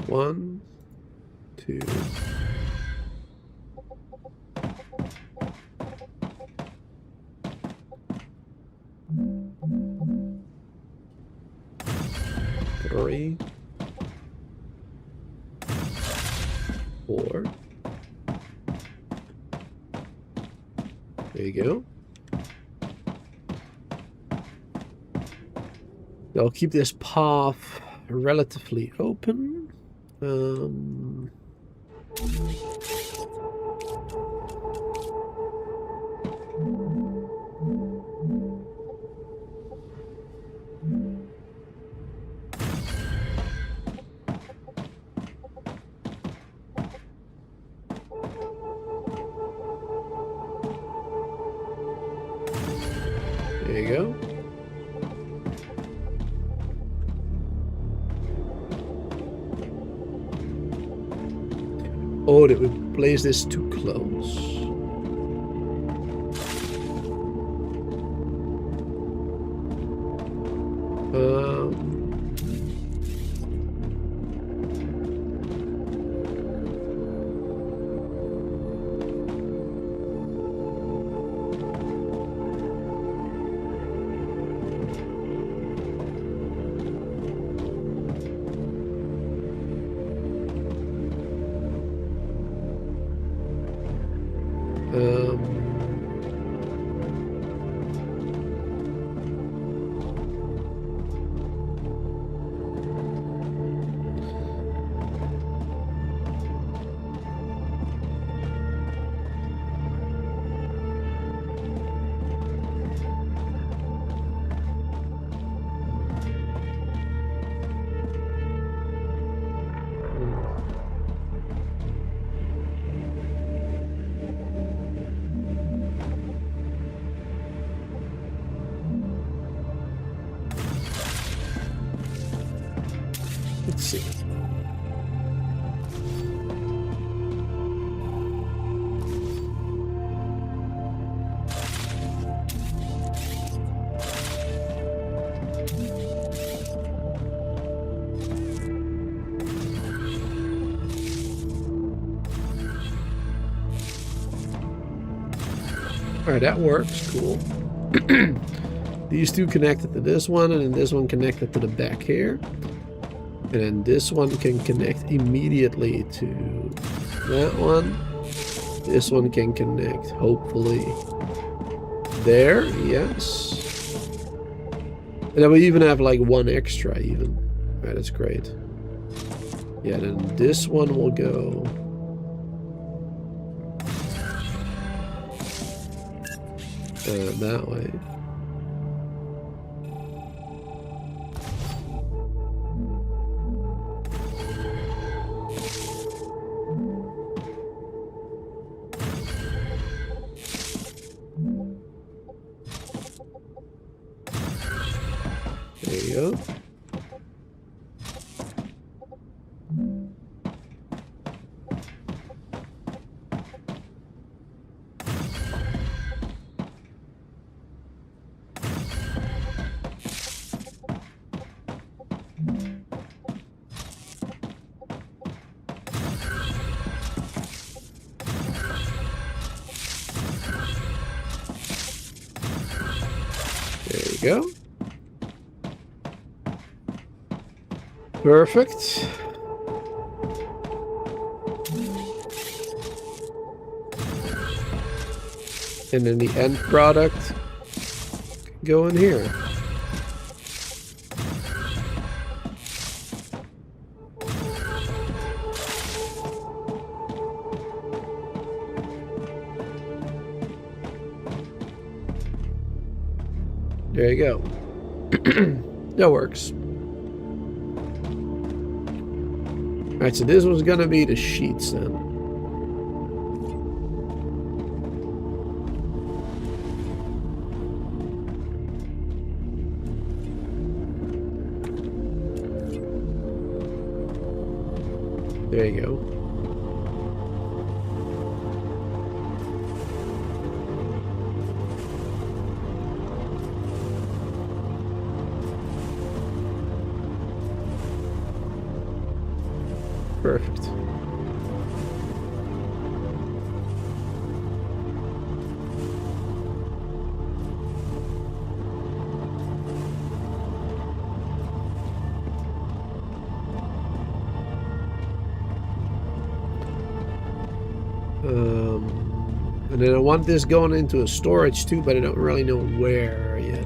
One, 2, 4. There you go. I'll keep this path relatively open. There you go. Oh, did we place this too close? Let's see. All right, that works. Cool. These two connected to this one, and then this one connected to the back here. And then this one can connect immediately to that one. This one can connect, hopefully, there. Yes. And then we even have like one extra even. All right, that's great. Yeah, then this one will go that way. There you go. There you go. Perfect. And then the end product can go in here. There you go. That works. Alright, so this was gonna be the sheets then. There you go. Perfect. And then I want this going into a storage too, but I don't really know where yet.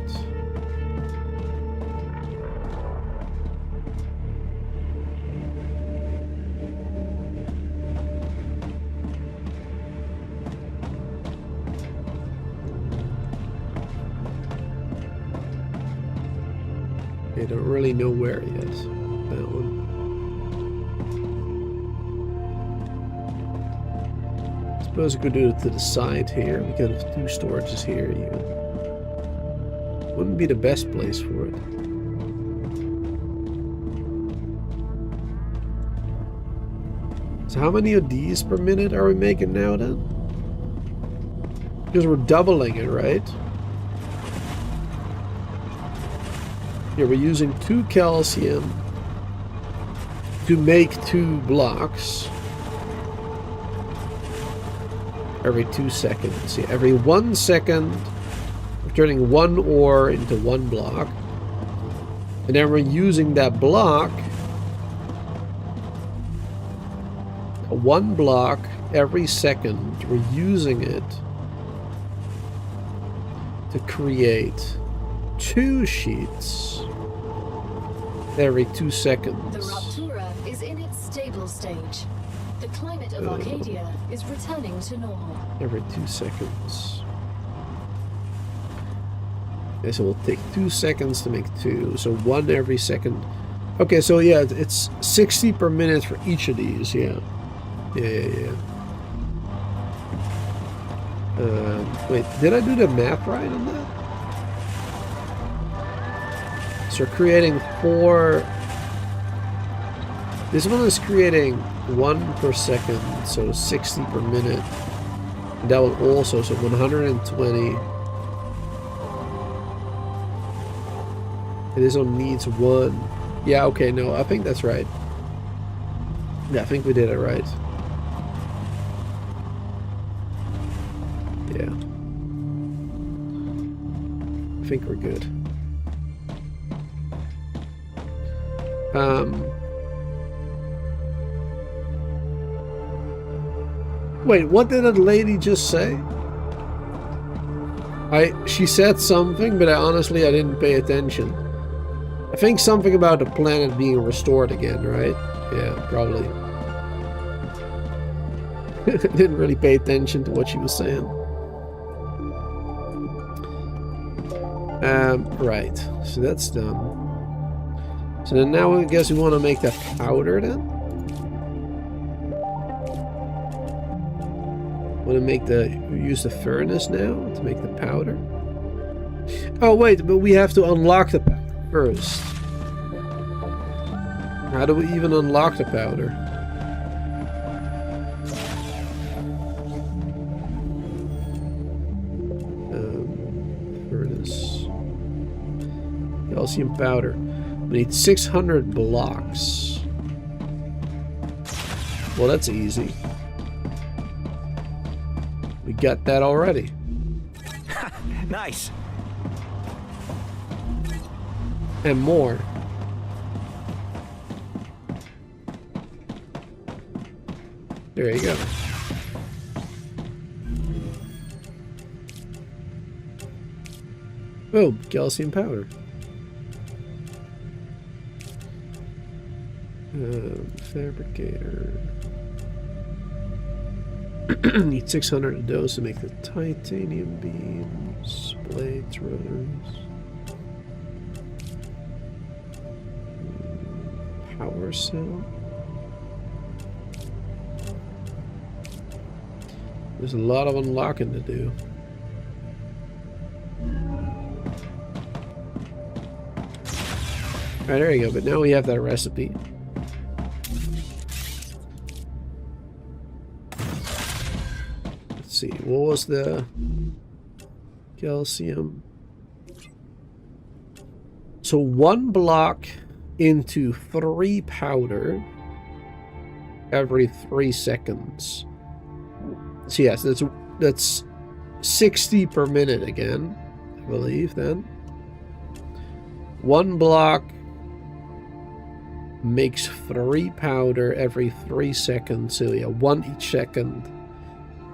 I don't really know where yet. That one. I suppose I could do it to the side here. We could have 2 storages here even. Wouldn't be the best place for it. So how many of these per minute are we making now then? Because we're doubling it, right? Yeah, we're using 2 calcium to make 2 blocks every 2 seconds. Yeah, every 1 second, we're turning 1 ore into 1 block. And then we're using that block, 1 block every second. We're using it to create 2 sheets every 2 seconds. The Raptura is in its stable stage. The climate of Arcadia is returning to normal. Every 2 seconds. Okay, so we'll take 2 seconds to make 2. So 1 every second. Okay, so yeah, it's 60 per minute for each of these. Yeah. Yeah. Wait, did I do the math right on that? So we're creating 4. This one is creating 1 per second, so 60 per minute. And that will also, so 120. And this one needs 1. Yeah, okay, no, I think that's right. Yeah, I think we did it right. Yeah. I think we're good. Wait, what did that lady just say? She said something, but honestly I didn't pay attention. I think something about the planet being restored again, right? Yeah, probably. Didn't really pay attention to what she was saying. Right, so that's done. So then now I guess we want to make that powder then? Want to make use the furnace now to make the powder? Oh wait, but we have to unlock the powder first. How do we even unlock the powder? Furnace. Calcium powder. We need 600 blocks. Well, that's easy. We got that already. Nice. And more. There you go. Boom, calcium powder. Fabricator. Need 600 of those to make the titanium beams, blades, rotors. Power cell. There's a lot of unlocking to do. Alright, there you go, but now we have that recipe. Let's see, what was the calcium? So 1 block into 3 powder every 3 seconds. So yes, that's 60 per minute again, I believe then. 1 block makes 3 powder every 3 seconds, so yeah, 1 each second.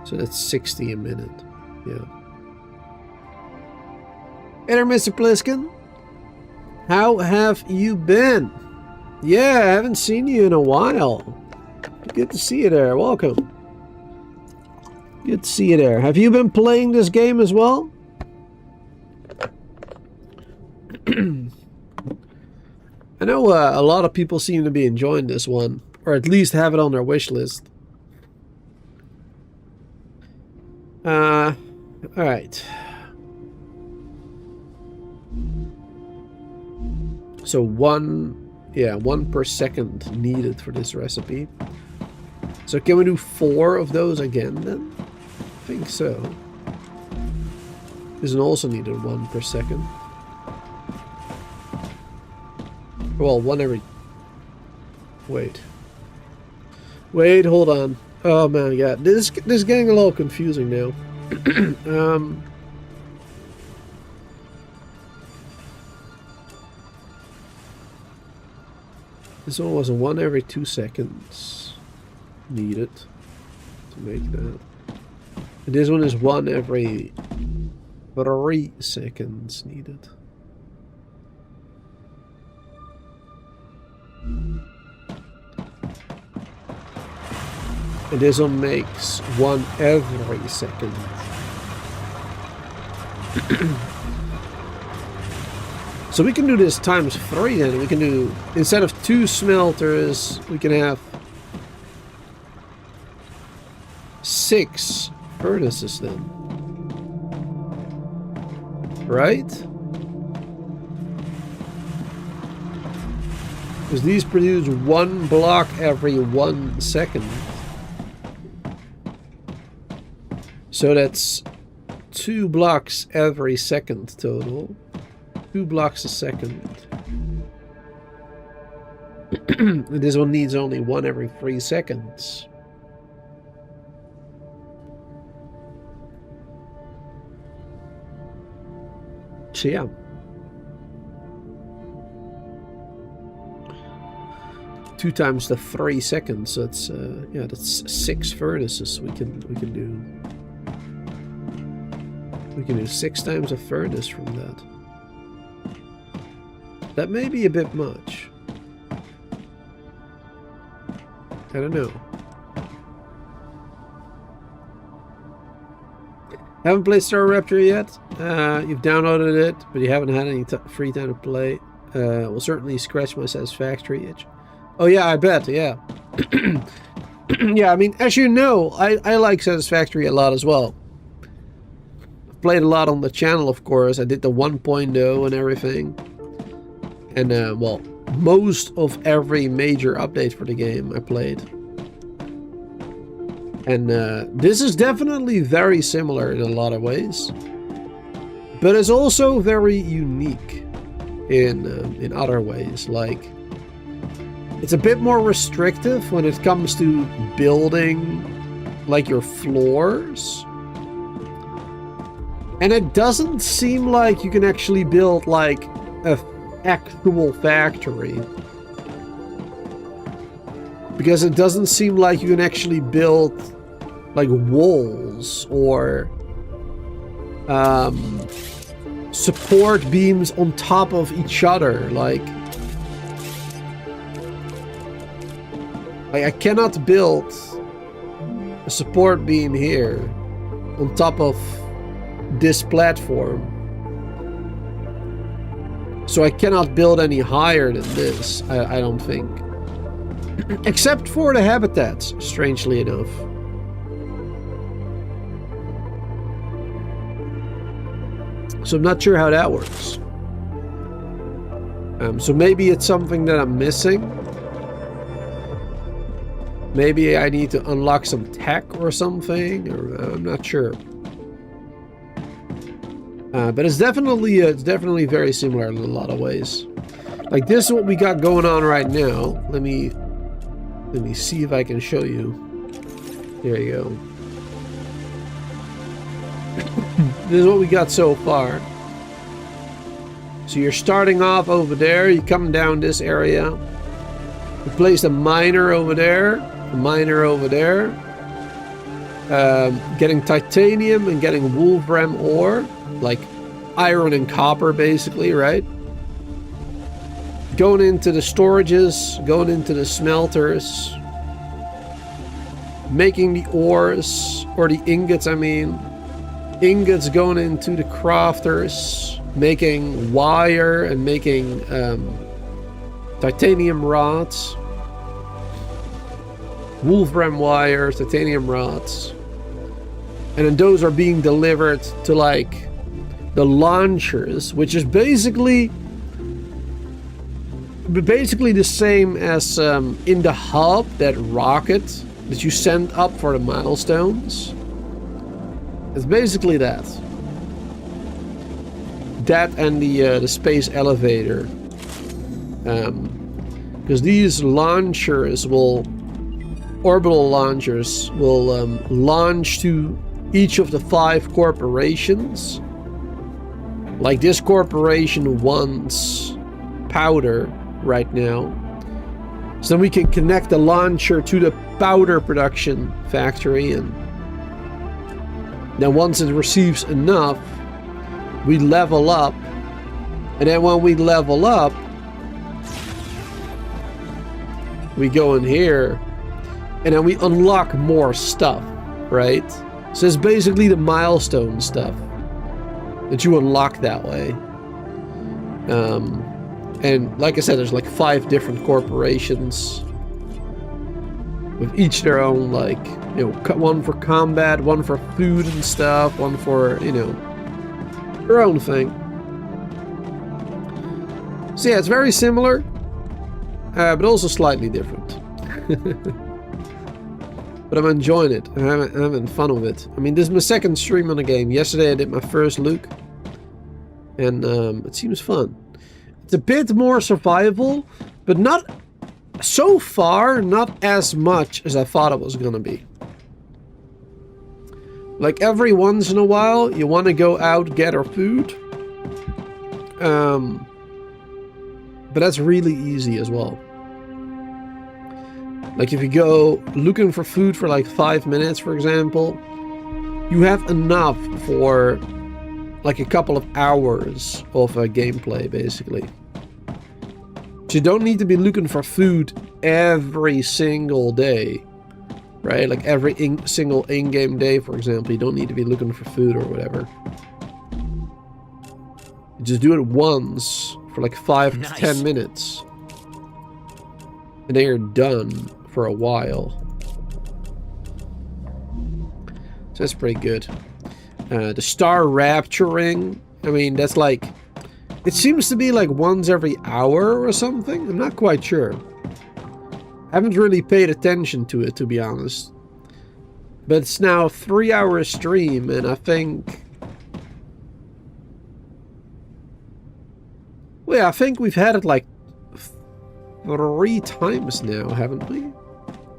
So that's 60 a minute. Yeah. Hey there, Mr. Pliskin. How have you been? Yeah, I haven't seen you in a while. Good to see you there. Welcome. Good to see you there. Have you been playing this game as well? I know a lot of people seem to be enjoying this one, or at least have it on their wish list. Alright. So one per second needed for this recipe. So can we do 4 of those again then? I think so. This one also needed 1 per second. Well, 1 every... Wait, hold on. Oh man, yeah, this is getting a little confusing now. This one was a 1 every 2 seconds needed to make that. And this one is 1 every 3 seconds needed. And this one makes 1 every second. So we can do this times 3 then. We can do, instead of 2 smelters, we can have 6 furnaces then. Right? Because these produce 1 block every 1 second. So that's 2 blocks every second total. 2 blocks a second. This one needs only 1 every 3 seconds. So yeah. Two times the 3 seconds. So that's yeah, that's 6 furnaces we can do. We can do 6 times a furnace from that. That may be a bit much. I don't know. Haven't played StarRupture yet. You've downloaded it, but you haven't had any free time to play. Will certainly scratch my Satisfactory itch. Oh yeah, I bet, yeah. Yeah, I mean, as you know, I like Satisfactory a lot as well. I've played a lot on the channel, of course. I did the 1.0 and everything. And, well, most of every major update for the game I played. And this is definitely very similar in a lot of ways. But it's also very unique in other ways. Like, it's a bit more restrictive when it comes to building, like, your floors. And it doesn't seem like you can actually build, like, a actual factory, because it doesn't seem like you can actually build like walls or support beams on top of each other. Like I cannot build a support beam here on top of this platform. So I cannot build any higher than this, I don't think. Except for the habitats, strangely enough. So I'm not sure how that works. So maybe it's something that I'm missing. Maybe I need to unlock some tech or something, or I'm not sure. But it's definitely very similar in a lot of ways. Like this is what we got going on right now. Let me see if I can show you. There you go. This is what we got so far. So you're starting off over there. You come down this area. We placed a miner over there. A miner over there. getting titanium and getting wolfram ore, like iron and copper basically, right? Going into the storages, going into the smelters, making the ores, or the ingots, I mean. Ingots going into the crafters, making wire and making titanium rods. Wolfram wire, titanium rods. And then those are being delivered to like the launchers, which is basically the same as in the hub, that rocket that you send up for the milestones. It's basically that. That and the space elevator. Because these launchers will, orbital launchers will launch to each of the 5 corporations. Like this corporation wants powder right now. So then we can connect the launcher to the powder production factory, and then once it receives enough, we level up. And then when we level up, we go in here and then we unlock more stuff, right? So it's basically the milestone stuff that you unlock that way. And like I said, there's like 5 different corporations with each their own, like, you know, one for combat, one for food and stuff, one for, you know, their own thing. So yeah, it's very similar, but also slightly different. But I'm enjoying it. I'm having fun with it. I mean, this is my second stream on the game. Yesterday I did my first look, and it seems fun. It's a bit more survival, but not so far, not as much as I thought it was gonna be. Like every once in a while, you want to go out, gather food. But that's really easy as well. Like if you go looking for food for like 5 minutes, for example, you have enough for like a couple of hours of gameplay, basically. So you don't need to be looking for food every single day, right? Like every single in-game day, for example, you don't need to be looking for food or whatever. You just do it once for like 5 to 10 minutes. And then you're done for a while. So that's pretty good. The StarRupturing, I mean, that's like, it seems to be like once every hour or something. I'm not quite sure. I haven't really paid attention to it, to be honest. But it's now a 3-hour stream, and I think... well, yeah, I think we've had it like 3 times now, haven't we?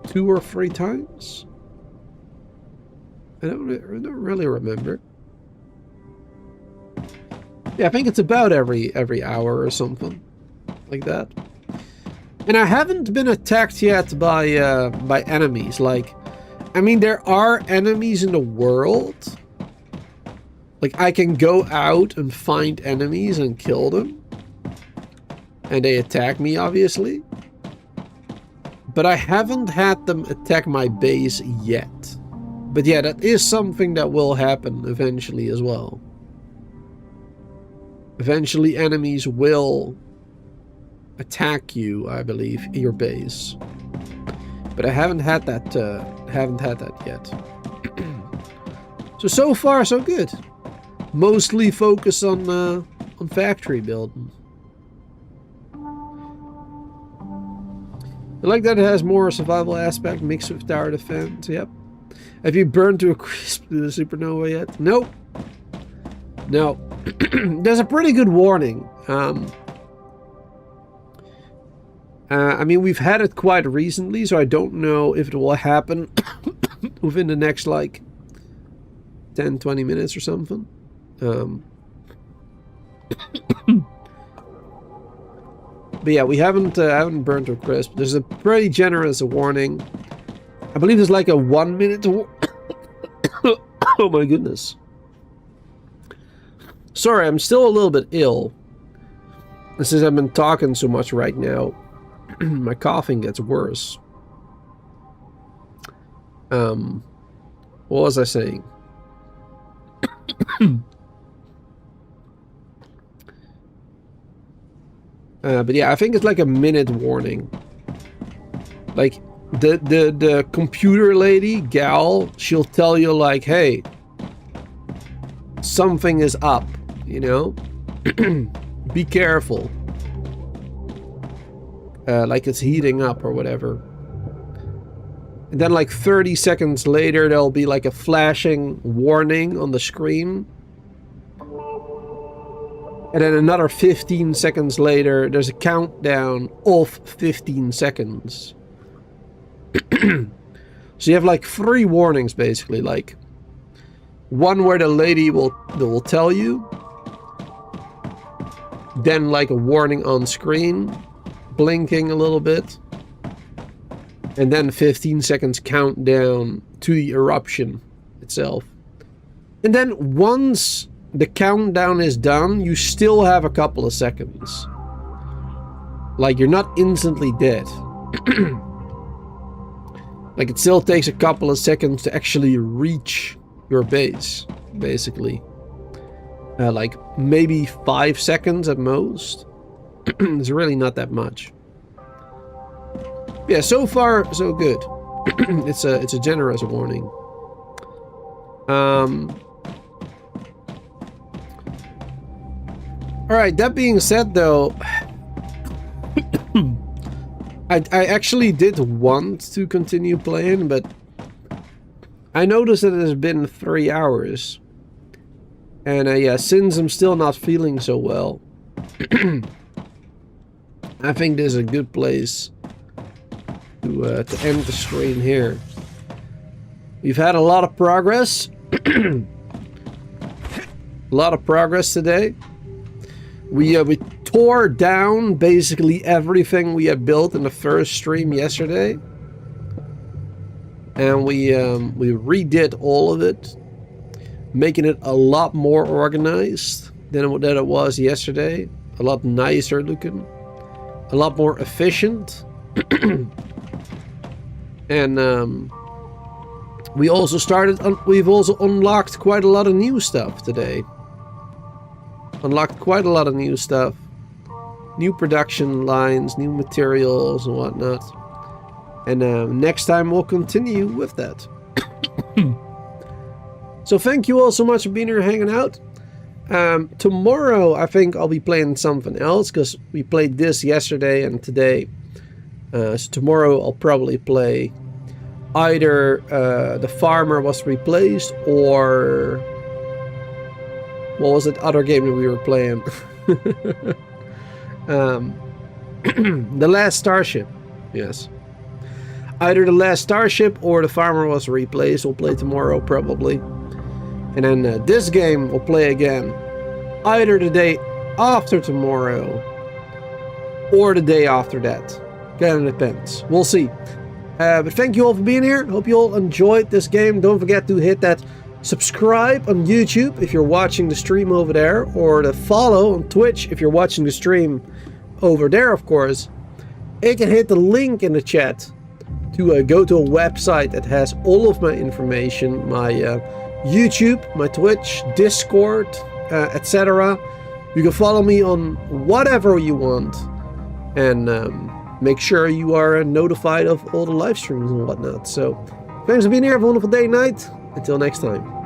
2 or 3 times? I don't really remember. Yeah, I think it's about every hour or something like that. And I haven't been attacked yet by enemies. Like, I mean, there are enemies in the world. Like, I can go out and find enemies and kill them. And they attack me, obviously. But I haven't had them attack my base yet. But yeah, that is something that will happen eventually as well. Eventually enemies will attack you, I believe, your base. But I haven't had that yet. So far so good. Mostly focus on factory building. I like that it has more survival aspect mixed with tower defense. Yep. Have you burned to a crisp the supernova yet? Nope. No. There's a pretty good warning. I mean, we've had it quite recently, so I don't know if it will happen within the next, like, 10-20 minutes or something. But yeah, we haven't burned to a crisp. There's a pretty generous warning. I believe there's like a 1 minute Oh my goodness. Sorry, I'm still a little bit ill. Since I've been talking so much right now, my coughing gets worse. What was I saying? But yeah, I think it's like a minute warning. Like the computer lady, Gal, she'll tell you like, hey, something is up, you know? Be careful. Like it's heating up or whatever. And then like 30 seconds later, there'll be like a flashing warning on the screen. And then another 15 seconds later, there's a countdown of 15 seconds. So you have like 3 warnings basically. Like one where the lady will tell you. Then like a warning on screen, blinking a little bit. And then 15 seconds countdown to the eruption itself. And then once the countdown is done, you still have a couple of seconds. Like you're not instantly dead. Like it still takes a couple of seconds to actually reach your base, basically. Like maybe 5 seconds at most. It's really not that much. Yeah, so far so good. It's a generous warning. Alright, that being said though, I actually did want to continue playing, but I noticed that it has been 3 hours. And yeah, since I'm still not feeling so well, I think this is a good place to end the stream here. We've had a lot of progress. A lot of progress today. We tore down basically everything we had built in the first stream yesterday. And we redid all of it, making it a lot more organized than it was yesterday. A lot nicer looking, a lot more efficient. And we've also unlocked quite a lot of new stuff today. Unlocked quite a lot of new stuff. New production lines, new materials and whatnot. And next time we'll continue with that. So thank you all so much for being here hanging out. Tomorrow I think I'll be playing something else, because we played this yesterday and today. So tomorrow I'll probably play either The Farmer Was Replaced, or what was that other game that we were playing? The Last Starship. Yes. Either The Last Starship or The Farmer Was Replaced. We'll play tomorrow probably. And then this game we'll play again either the day after tomorrow or the day after that. Kind of depends. We'll see. But thank you all for being here. Hope you all enjoyed this game. Don't forget to hit that subscribe on YouTube if you're watching the stream over there, or the follow on Twitch if you're watching the stream over there, of course. You can hit the link in the chat to go to a website that has all of my information, my YouTube, my Twitch, Discord, etc. You can follow me on whatever you want, and make sure you are notified of all the live streams and whatnot. So thanks for being here. Have a wonderful day and night. Until next time.